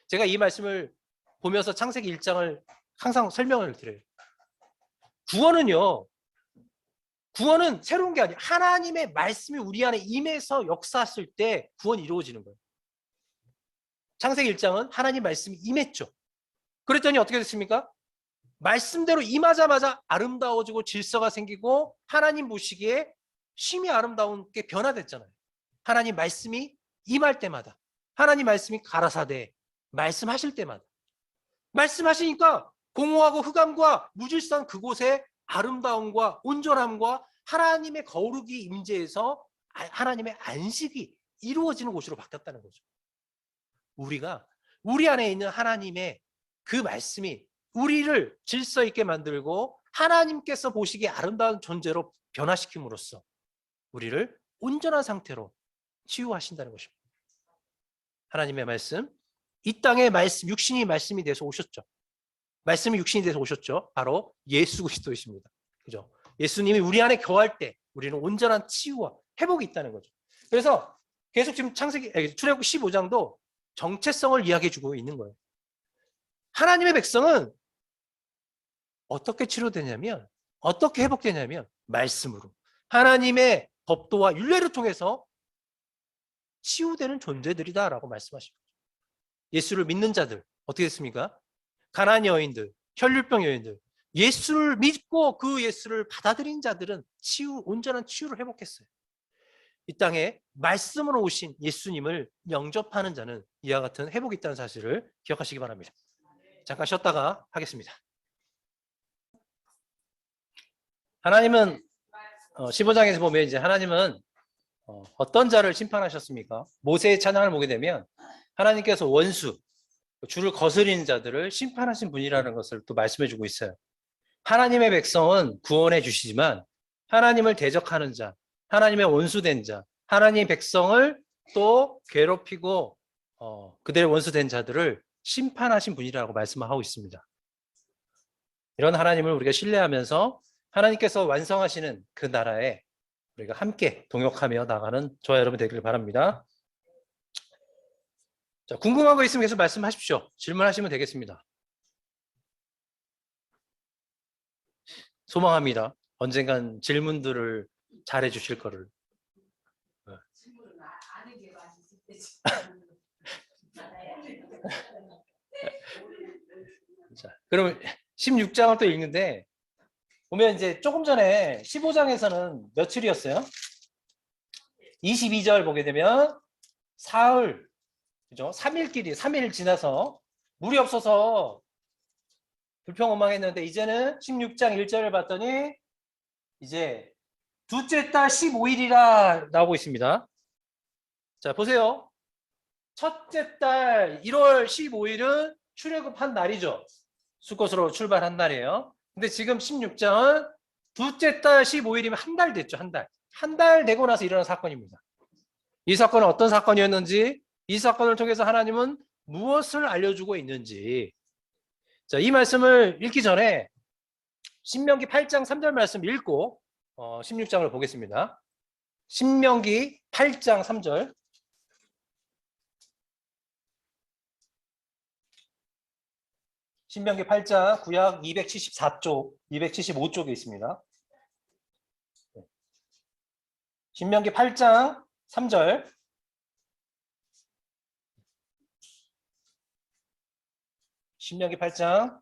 제가 이 말씀을 보면서 창세기 1장을 항상 설명을 드려요. 구원은 새로운 게 아니에요. 하나님의 말씀이 우리 안에 임해서 역사했을 때 구원이 이루어지는 거예요. 창세기 1장은 하나님 말씀이 임했죠. 그랬더니 어떻게 됐습니까? 말씀대로 임하자마자 아름다워지고 질서가 생기고 하나님 보시기에 심히 아름다운 게 변화됐잖아요. 하나님 말씀이 임할 때마다, 하나님 말씀이 가라사대 말씀하실 때마다 말씀하시니까 공허하고 흑암과 무질서한 그곳에 아름다움과 온전함과 하나님의 거룩이 임재해서 하나님의 안식이 이루어지는 곳으로 바뀌었다는 거죠. 우리가 우리 안에 있는 하나님의 그 말씀이 우리를 질서 있게 만들고 하나님께서 보시기에 아름다운 존재로 변화시킴으로써 우리를 온전한 상태로 치유하신다는 것입니다. 하나님의 말씀, 이 땅에 말씀, 육신이 말씀이 돼서 오셨죠. 말씀이 육신이 돼서 오셨죠. 바로 예수 그리스도이십니다. 그죠? 예수님이 우리 안에 거할 때 우리는 온전한 치유와 회복이 있다는 거죠. 그래서 계속 지금 출애굽 15장도 정체성을 이야기해 주고 있는 거예요. 하나님의 백성은 어떻게 치료되냐면, 어떻게 회복되냐면 말씀으로, 하나님의 법도와 율례를 통해서 치유되는 존재들이다라고 말씀하십니다. 예수를 믿는 자들 어떻게 됐습니까? 가나안 여인들, 혈류병 여인들, 예수를 믿고 그 예수를 받아들인 자들은 온전한 치유를 회복했어요. 이 땅에 말씀으로 오신 예수님을 영접하는 자는 이와 같은 회복이 있다는 사실을 기억하시기 바랍니다. 잠깐 쉬었다가 하겠습니다. 하나님은 15장에서 보면 이제 하나님은 어떤 자를 심판하셨습니까? 모세의 찬양을 보게 되면 하나님께서 원수, 주를 거스리는 자들을 심판하신 분이라는 것을 또 말씀해 주고 있어요. 하나님의 백성은 구원해 주시지만 하나님을 대적하는 자, 하나님의 원수된 자, 하나님의 백성을 또 괴롭히고 그들의 원수된 자들을 심판하신 분이라고 말씀하고 있습니다. 이런 하나님을 우리가 신뢰하면서 하나님께서 완성하시는 그 나라에 우리가 함께 동역하며 나가는 저와 여러분 되기를 바랍니다. 자, 궁금한 거 있으면 계속 말씀하십시오. 질문하시면 되겠습니다. 소망합니다. 언젠간 질문들을 잘해 주실 거를. 자, 그럼 16장을 또 읽는데 보면 이제 조금 전에 15장에서는 며칠이었어요? 22절 보게 되면 사흘, 그죠? 3일 지나서 물이 없어서 불평원망했는데 이제는 16장 1절을 봤더니 이제 둘째 달 15일이라 나오고 있습니다. 자, 보세요. 첫째 달 1월 15일은 출애굽한 날이죠. 수꽃으로 출발한 날이에요. 근데 지금 16장은 둘째 달 15일이면 한 달 됐죠. 한 달. 한 달 되고 나서 일어난 사건입니다. 이 사건은 어떤 사건이었는지, 이 사건을 통해서 하나님은 무엇을 알려주고 있는지. 자, 이 말씀을 읽기 전에 신명기 8장 3절 말씀 읽고 16장을 보겠습니다. 신명기 8장 3절. 신명기 8장 구약 274쪽, 275쪽에 있습니다. 신명기 8장 3절. 신명기 8장.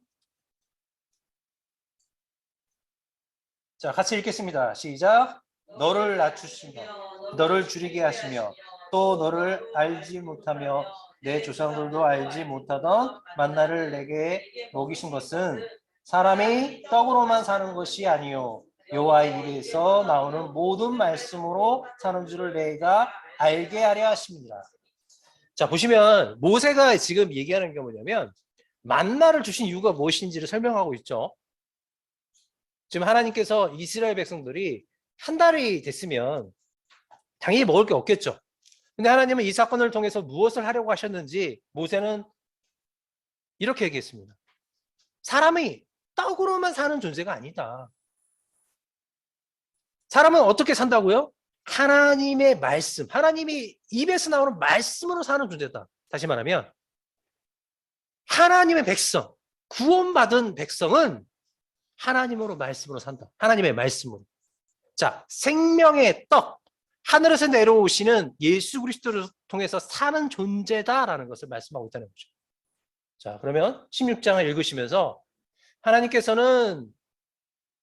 자, 같이 읽겠습니다. 시작. 너를 낮추시며 너를 줄이게 하시며 또 너를 알지 못하며 내 조상들도 알지 못하던 만나를 내게 먹이신 것은 사람이 떡으로만 사는 것이 아니요 여호와의 입에서 나오는 모든 말씀으로 사는 줄을 내가 알게 하려 하십니다. 자, 보시면 모세가 지금 얘기하는 게 뭐냐면 만나를 주신 이유가 무엇인지를 설명하고 있죠. 지금 하나님께서 이스라엘 백성들이 한 달이 됐으면 당연히 먹을 게 없겠죠. 근데 하나님은 이 사건을 통해서 무엇을 하려고 하셨는지 모세는 이렇게 얘기했습니다. 사람이 떡으로만 사는 존재가 아니다. 사람은 어떻게 산다고요? 하나님의 말씀, 하나님이 입에서 나오는 말씀으로 사는 존재다. 다시 말하면 하나님의 백성, 구원받은 백성은 하나님으로 말씀으로 산다. 하나님의 말씀으로. 자, 생명의 떡, 하늘에서 내려오시는 예수 그리스도를 통해서 사는 존재다라는 것을 말씀하고 있다는 거죠. 자, 그러면 16장을 읽으시면서 하나님께서는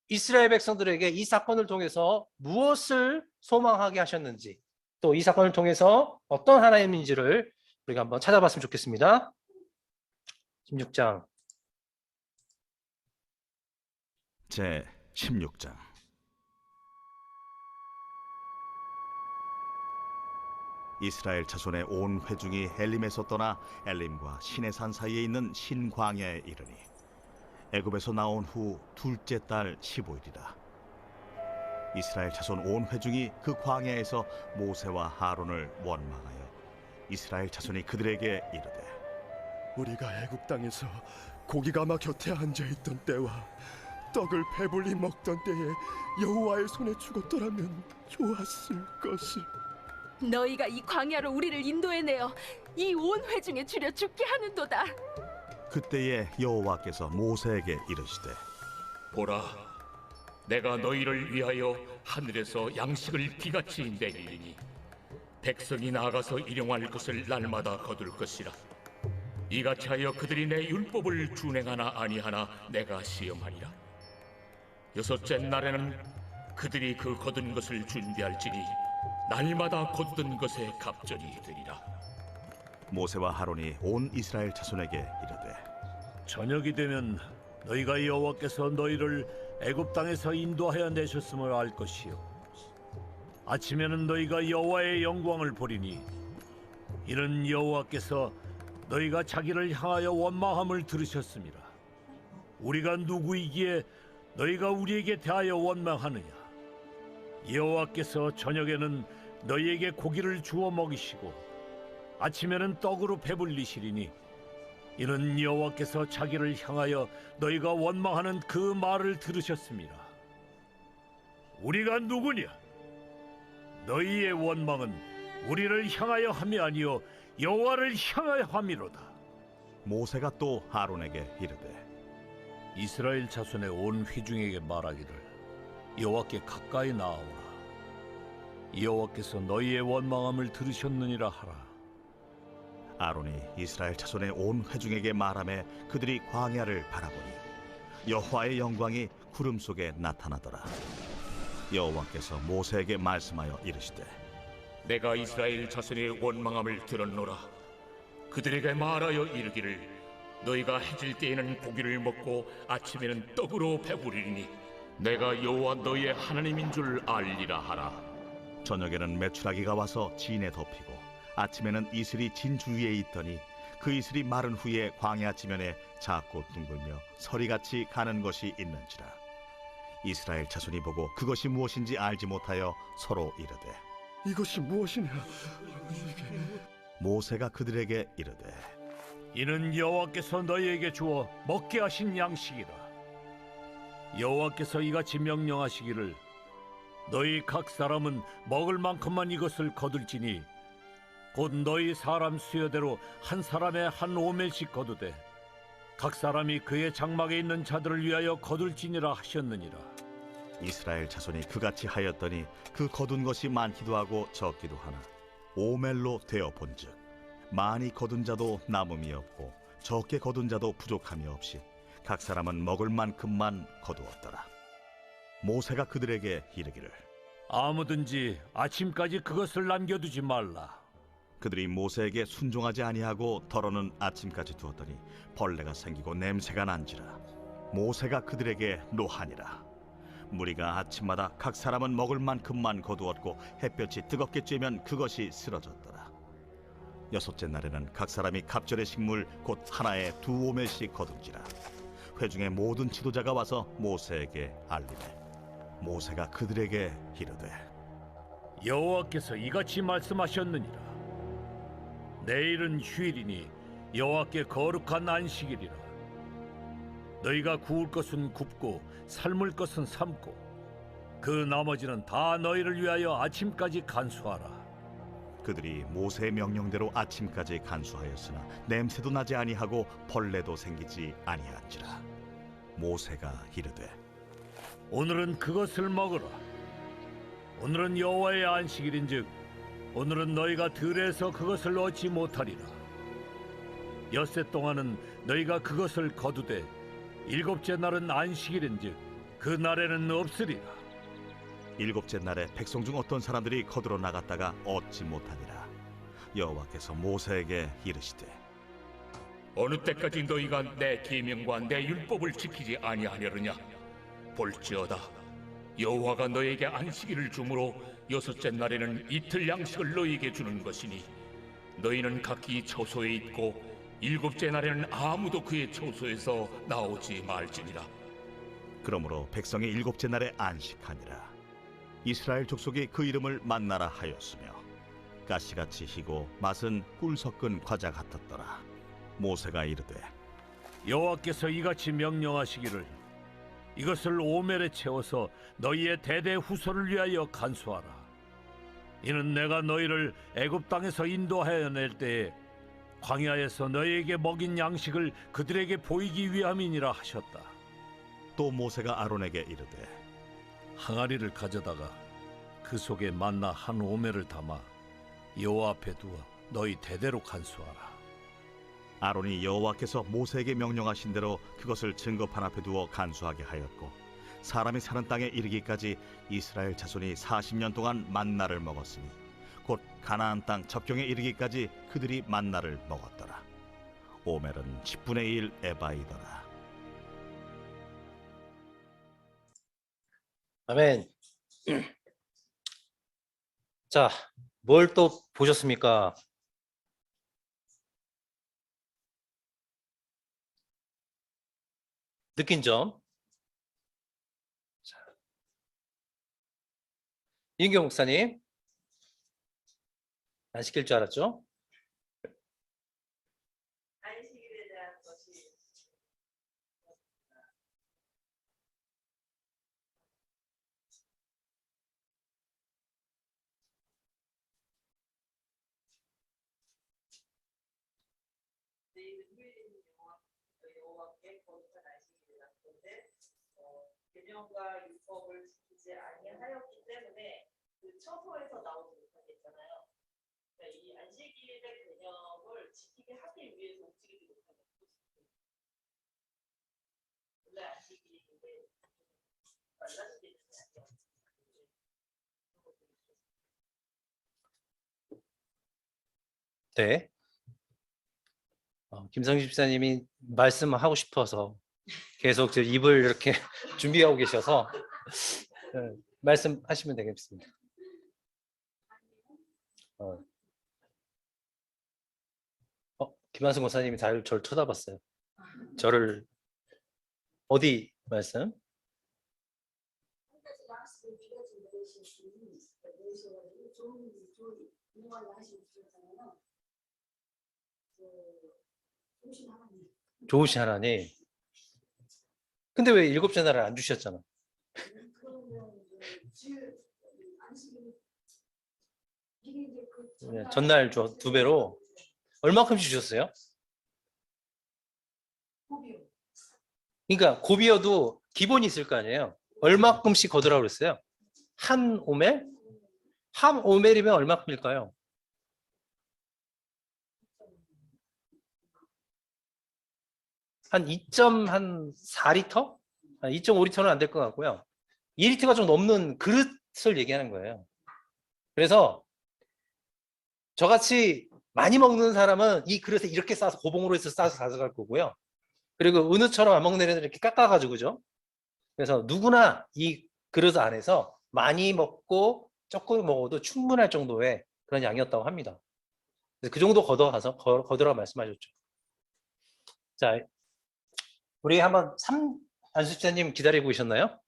이스라엘 백성들에게 이 사건을 통해서 무엇을 소망하게 하셨는지, 또 이 사건을 통해서 어떤 하나님인지를 우리가 한번 찾아봤으면 좋겠습니다. 16장 제 16장. 이스라엘 자손의 온 회중이 엘림에서 떠나 엘림과 시내산 사이에 있는 신광야에 이르니 애굽에서 나온 후 둘째 달 15일이라. 이스라엘 자손 온 회중이 그 광야에서 모세와 하론을 원망하여 이스라엘 자손이 그들에게 이르되, 우리가 애굽 땅에서 고기가마 곁에 앉아 있던 때와 떡을 배불리 먹던 때에 여호와의 손에 죽었더라면 좋았을 것을. 너희가 이 광야로 우리를 인도해내어 이 온 회중에 줄여 죽게 하는도다. 그때에 여호와께서 모세에게 이르시되, 보라, 내가 너희를 위하여 하늘에서 양식을 비같이 내리리니 백성이 나아가서 일용할 것을 날마다 거둘 것이라. 이같이 하여 그들이 내 율법을 준행하나 아니하나 내가 시험하리라. 여섯째 날에는 그들이 그 거둔 것을 준비할지니 날마다 거두던 것에 갑절이 되리라. 모세와 하론이 온 이스라엘 자손에게 이르되, 저녁이 되면 너희가 여호와께서 너희를 애굽 땅에서 인도하여 내셨음을 알 것이요, 아침에는 너희가 여호와의 영광을 보리니 이는 여호와께서 너희가 자기를 향하여 원망함을 들으셨습니다. 우리가 누구이기에 너희가 우리에게 대하여 원망하느냐? 여호와께서 저녁에는 너희에게 고기를 주어 먹이시고 아침에는 떡으로 배불리시리니 이는 여호와께서 자기를 향하여 너희가 원망하는 그 말을 들으셨습니다. 우리가 누구냐? 너희의 원망은 우리를 향하여 함이 아니요 여호와를 향하여 함이로다. 모세가 또 하론에게 이르되, 이스라엘 자손의 온 회중에게 말하기를 여호와께 가까이 나아오라. 여호와께서 너희의 원망함을 들으셨느니라 하라. 아론이 이스라엘 자손의 온 회중에게 말하매 그들이 광야를 바라보니 여호와의 영광이 구름 속에 나타나더라. 여호와께서 모세에게 말씀하여 이르시되, 내가 이스라엘 자손의 원망함을 들었노라. 그들에게 말하여 이르기를 너희가 해질 때에는 고기를 먹고 아침에는 떡으로 배부리니 내가 여호와 너희의 하나님인 줄 알리라 하라. 저녁에는 메추라기가 와서 진에 덮이고 아침에는 이슬이 진 주위에 있더니 그 이슬이 마른 후에 광야 지면에 작고 둥글며 서리같이 가는 것이 있는지라. 이스라엘 자손이 보고 그것이 무엇인지 알지 못하여 서로 이르되, 이것이 무엇이냐? 모세가 그들에게 이르되, 이는 여호와께서 너희에게 주어 먹게 하신 양식이라. 여호와께서 이같이 명령하시기를 너희 각 사람은 먹을 만큼만 이것을 거둘지니 곧 너희 사람 수여대로 한 사람에 한 오멜씩 거두되 각 사람이 그의 장막에 있는 자들을 위하여 거둘지니라 하셨느니라. 이스라엘 자손이 그같이 하였더니 그 거둔 것이 많기도 하고 적기도 하나 오멜로 되어 본즉 많이 거둔 자도 남음이 없고 적게 거둔 자도 부족함이 없이 각 사람은 먹을 만큼만 거두었더라. 모세가 그들에게 이르기를, 아무든지 아침까지 그것을 남겨두지 말라. 그들이 모세에게 순종하지 아니하고 덜어는 아침까지 두었더니 벌레가 생기고 냄새가 난지라. 모세가 그들에게 노하니라. 무리가 아침마다 각 사람은 먹을 만큼만 거두었고 햇볕이 뜨겁게 쬐면 그것이 쓰러졌더라. 여섯째 날에는 각 사람이 갑절의 식물 곧 하나에 2오멜씩 거둔지라. 회중의 모든 지도자가 와서 모세에게 알리되 모세가 그들에게 이르되, 여호와께서 이같이 말씀하셨느니라. 내일은 휴일이니 여호와께 거룩한 안식일이라. 너희가 구울 것은 굽고 삶을 것은 삶고 그 나머지는 다 너희를 위하여 아침까지 간수하라. 그들이 모세의 명령대로 아침까지 간수하였으나 냄새도 나지 아니하고 벌레도 생기지 아니한지라. 모세가 이르되, 오늘은 그것을 먹으라. 오늘은 여호와의 안식일인즉 오늘은 너희가 들에서 그것을 얻지 못하리라. 엿새 동안은 너희가 그것을 거두되 일곱째 날은 안식일인즉 그 날에는 없으리라. 일곱째 날에 백성 중 어떤 사람들이 거두러 나갔다가 얻지 못하니라. 여호와께서 모세에게 이르시되, 어느 때까지 너희가 내 계명과 내 율법을 지키지 아니하려느냐? 볼지어다. 여호와가 너에게 안식일을 주므로 여섯째 날에는 이틀 양식을 너희에게 주는 것이니 너희는 각기 처소에 있고 일곱째 날에는 아무도 그의 처소에서 나오지 말지니라. 그러므로 백성이 일곱째 날에 안식하니라. 이스라엘 족속이 그 이름을 만나라 하였으며 가시같이 희고 맛은 꿀 섞은 과자 같았더라. 모세가 이르되 여호와께서 이같이 명령하시기를 이것을 오멜에 채워서 너희의 대대 후손을 위하여 간수하라. 이는 내가 너희를 애굽 땅에서 인도하여 낼 때에 광야에서 너희에게 먹인 양식을 그들에게 보이기 위함이니라 하셨다. 또 모세가 아론에게 이르되 항아리를 가져다가 그 속에 만나 한 오멜을 담아 여호와 앞에 두어 너희 대대로 간수하라. 아론이 여호와께서 모세에게 명령하신 대로 그것을 증거판 앞에 두어 간수하게 하였고 사람이 사는 땅에 이르기까지 이스라엘 자손이 40년 동안 만나를 먹었으니 곧 가나안 땅 접경에 이르기까지 그들이 만나를 먹었더라. 오멜은 10분의 1 에바이더라. 아멘. 자, 뭘 또 보셨습니까? 느낀 점. 자, 이은경 목사님, 안 시킬 줄 알았죠? 안식일에 대한 것이 너희는 후일인 여호와께 거룩한 안식일이라. 그런데 계명과 율법을 지키지 아니하였기 때문에 그 처소에서 나오지 못하겠잖아요. 그러니까 이 안식일의 개념을 지키게 하기 위해서 움직이지 못하는 것입니다. 원래 안식일인데 말라지게 되는 게 아니라 네. 김성희 집사님이 말씀하고 싶어서 계속 저 입을 이렇게 준비하고 계셔서 말씀하시면 되겠습니다. 김한승 목사님이 저를 쳐다봤어요. 저를 어디 말씀? 좋으신 하나님. 근데 왜 일곱째 날을 안 주셨잖아. 전날 2배로 얼마큼씩 주셨어요? 그러니까 고비여도 기본이 있을 거 아니에요. 얼마큼씩 거두라고 그랬어요? 한 오멜? 한 오멜이면 얼마큼일까요? 한 2.4리터? 2.5리터는 안 될 것 같고요. 2리터가 좀 넘는 그릇을 얘기하는 거예요. 그래서 저같이 많이 먹는 사람은 이 그릇에 이렇게 싸서 고봉으로 해서 싸서 가져갈 거고요. 그리고 은우처럼 안 먹는 애들은 이렇게 깎아가지고 그죠? 그래서 누구나 이 그릇 안에서 많이 먹고 조금 먹어도 충분할 정도의 그런 양이었다고 합니다. 그래서 그 정도 거두라고 말씀하셨죠. 자, 우리 한번 안수집사님 기다리고 계셨나요?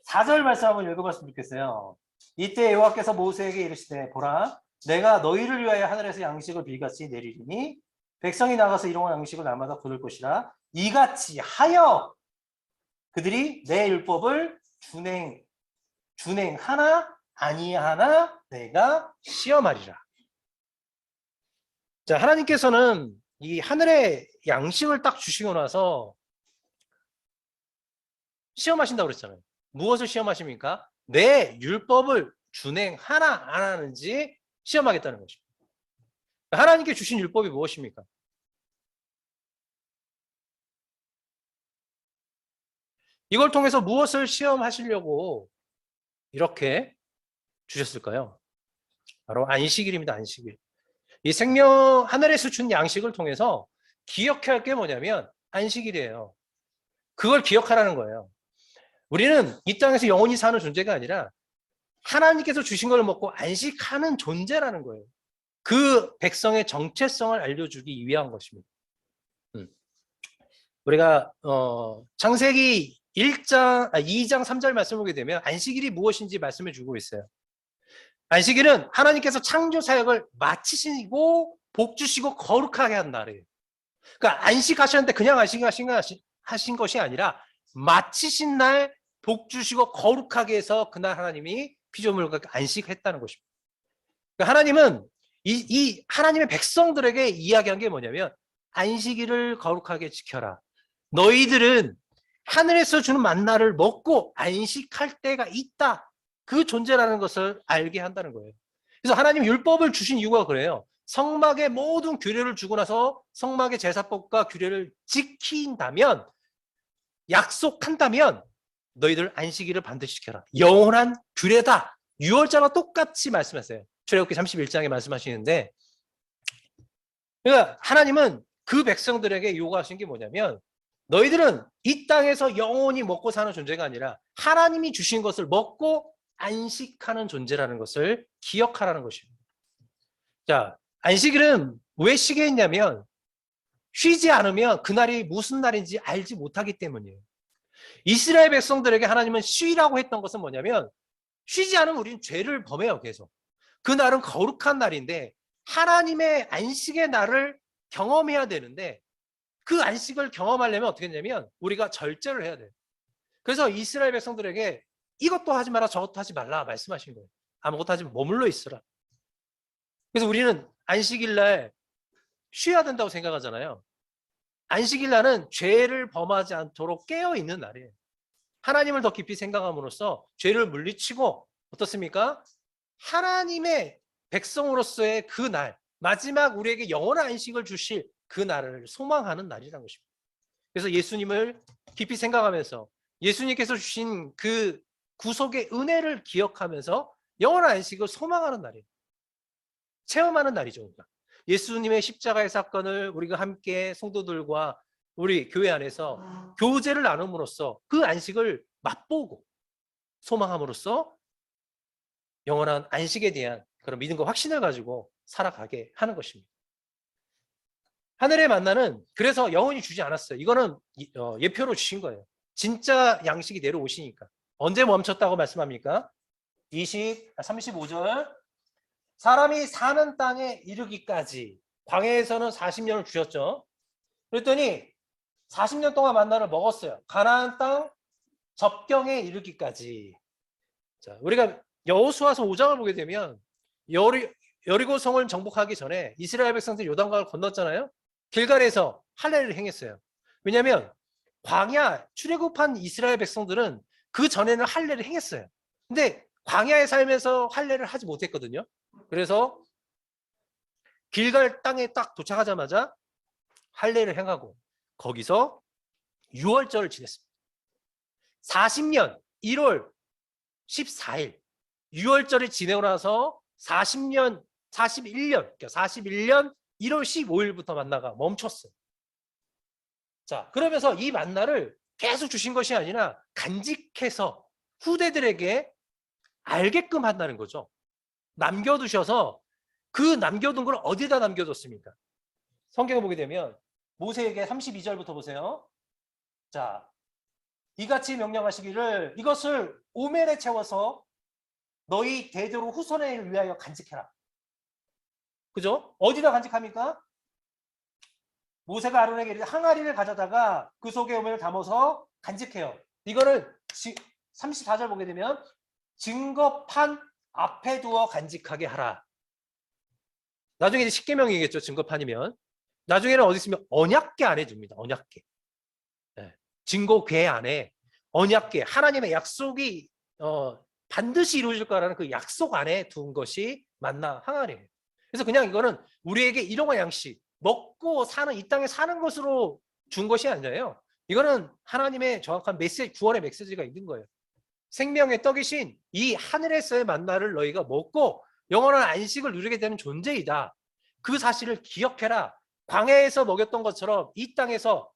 4절 말씀 한번 읽어봤으면 좋겠어요. 이때 여호와께서 모세에게 이르시되 보라 내가 너희를 위하여 하늘에서 양식을 비같이 내리리니 백성이 나가서 일용할 양식을 날마다 거둘 것이라. 이같이 하여 그들이 내 율법을 준행하나 아니하나 내가 시험하리라. 자, 하나님께서는 이 하늘의 양식을 딱 주시고 나서 시험하신다고 그랬잖아요. 무엇을 시험하십니까? 내 율법을 준행하나 안 하는지 시험하겠다는 것입니다. 하나님께 주신 율법이 무엇입니까? 이걸 통해서 무엇을 시험하시려고 이렇게 주셨을까요? 바로 안식일입니다. 안식일. 이 하늘에서 준 양식을 통해서 기억해야 할 게 뭐냐면 안식일이에요. 그걸 기억하라는 거예요. 우리는 이 땅에서 영원히 사는 존재가 아니라 하나님께서 주신 걸 먹고 안식하는 존재라는 거예요. 그 백성의 정체성을 알려주기 위한 것입니다. 우리가 창세기 2장 3절 말씀을 보게 되면 안식일이 무엇인지 말씀해 주고 있어요. 안식일은 하나님께서 창조 사역을 마치시고 복 주시고 거룩하게 한 날이에요. 그러니까 안식하셨는데 그냥 안식하신 것이 아니라 마치신 날 복 주시고 거룩하게 해서 그날 하나님이 피조물과 안식했다는 것입니다. 그러니까 하나님은 이 하나님의 백성들에게 이야기한 게 뭐냐면 안식일을 거룩하게 지켜라. 너희들은 하늘에서 주는 만나를 먹고 안식할 때가 있다. 그 존재라는 것을 알게 한다는 거예요. 그래서 하나님 율법을 주신 이유가 그래요. 성막의 모든 규례를 주고 나서 성막의 제사법과 규례를 지킨다면, 약속한다면 너희들 안식일을 반드시 지켜라. 영원한 규례다. 유월절과 똑같이 말씀했어요. 출애굽기 31장에 말씀하시는데, 그러니까 하나님은 그 백성들에게 요구하신 게 뭐냐면 너희들은 이 땅에서 영원히 먹고 사는 존재가 아니라 하나님이 주신 것을 먹고 안식하는 존재라는 것을 기억하라는 것입니다. 자, 안식일은 왜 쉬게 했냐면 쉬지 않으면 그날이 무슨 날인지 알지 못하기 때문이에요. 이스라엘 백성들에게 하나님은 쉬라고 했던 것은 뭐냐면 쉬지 않으면 우리는 죄를 범해요. 계속. 그날은 거룩한 날인데 하나님의 안식의 날을 경험해야 되는데 그 안식을 경험하려면 어떻게 했냐면 우리가 절제를 해야 돼요. 그래서 이스라엘 백성들에게 이것도 하지 마라 저것도 하지 말라 말씀하신 거예요. 아무것도 하지 머물러 있으라. 그래서 우리는 안식일날 쉬어야 된다고 생각하잖아요. 안식일날은 죄를 범하지 않도록 깨어있는 날이에요. 하나님을 더 깊이 생각함으로써 죄를 물리치고 어떻습니까? 하나님의 백성으로서의 그 날, 마지막 우리에게 영원한 안식을 주실 그 날을 소망하는 날이라는 것입니다. 그래서 예수님을 깊이 생각하면서 예수님께서 주신 그 구속의 은혜를 기억하면서 영원한 안식을 소망하는 날이에요. 체험하는 날이죠. 그러니까. 예수님의 십자가의 사건을 우리가 함께 성도들과 우리 교회 안에서 교제를 나눔으로써 그 안식을 맛보고 소망함으로써 영원한 안식에 대한 그런 믿음과 확신을 가지고 살아가게 하는 것입니다. 하늘의 만나는 그래서 영원히 주지 않았어요. 이거는 예표로 주신 거예요. 진짜 양식이 내려오시니까. 언제 멈췄다고 말씀합니까? 35절 사람이 사는 땅에 이르기까지 광야에서는 40년을 주셨죠. 그랬더니 40년 동안 만나를 먹었어요. 가나안 땅 접경에 이르기까지. 자, 우리가 여호수아서 5장을 보게 되면 여리고성을 정복하기 전에 이스라엘 백성들이 요단강을 건넜잖아요. 길갈에서 할례를 행했어요. 왜냐하면 광야 출애굽한 이스라엘 백성들은 그 전에는 할례를 행했어요. 근데 광야에 살면서 할례를 하지 못했거든요. 그래서 길갈 땅에 딱 도착하자마자 할례를 행하고 거기서 유월절을 지냈습니다. 40년 1월 14일 유월절을 지내고 나서 41년 1월 15일부터 만나가 멈췄어요. 자, 그러면서 이 만나를 계속 주신 것이 아니라 간직해서 후대들에게 알게끔 한다는 거죠. 남겨두셔서 그 남겨둔 걸 어디다 남겨뒀습니까? 성경을 보게 되면 모세에게 32절부터 보세요. 자, 이같이 명령하시기를 이것을 오멜에 채워서 너희 대대로 후손에 위하여 간직해라. 그죠? 어디다 간직합니까? 모세가 아론에게 이르되 항아리를 가져다가 그 속에 오멜을 담아서 간직해요. 이거를 34절 보게 되면 증거판 앞에 두어 간직하게 하라. 나중에 이제 십계명이겠죠. 증거판이면. 나중에는 어디 있으면 언약궤 안에 둡니다. 언약궤. 네. 증거궤 안에 언약궤 하나님의 약속이 반드시 이루어질 거라는 그 약속 안에 둔 것이 만나 항아리예요. 그래서 그냥 이거는 우리에게 일용할 양식 먹고 사는 이 땅에 사는 것으로 준 것이 아니에요. 이거는 하나님의 정확한 메시지, 구원의 메시지가 있는 거예요. 생명의 떡이신 이 하늘에서의 만나를 너희가 먹고 영원한 안식을 누리게 되는 존재이다. 그 사실을 기억해라. 광야에서 먹였던 것처럼 이 땅에서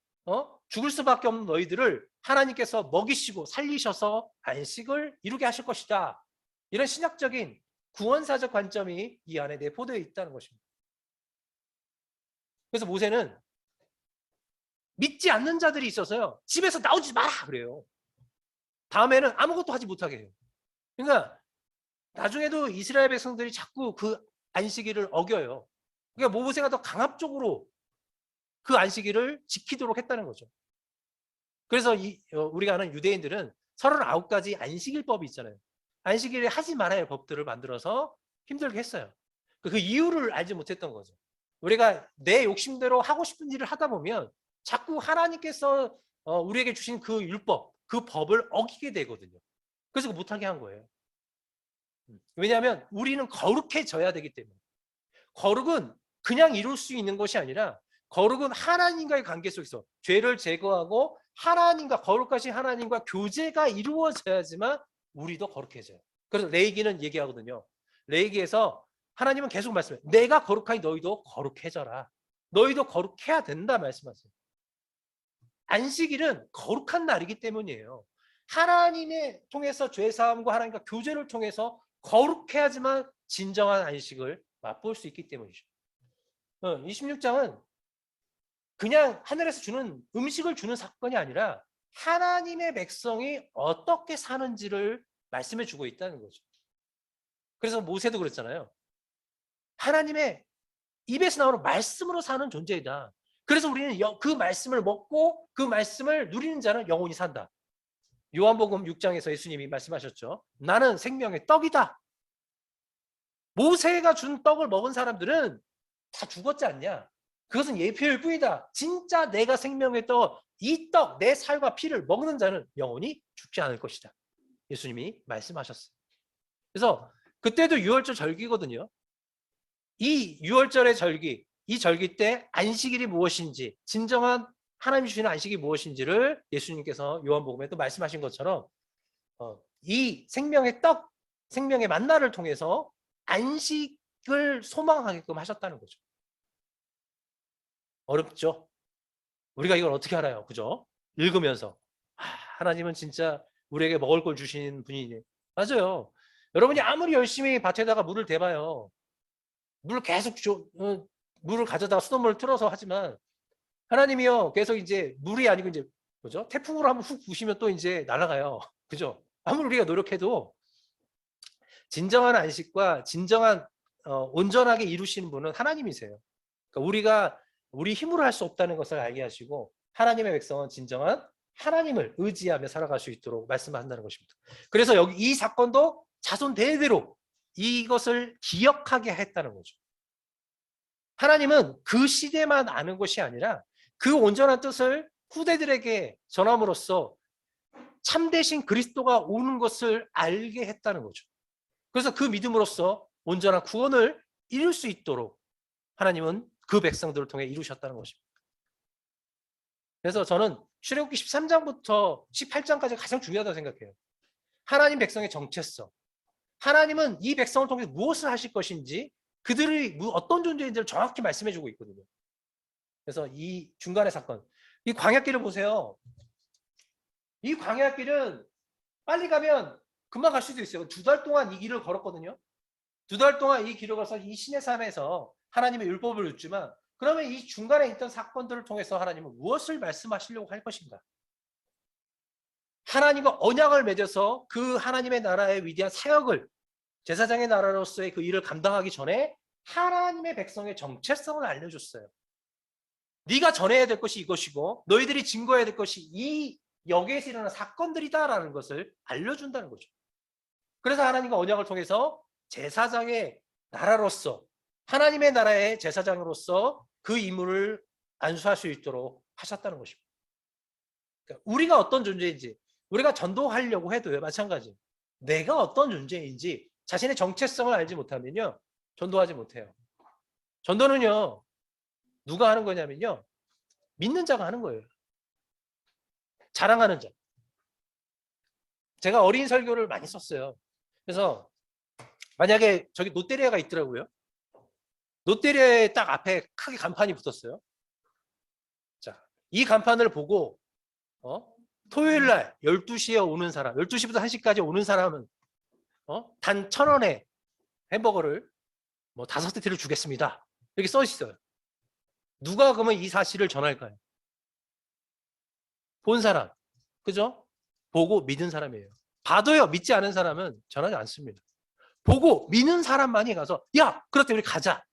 죽을 수밖에 없는 너희들을 하나님께서 먹이시고 살리셔서 안식을 이루게 하실 것이다. 이런 신학적인 구원사적 관점이 이 안에 내포되어 있다는 것입니다. 그래서 모세는 믿지 않는 자들이 있어서요, 집에서 나오지 마라 그래요. 다음에는 아무것도 하지 못하게 해요. 그러니까 나중에도 이스라엘 백성들이 자꾸 그 안식일을 어겨요. 그러니까 모세가 더 강압적으로 그 안식일을 지키도록 했다는 거죠. 그래서 우리가 아는 유대인들은 39가지 안식일법이 있잖아요. 안식일에 하지 말아야 할 법들을 만들어서 힘들게 했어요. 그 이유를 알지 못했던 거죠. 우리가 내 욕심대로 하고 싶은 일을 하다 보면 자꾸 하나님께서 우리에게 주신 그 율법, 그 법을 어기게 되거든요. 그래서 못하게 한 거예요. 왜냐하면 우리는 거룩해져야 되기 때문에. 거룩은 그냥 이룰 수 있는 것이 아니라 거룩은 하나님과의 관계 속에서 죄를 제거하고 하나님과, 거룩하신 하나님과 교제가 이루어져야지만 우리도 거룩해져요. 그래서 레위기는 얘기하거든요. 레위기에서 하나님은 계속 말씀해요. 내가 거룩하니 너희도 거룩해져라. 너희도 거룩해야 된다 말씀하세요. 안식일은 거룩한 날이기 때문이에요. 하나님의 통해서 죄사함과 하나님과 교제를 통해서 거룩해야지만 진정한 안식을 맛볼 수 있기 때문이죠. 26장은 그냥 하늘에서 주는 음식을 주는 사건이 아니라 하나님의 백성이 어떻게 사는지를 말씀해 주고 있다는 거죠. 그래서 모세도 그랬잖아요. 하나님의 입에서 나오는 말씀으로 사는 존재이다. 그래서 우리는 그 말씀을 먹고 그 말씀을 누리는 자는 영원히 산다. 요한복음 6장에서 예수님이 말씀하셨죠. 나는 생명의 떡이다. 모세가 준 떡을 먹은 사람들은 다 죽었지 않냐? 그것은 예표일 뿐이다. 진짜 내가 생명의 떡, 이 떡, 내 살과 피를 먹는 자는 영원히 죽지 않을 것이다. 예수님이 말씀하셨어요. 그래서 그때도 유월절 절기거든요. 이 유월절의 절기, 이 절기 때 안식일이 무엇인지, 진정한 하나님이 주시는 안식이 무엇인지를 예수님께서 요한복음에 또 말씀하신 것처럼 이 생명의 떡, 생명의 만나를 통해서 안식을 소망하게끔 하셨다는 거죠. 어렵죠? 우리가 이걸 어떻게 알아요? 그죠? 읽으면서 하나님은 진짜 우리에게 먹을 걸 주신 분이네. 맞아요. 여러분이 아무리 열심히 밭에다가 물을 대봐요. 물을 계속 물을 가져다가 수돗물을 틀어서 하지만 하나님이요 계속 이제 물이 아니고 이제 그죠? 태풍으로 한번 훅 부시면 또 이제 날아가요. 그죠? 아무리 우리가 노력해도 진정한 안식과 진정한 온전하게 이루시는 분은 하나님이세요. 그러니까 우리 힘으로 할 수 없다는 것을 알게 하시고 하나님의 백성은 진정한 하나님을 의지하며 살아갈 수 있도록 말씀한다는 것입니다. 그래서 여기 이 사건도 자손 대대로 이것을 기억하게 했다는 거죠. 하나님은 그 시대만 아는 것이 아니라 그 온전한 뜻을 후대들에게 전함으로써 참되신 그리스도가 오는 것을 알게 했다는 거죠. 그래서 그 믿음으로써 온전한 구원을 이룰 수 있도록 하나님은 그 백성들을 통해 이루셨다는 것입니다. 그래서 저는 출애굽기 13장부터 18장까지 가장 중요하다고 생각해요. 하나님 백성의 정체성. 하나님은 이 백성을 통해 무엇을 하실 것인지 그들이 어떤 존재인지를 정확히 말씀해주고 있거든요. 그래서 이 중간의 사건, 이 광야길을 보세요. 이 광야길은 빨리 가면 금방 갈 수도 있어요. 2달 동안 이 길을 걸었거든요. 2달 동안 이 길을 걸어서 이 신의 삶에서 하나님의 율법을 듣지만 그러면 이 중간에 있던 사건들을 통해서 하나님은 무엇을 말씀하시려고 할 것인가? 하나님과 언약을 맺어서 그 하나님의 나라의 위대한 사역을 제사장의 나라로서의 그 일을 감당하기 전에 하나님의 백성의 정체성을 알려줬어요. 네가 전해야 될 것이 이것이고 너희들이 증거해야 될 것이 이 여기에서 일어난 사건들이다라는 것을 알려준다는 거죠. 그래서 하나님과 언약을 통해서 제사장의 나라로서 하나님의 나라의 제사장으로서 그 임무를 안수할 수 있도록 하셨다는 것입니다. 그러니까 우리가 어떤 존재인지 우리가 전도하려고 해도요 마찬가지. 내가 어떤 존재인지 자신의 정체성을 알지 못하면요 전도하지 못해요. 전도는요 누가 하는 거냐면요 믿는 자가 하는 거예요. 자랑하는 자. 제가 어린 설교를 많이 썼어요. 그래서 만약에 저기 롯데리아가 있더라고요. 롯데리아에 딱 앞에 크게 간판이 붙었어요. 자, 이 간판을 보고 토요일 날 12시에 오는 사람, 12시부터 1시까지 오는 사람은 단 1,000원에 햄버거를 뭐 5세트를 주겠습니다. 이렇게 써 있어요. 누가 그러면 이 사실을 전할까요? 본 사람. 그죠? 보고 믿은 사람이에요. 봐도요, 믿지 않은 사람은 전하지 않습니다. 보고 믿는 사람만이 가서 야, 그렇대, 우리 가자.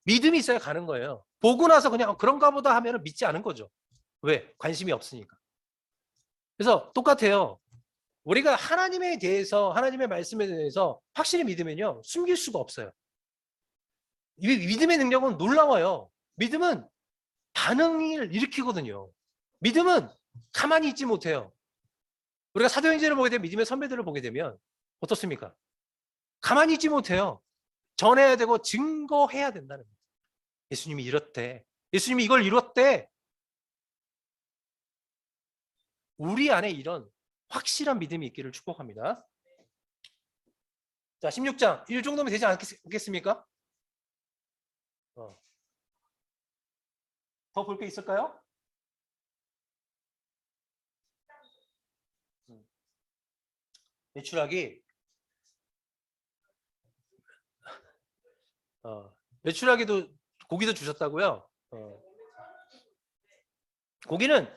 믿음이 있어야 가는 거예요. 보고 나서 그냥 그런가 보다 하면 믿지 않은 거죠. 왜? 관심이 없으니까. 그래서 똑같아요. 우리가 하나님에 대해서, 하나님의 말씀에 대해서 확실히 믿으면요, 숨길 수가 없어요. 이 믿음의 능력은 놀라워요. 믿음은 반응을 일으키거든요. 믿음은 가만히 있지 못해요. 우리가 사도행전을 보게 되면, 믿음의 선배들을 보게 되면 어떻습니까? 가만히 있지 못해요. 전해야 되고 증거해야 된다는 거예요. 예수님이 이렇대. 예수님이 이걸 이뤘대. 우리 안에 이런 확실한 믿음이 있기를 축복합니다. 자, 16장. 이 정도면 되지 않겠습니까? 더 볼 게 있을까요? 매출하기. 매출하기도 고기도 주셨다고요? 고기는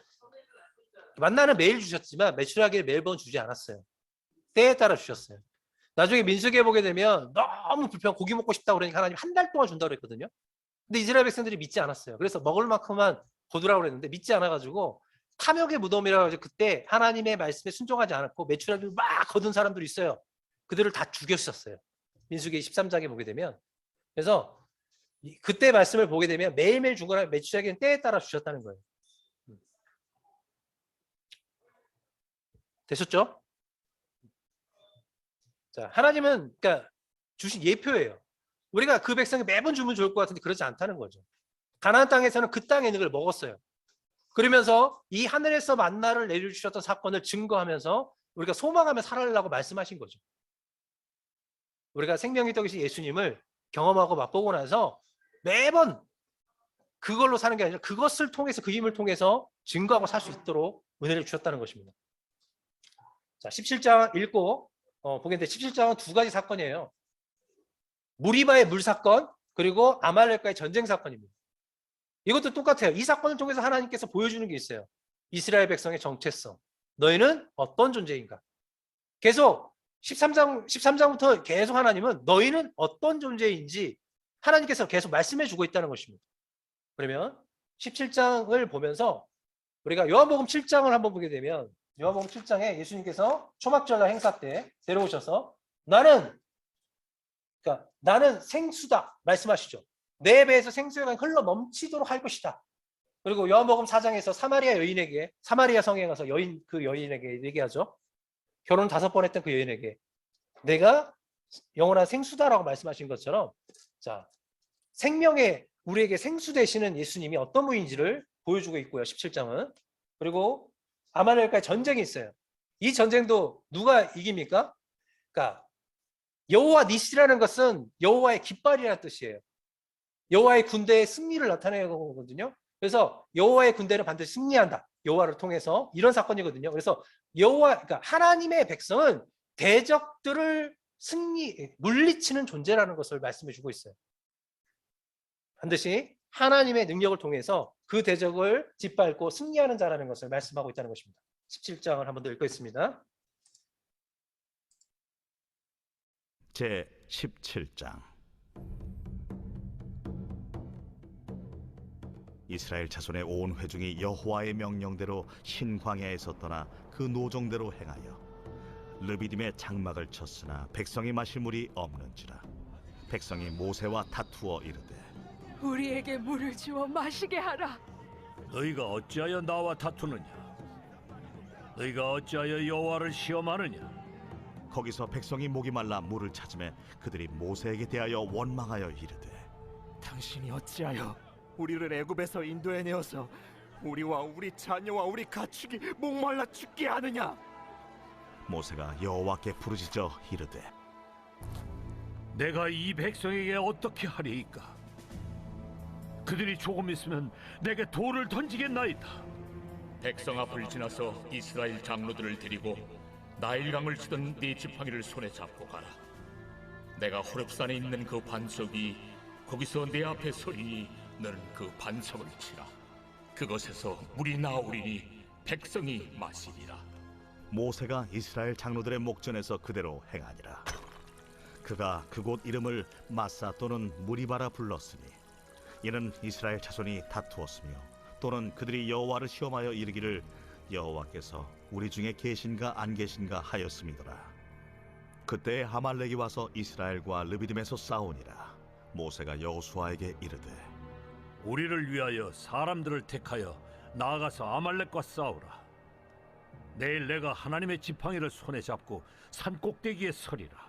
만나는 매일 주셨지만 매출하기를 매번 주지 않았어요. 때에 따라 주셨어요. 나중에 민수기에 보게 되면 너무 고기 먹고 싶다 그러니까 하나님 한 달 동안 준다고 그랬거든요. 근데 이스라엘 백성들이 믿지 않았어요. 그래서 먹을 만큼만 거두라고 그랬는데 믿지 않아가지고 탐욕의 무덤이라고 해서 그때 하나님의 말씀에 순종하지 않았고 매출하기를 막 거둔 사람들이 있어요. 그들을 다 죽였었어요. 민수기 13장에 보게 되면. 그래서 그때 말씀을 보게 되면 매일매일 준 거랑 매출하기는 때에 따라 주셨다는 거예요. 되셨죠? 자, 하나님은 그러니까 주신 예표예요. 우리가 그 백성이 매번 주면 좋을 것 같은데 그렇지 않다는 거죠. 가나안 땅에서는 그 땅에 있는 걸 먹었어요. 그러면서 이 하늘에서 만나를 내려주셨던 사건을 증거하면서 우리가 소망하며 살아가려고 말씀하신 거죠. 우리가 생명의 떡이신 예수님을 경험하고 맛보고 나서 매번 그걸로 사는 게 아니라 그것을 통해서, 그 힘을 통해서 증거하고 살 수 있도록 은혜를 주셨다는 것입니다. 자, 17장 읽고 보겠는데 17장은 두 가지 사건이에요. 무리바의 물 사건, 그리고 아말렉과의 전쟁 사건입니다. 이것도 똑같아요. 이 사건을 통해서 하나님께서 보여주는 게 있어요. 이스라엘 백성의 정체성. 너희는 어떤 존재인가? 계속 13장부터 계속 하나님은 너희는 어떤 존재인지 하나님께서 계속 말씀해 주고 있다는 것입니다. 그러면 17장을 보면서 우리가 요한복음 7장을 한번 보게 되면 요한복음 7장에 예수님께서 초막절날 행사 때 데려오셔서 나는 생수다 말씀하시죠. 내 배에서 생수가 흘러 넘치도록 할 것이다. 그리고 요한복음 4장에서 사마리아 성에 가서 그 여인에게 얘기하죠. 결혼 5번 했던 그 여인에게 내가 영원한 생수다라고 말씀하신 것처럼, 자, 생명의 우리에게 생수 되시는 예수님이 어떤 분인지를 보여주고 있고요. 17장은. 그리고 아말렉과의 전쟁이 있어요. 이 전쟁도 누가 이깁니까? 그러니까 여호와 니시라는 것은 여호와의 깃발이라는 뜻이에요. 여호와의 군대의 승리를 나타내는 거거든요. 그래서 여호와의 군대는 반드시 승리한다. 여호와를 통해서 이런 사건이거든요. 그래서 그러니까 하나님의 백성은 대적들을 물리치는 존재라는 것을 말씀해 주고 있어요. 반드시 하나님의 능력을 통해서 그 대적을 짓밟고 승리하는 자라는 것을 말씀하고 있다는 것입니다. 17장을 한 번 더 읽겠습니다. 제 17장. 이스라엘 자손의 온 회중이 여호와의 명령대로 신광야에서 떠나 그 노정대로 행하여 르비딤의 장막을 쳤으나 백성이 마실 물이 없는지라. 백성이 모세와 다투어 이르되 우리에게 물을 주어 마시게 하라. 너희가 어찌하여 나와 다투느냐? 너희가 어찌하여 여호와를 시험하느냐? 거기서 백성이 목이 말라 물을 찾으매 그들이 모세에게 대하여 원망하여 이르되 당신이 어찌하여 우리를 애굽에서 인도해 내어서 우리와 우리 자녀와 우리 가축이 목말라 죽게 하느냐? 모세가 여호와께 부르짖어 이르되 내가 이 백성에게 어떻게 하리이까? 그들이 조금 있으면 내게 돌을 던지겠나이다. 백성 앞을 지나서 이스라엘 장로들을 데리고 나일강을 치던 네 지팡이를 손에 잡고 가라. 내가 호렙산에 있는 그 반석이 거기서 내 앞에 서리니 너는 그 반석을 치라. 그것에서 물이 나오리니 백성이 마시리라. 모세가 이스라엘 장로들의 목전에서 그대로 행하니라. 그가 그곳 이름을 마사 또는 무리바라 불렀으니 이는 이스라엘 자손이 다투었으며 또는 그들이 여호와를 시험하여 이르기를 여호와께서 우리 중에 계신가 안 계신가 하였음이더라. 그때 아말렉이 와서 이스라엘과 르비딤에서 싸우니라. 모세가 여호수아에게 이르되 우리를 위하여 사람들을 택하여 나아가서 아말렉과 싸우라. 내일 내가 하나님의 지팡이를 손에 잡고 산 꼭대기에 서리라.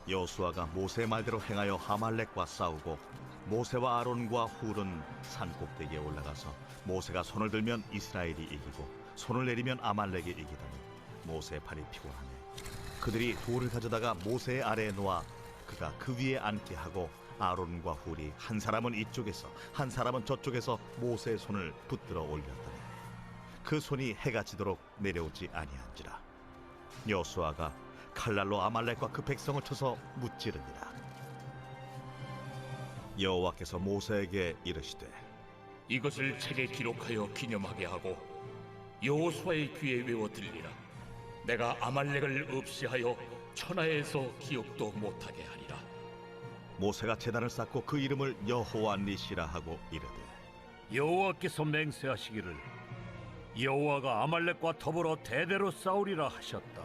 여호수아가 모세의 말대로 행하여 아말렉과 싸우고 모세와 아론과 훌은 산 꼭대기에 올라가서 모세가 손을 들면 이스라엘이 이기고 손을 내리면 아말렉이 이기더니 모세의 팔이 피곤하네. 그들이 돌을 가져다가 모세의 아래에 놓아 그가 그 위에 앉게 하고 아론과 훌이 한 사람은 이쪽에서 한 사람은 저쪽에서 모세의 손을 붙들어 올렸더니 그 손이 해가 지도록 내려오지 아니한지라. 여호수아가 칼날로 아말렉과 그 백성을 쳐서 무찌르니라. 여호와께서 모세에게 이르시되 이것을 책에 기록하여 기념하게 하고 여호수아의 귀에 외워 들리라. 내가 아말렉을 없이하여 천하에서 기억도 못하게 하리라. 모세가 제단을 쌓고 그 이름을 여호와 니시라 하고 이르되 여호와께서 맹세하시기를 여호와가 아말렉과 더불어 대대로 싸우리라 하셨다.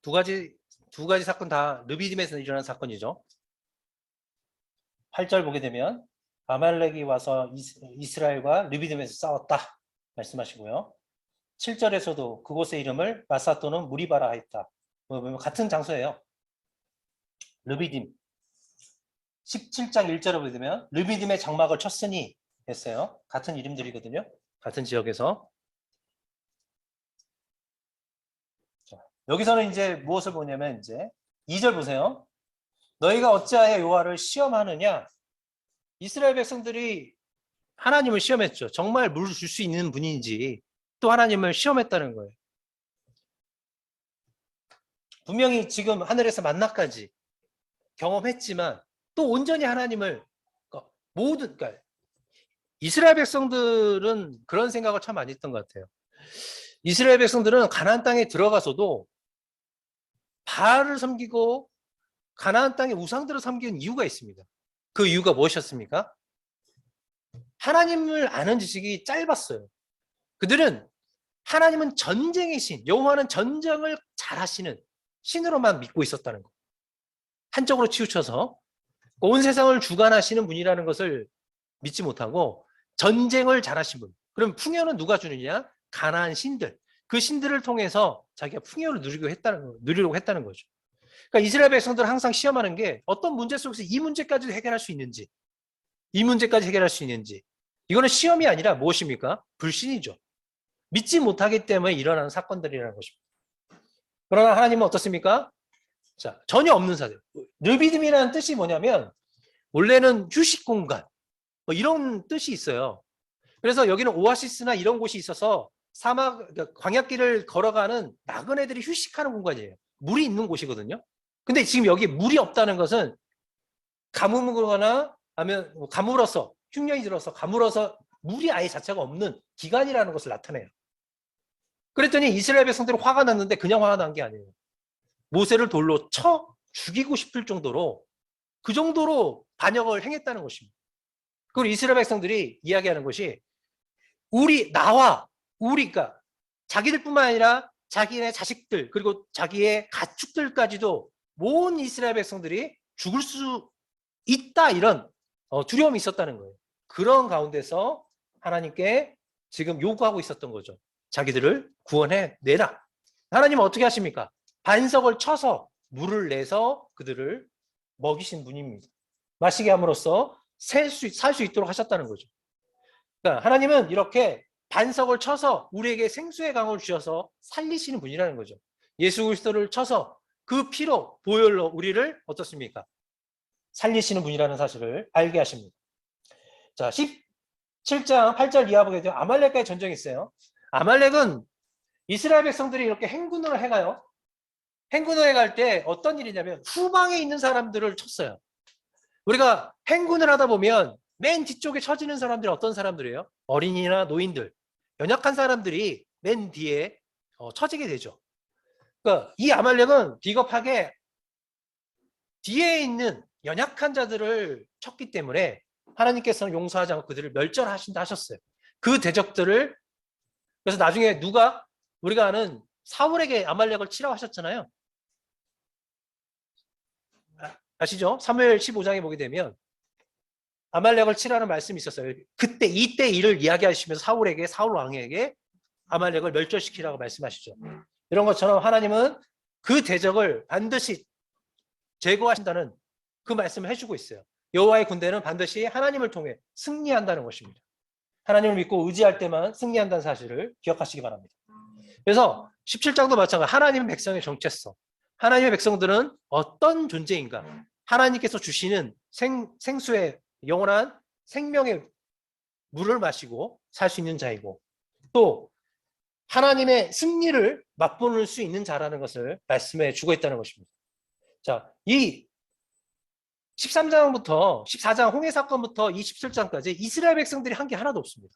두 가지 사건 다 르비딤에서 일어난 사건이죠. 8절 보게 되면 아말렉이 와서 이스라엘과 르비딤에서 싸웠다 말씀하시고요. 7절에서도 그곳의 이름을 마사 또는 무리바라 하였다. 같은 장소예요. 르비딤. 17장 1절에 보게 되면 르비딤의 장막을 쳤으니 했어요. 같은 이름들이거든요. 같은 지역에서. 여기서는 이제 무엇을 보냐면 이제 2절 보세요. 너희가 어찌하여 여호와를 시험하느냐? 이스라엘 백성들이 하나님을 시험했죠. 정말 물을 줄 수 있는 분인지 또 하나님을 시험했다는 거예요. 분명히 지금 하늘에서 만나까지 경험했지만 또 온전히 하나님을 그러니까 이스라엘 백성들은 그런 생각을 참 많이 했던 것 같아요. 이스라엘 백성들은 가나안 땅에 들어가서도 바알을 섬기고 가나안 땅의 우상들을 섬기는 이유가 있습니다. 그 이유가 무엇이었습니까? 하나님을 아는 지식이 짧았어요. 그들은 하나님은 전쟁의 신, 여호와는 전쟁을 잘하시는 신으로만 믿고 있었다는 거. 한쪽으로 치우쳐서 온 세상을 주관하시는 분이라는 것을 믿지 못하고 전쟁을 잘하신 분. 그럼 풍요는 누가 주느냐? 가나안 신들. 그 신들을 통해서 자기가 풍요를 누리려고 했다는 거죠. 그러니까 이스라엘 백성들은 항상 시험하는 게 어떤 문제 속에서 이 문제까지도 해결할 수 있는지, 이 문제까지 해결할 수 있는지. 이거는 시험이 아니라 무엇입니까? 불신이죠. 믿지 못하기 때문에 일어나는 사건들이라는 것입니다. 그러나 하나님은 어떻습니까? 자, 전혀 없는 사들. 르비딤이라는 뜻이 뭐냐면 원래는 휴식 공간 뭐 이런 뜻이 있어요. 그래서 여기는 오아시스나 이런 곳이 있어서 사막, 그러니까 광야길을 걸어가는 나그네들이 휴식하는 공간이에요. 물이 있는 곳이거든요. 근데 지금 여기 물이 없다는 것은 가뭄거나 아니면 가물어서 흉년이 들어서 가물어서 물이 아예 자체가 없는 기간이라는 것을 나타내요. 그랬더니 이스라엘 백성들이 화가 났는데 그냥 화가 난 게 아니에요. 모세를 돌로 쳐 죽이고 싶을 정도로 그 정도로 반역을 행했다는 것입니다. 그리고 이스라엘 백성들이 이야기하는 것이 그러니까 자기들뿐만 아니라 자기네 자식들 그리고 자기의 가축들까지도 모든 이스라엘 백성들이 죽을 수 있다 이런 두려움이 있었다는 거예요. 그런 가운데서 하나님께 지금 요구하고 있었던 거죠. 자기들을 구원해 내라. 하나님은 어떻게 하십니까? 반석을 쳐서 물을 내서 그들을 먹이신 분입니다. 마시게 함으로써 살 수 있도록 하셨다는 거죠. 그러니까 하나님은 이렇게 반석을 쳐서 우리에게 생수의 강을 주셔서 살리시는 분이라는 거죠. 예수 그리스도를 쳐서 그 피로 보혈로 우리를 어떻습니까? 살리시는 분이라는 사실을 알게 하십니다. 자, 17장 8절 이하 보게 되면 아말렉과의 전쟁이 있어요. 아말렉은 이스라엘 백성들이 이렇게 행군을 해가요. 행군을 해갈 때 어떤 일이냐면 후방에 있는 사람들을 쳤어요. 우리가 행군을 하다 보면 맨 뒤쪽에 쳐지는 사람들이 어떤 사람들이에요? 어린이나 노인들, 연약한 사람들이 맨 뒤에 쳐지게 되죠. 그러니까 이 아말렉은 비겁하게 뒤에 있는 연약한 자들을 쳤기 때문에 하나님께서는 용서하지 않고 그들을 멸절하신다 하셨어요. 그 대적들을, 그래서 나중에 누가, 우리가 아는 사울에게 아말렉을 치라고 하셨잖아요. 아시죠? 사무엘 15장에 보게 되면 아말렉을 치라는 말씀이 있었어요. 그때 이때 일을 이야기하시면서 사울에게, 사울 왕에게 아말렉을 멸절시키라고 말씀하시죠. 이런 것처럼 하나님은 그 대적을 반드시 제거하신다는 그 말씀을 해주고 있어요. 여호와의 군대는 반드시 하나님을 통해 승리한다는 것입니다. 하나님을 믿고 의지할 때만 승리한다는 사실을 기억하시기 바랍니다. 그래서 17장도 마찬가지로 하나님의 백성의 정체성, 하나님의 백성들은 어떤 존재인가, 하나님께서 주시는 생수의 영원한 생명의 물을 마시고 살 수 있는 자이고, 또 하나님의 승리를 맛보는 수 있는 자라는 것을 말씀해 주고 있다는 것입니다. 자, 이 13장부터 14장 홍해 사건부터 27장까지 이스라엘 백성들이 한 게 하나도 없습니다.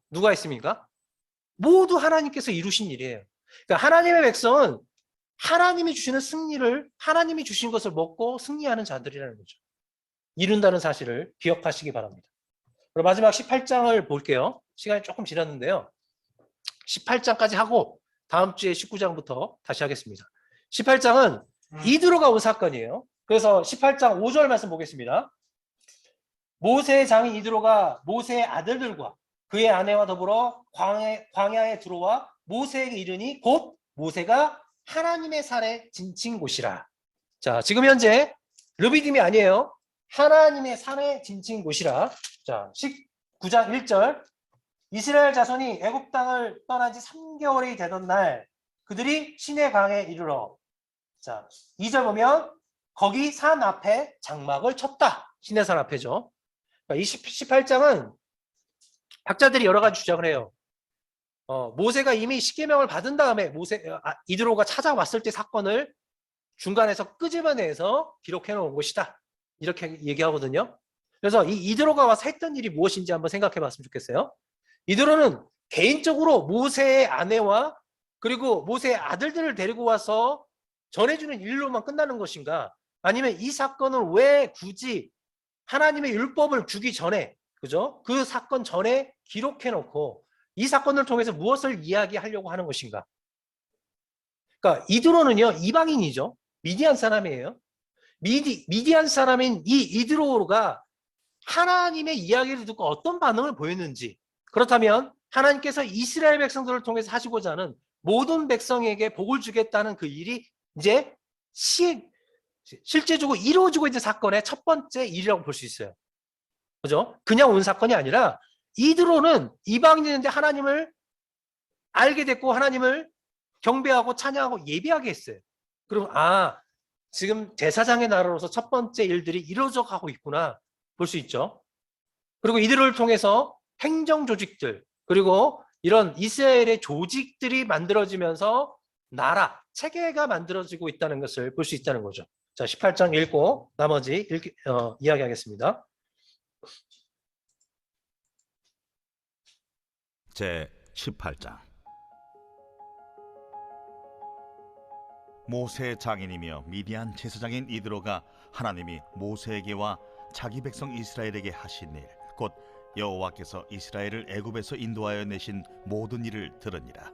누가 있습니까? 모두 하나님께서 이루신 일이에요. 그러니까 하나님의 백성은 하나님이 주시는 승리를, 하나님이 주신 것을 먹고 승리하는 자들이라는 거죠. 이룬다는 사실을 기억하시기 바랍니다. 그리고 마지막 18장을 볼게요. 시간이 조금 지났는데요. 18장까지 하고 다음 주에 19장부터 다시 하겠습니다. 18장은 이드로가 온 사건이에요. 그래서 18장 5절 말씀 보겠습니다. 모세의 장인 이드로가 모세의 아들들과 그의 아내와 더불어 광야에 들어와 모세에게 이르니 곧 모세가 하나님의 산에 진친 곳이라. 자, 지금 현재 르비딤이 아니에요. 하나님의 산에 진친 곳이라. 자, 19장 1절. 이스라엘 자손이 애굽 땅을 떠난 지 3개월이 되던 날 그들이 시내 강에 이르러. 자, 2절 보면 거기 산 앞에 장막을 쳤다. 시내 산 앞에죠. 그러니까 18장은 학자들이 여러 가지 주장을 해요. 모세가 이미 십계명을 받은 다음에 이드로가 찾아왔을 때 사건을 중간에서 끄집어내서 기록해 놓은 것이다. 이렇게 얘기하거든요. 그래서 이 이드로가 와서 했던 일이 무엇인지 한번 생각해 봤으면 좋겠어요. 이드로는 개인적으로 모세의 아내와 그리고 모세의 아들들을 데리고 와서 전해주는 일로만 끝나는 것인가? 아니면 이 사건을 왜 굳이 하나님의 율법을 주기 전에, 그죠? 그 사건 전에 기록해 놓고 이 사건을 통해서 무엇을 이야기하려고 하는 것인가? 그러니까 이드로는요, 이방인이죠. 미디안 사람이에요. 미디안 사람인 이 이드로가 하나님의 이야기를 듣고 어떤 반응을 보였는지, 그렇다면 하나님께서 이스라엘 백성들을 통해서 하시고자 하는 모든 백성에게 복을 주겠다는 그 일이 이제 실제적으로 이루어지고 있는 사건의 첫 번째 일이라고 볼 수 있어요. 그죠? 그냥 온 사건이 아니라 이드로는 이방인인데 하나님을 알게 됐고 하나님을 경배하고 찬양하고 예배하게 했어요. 그럼 지금 제사장의 나라로서 첫 번째 일들이 이루어져 가고 있구나 볼 수 있죠. 그리고 이들을 통해서 행정 조직들, 그리고 이런 이스라엘의 조직들이 만들어지면서 나라, 체계가 만들어지고 있다는 것을 볼 수 있다는 거죠. 자, 18장 읽고 나머지 이야기하겠습니다. 제 18장. 모세의 장인이며 미디안 제사장인 이드로가 하나님이 모세에게와 자기 백성 이스라엘에게 하신 일, 곧 여호와께서 이스라엘을 애굽에서 인도하여 내신 모든 일을 들으니라.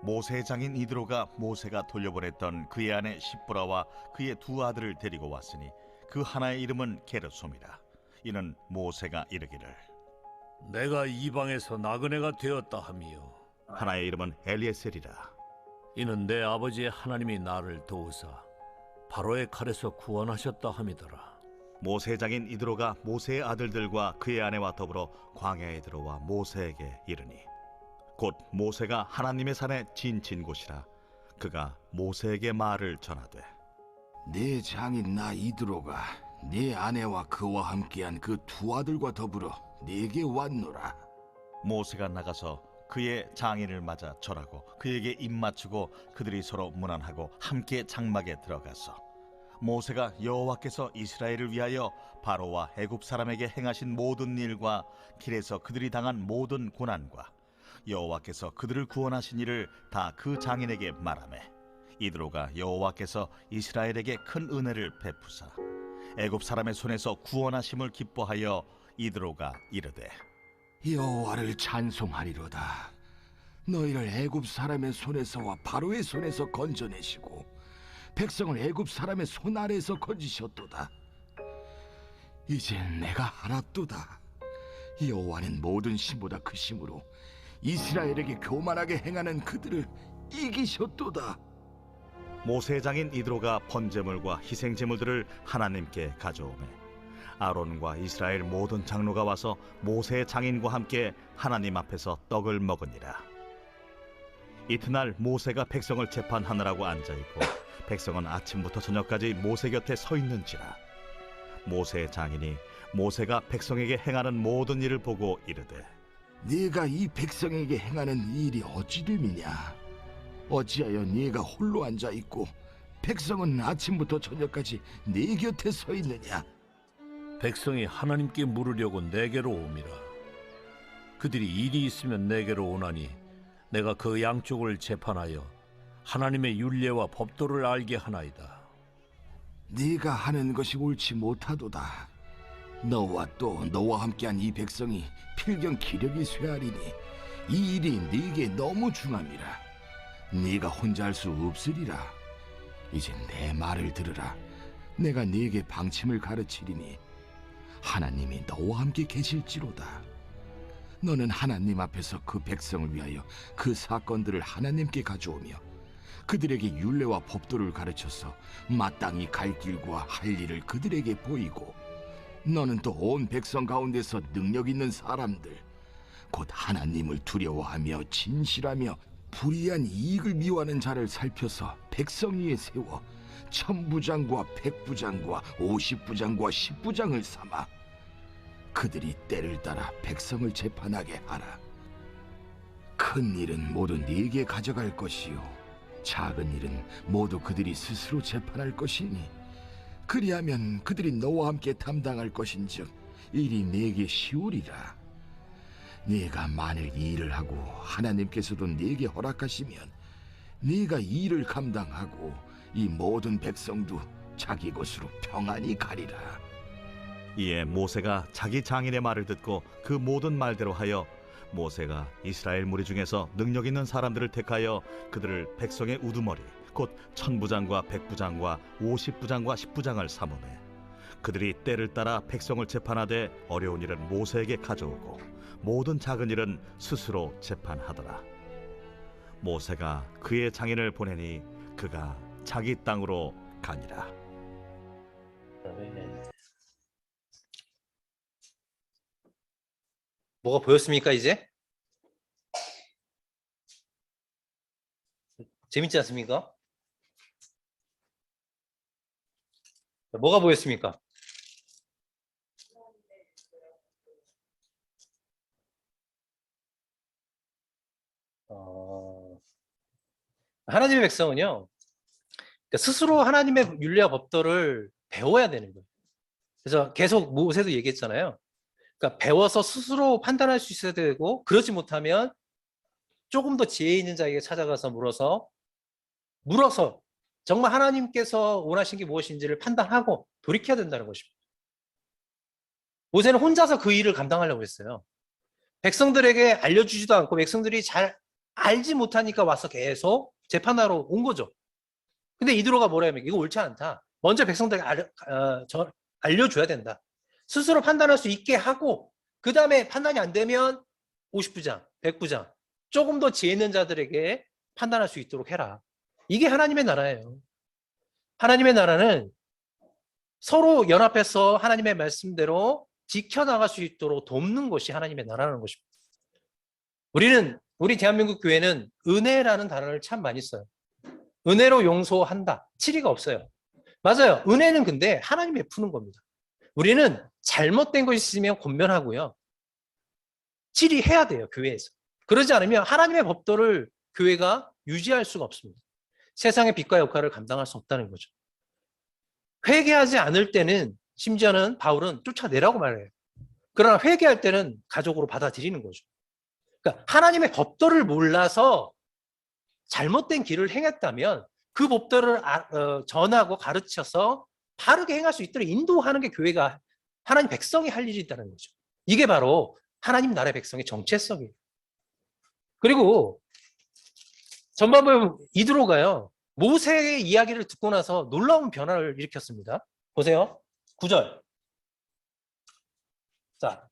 모세의 장인 이드로가 모세가 돌려보냈던 그의 아내 십보라와 그의 두 아들을 데리고 왔으니 그 하나의 이름은 게르솜이라. 이는 모세가 이르기를 내가 이방에서 나그네가 되었다 하며 하나의 이름은 엘리에셀이라. 이는 내 아버지의 하나님이 나를 도우사 바로의 칼에서 구원하셨다 함이더라. 모세의 장인 이드로가 모세의 아들들과 그의 아내와 더불어 광야에 들어와 모세에게 이르니 곧 모세가 하나님의 산에 진친 곳이라. 그가 모세에게 말을 전하되 네 장인 나 이드로가 네 아내와 그와 함께한 그 두 아들과 더불어 네게 왔노라. 모세가 나가서 그의 장인을 맞아 절하고 그에게 입맞추고 그들이 서로 문안하고 함께 장막에 들어가서 모세가 여호와께서 이스라엘을 위하여 바로와 애굽 사람에게 행하신 모든 일과 길에서 그들이 당한 모든 고난과 여호와께서 그들을 구원하신 일을 다 그 장인에게 말하매 이드로가 여호와께서 이스라엘에게 큰 은혜를 베푸사 애굽 사람의 손에서 구원하심을 기뻐하여 이드로가 이르되 여호와를 찬송하리로다. 너희를 애굽 사람의 손에서와 바로의 손에서 건져내시고 백성을 애굽 사람의 손 아래에서 건지셨도다. 이젠 내가 알았도다. 여호와는 모든 신보다 크심으로 이스라엘에게 교만하게 행하는 그들을 이기셨도다. 모세의 장인 이드로가 번제물과 희생제물들을 하나님께 가져오매 아론과 이스라엘 모든 장로가 와서 모세의 장인과 함께 하나님 앞에서 떡을 먹으니라. 이튿날 모세가 백성을 재판하느라고 앉아있고 백성은 아침부터 저녁까지 모세 곁에 서 있는지라. 모세의 장인이 모세가 백성에게 행하는 모든 일을 보고 이르되 네가 이 백성에게 행하는 일이 어찌 됨이냐? 어찌하여 네가 홀로 앉아 있고 백성은 아침부터 저녁까지 네 곁에 서 있느냐? 백성이 하나님께 물으려고 내게로 옴이라. 그들이 일이 있으면 내게로 오나니 내가 그 양쪽을 재판하여 하나님의 율례와 법도를 알게 하나이다. 네가 하는 것이 옳지 못하도다. 너와 또 너와 함께한 이 백성이 필경 기력이 쇠하리니 이 일이 네게 너무 중함이라. 네가 혼자 할 수 없으리라. 이제 내 말을 들으라. 내가 네게 방침을 가르치리니 하나님이 너와 함께 계실지로다. 너는 하나님 앞에서 그 백성을 위하여 그 사건들을 하나님께 가져오며 그들에게 율례와 법도를 가르쳐서 마땅히 갈 길과 할 일을 그들에게 보이고 너는 또 온 백성 가운데서 능력 있는 사람들 곧 하나님을 두려워하며 진실하며 불의한 이익을 미워하는 자를 살펴서 백성 위에 세워 천부장과 백부장과 50부장과 10부장을 삼아 그들이 때를 따라 백성을 재판하게 하라. 큰 일은 모두 네게 가져갈 것이요 작은 일은 모두 그들이 스스로 재판할 것이니 그리하면 그들이 너와 함께 담당할 것인즉 일이 네게 쉬우리라. 네가 만일 이 일을 하고 하나님께서도 네게 허락하시면 네가 이 일을 감당하고 이 모든 백성도 자기 곳으로 평안히 가리라. 이에 모세가 자기 장인의 말을 듣고 그 모든 말대로 하여 모세가 이스라엘 무리 중에서 능력 있는 사람들을 택하여 그들을 백성의 우두머리 곧 천부장과 백부장과 50부장과 10부장을 삼으매 그들이 때를 따라 백성을 재판하되 어려운 일은 모세에게 가져오고 모든 작은 일은 스스로 재판하더라. 모세가 그의 장인을 보내니 그가 자기 땅으로 가니라. 뭐가 보였습니까 이제? 재밌지 않습니까? 뭐가 보였습니까? 하나님의 백성은요, 그러니까 스스로 하나님의 율례와 법도를 배워야 되는 거예요. 그래서 계속 모세도 얘기했잖아요. 그러니까 배워서 스스로 판단할 수 있어야 되고, 그러지 못하면 조금 더 지혜 있는 자에게 찾아가서 물어서 정말 하나님께서 원하신 게 무엇인지를 판단하고 돌이켜야 된다는 것입니다. 모세는 혼자서 그 일을 감당하려고 했어요. 백성들에게 알려주지도 않고 백성들이 잘 알지 못하니까 와서 계속 재판하러 온 거죠. 근데 이드로가 뭐라 하면 이거 옳지 않다. 먼저 백성들에게 알려줘야 된다. 스스로 판단할 수 있게 하고 그 다음에 판단이 안 되면 50부장, 100부장 조금 더 지혜 있는 자들에게 판단할 수 있도록 해라. 이게 하나님의 나라예요. 하나님의 나라는 서로 연합해서 하나님의 말씀대로 지켜나갈 수 있도록 돕는 것이 하나님의 나라라는 것입니다. 우리 대한민국 교회는 은혜라는 단어를 참 많이 써요. 은혜로 용서한다. 치리가 없어요. 맞아요. 은혜는 근데 하나님이 베푸는 겁니다. 우리는 잘못된 것이 있으면 권면하고요. 질의해야 돼요, 교회에서. 그러지 않으면 하나님의 법도를 교회가 유지할 수가 없습니다. 세상의 빛과 역할을 감당할 수 없다는 거죠. 회개하지 않을 때는 심지어는 바울은 쫓아내라고 말해요. 그러나 회개할 때는 가족으로 받아들이는 거죠. 그러니까 하나님의 법도를 몰라서 잘못된 길을 행했다면 그 법도를 전하고 가르쳐서 바르게 행할 수 있도록 인도하는 게 교회가 하나님 백성이 할 일이 있다는 거죠. 이게 바로 하나님 나라의 백성의 정체성이에요. 그리고 전반부 이드로가요, 모세의 이야기를 듣고 나서 놀라운 변화를 일으켰습니다. 보세요. 9절. 자,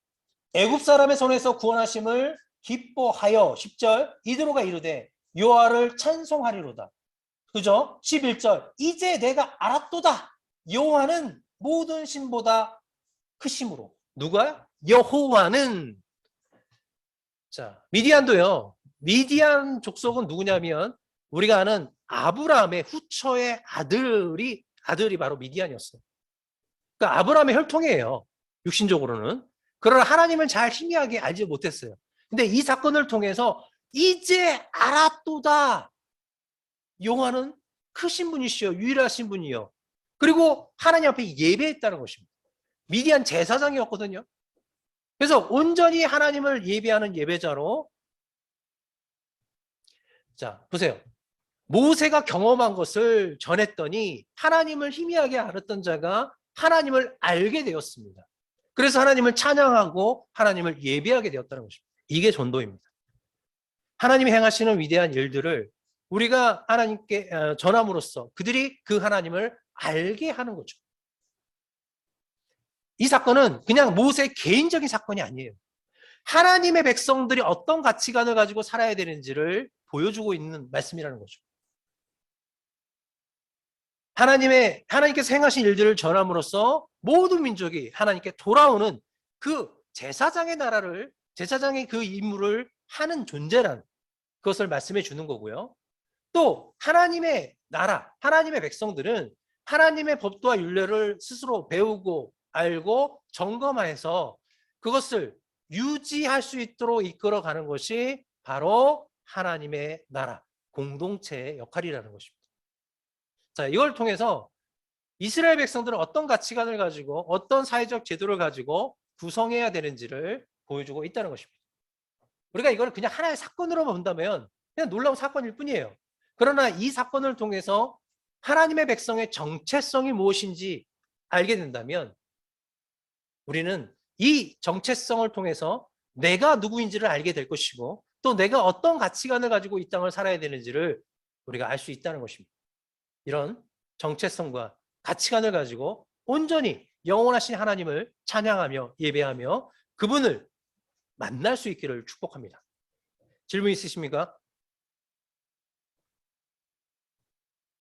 애굽 사람의 손에서 구원하심을 기뻐하여 10절. 이드로가 이르되 여호와를 찬송하리로다. 그죠? 11절. 이제 내가 알았도다. 여호와는 모든 신보다 크심으로. 누가요? 여호와는. 자, 미디안도요. 미디안 족속은 누구냐면 우리가 아는 아브라함의 후처의 아들이 바로 미디안이었어요. 그러니까 아브라함의 혈통이에요. 육신적으로는. 그러나 하나님을 잘 희미하게 알지 못했어요. 근데 이 사건을 통해서 이제 알았도다. 여호와는 크신 분이시여, 유일하신 분이요. 그리고 하나님 앞에 예배했다는 것입니다. 미디안 제사장이었거든요. 그래서 온전히 하나님을 예배하는 예배자로. 자, 보세요. 모세가 경험한 것을 전했더니 하나님을 희미하게 알았던 자가 하나님을 알게 되었습니다. 그래서 하나님을 찬양하고 하나님을 예배하게 되었다는 것입니다. 이게 전도입니다. 하나님이 행하시는 위대한 일들을 우리가 하나님께 전함으로써 그들이 그 하나님을 알게 하는 거죠. 이 사건은 그냥 모세의 개인적인 사건이 아니에요. 하나님의 백성들이 어떤 가치관을 가지고 살아야 되는지를 보여주고 있는 말씀이라는 거죠. 하나님께서 행하신 일들을 전함으로써 모든 민족이 하나님께 돌아오는 그 제사장의 나라를, 제사장의 그 임무를 하는 존재란 그것을 말씀해 주는 거고요. 또 하나님의 나라, 하나님의 백성들은 하나님의 법도와 율례를 스스로 배우고 알고 점검해서 그것을 유지할 수 있도록 이끌어가는 것이 바로 하나님의 나라, 공동체의 역할이라는 것입니다. 자, 이걸 통해서 이스라엘 백성들은 어떤 가치관을 가지고 어떤 사회적 제도를 가지고 구성해야 되는지를 보여주고 있다는 것입니다. 우리가 이걸 그냥 하나의 사건으로 본다면 그냥 놀라운 사건일 뿐이에요. 그러나 이 사건을 통해서 하나님의 백성의 정체성이 무엇인지 알게 된다면 우리는 이 정체성을 통해서 내가 누구인지를 알게 될 것이고 또 내가 어떤 가치관을 가지고 이 땅을 살아야 되는지를 우리가 알 수 있다는 것입니다. 이런 정체성과 가치관을 가지고 온전히 영원하신 하나님을 찬양하며 예배하며 그분을 만날 수 있기를 축복합니다. 질문 있으십니까?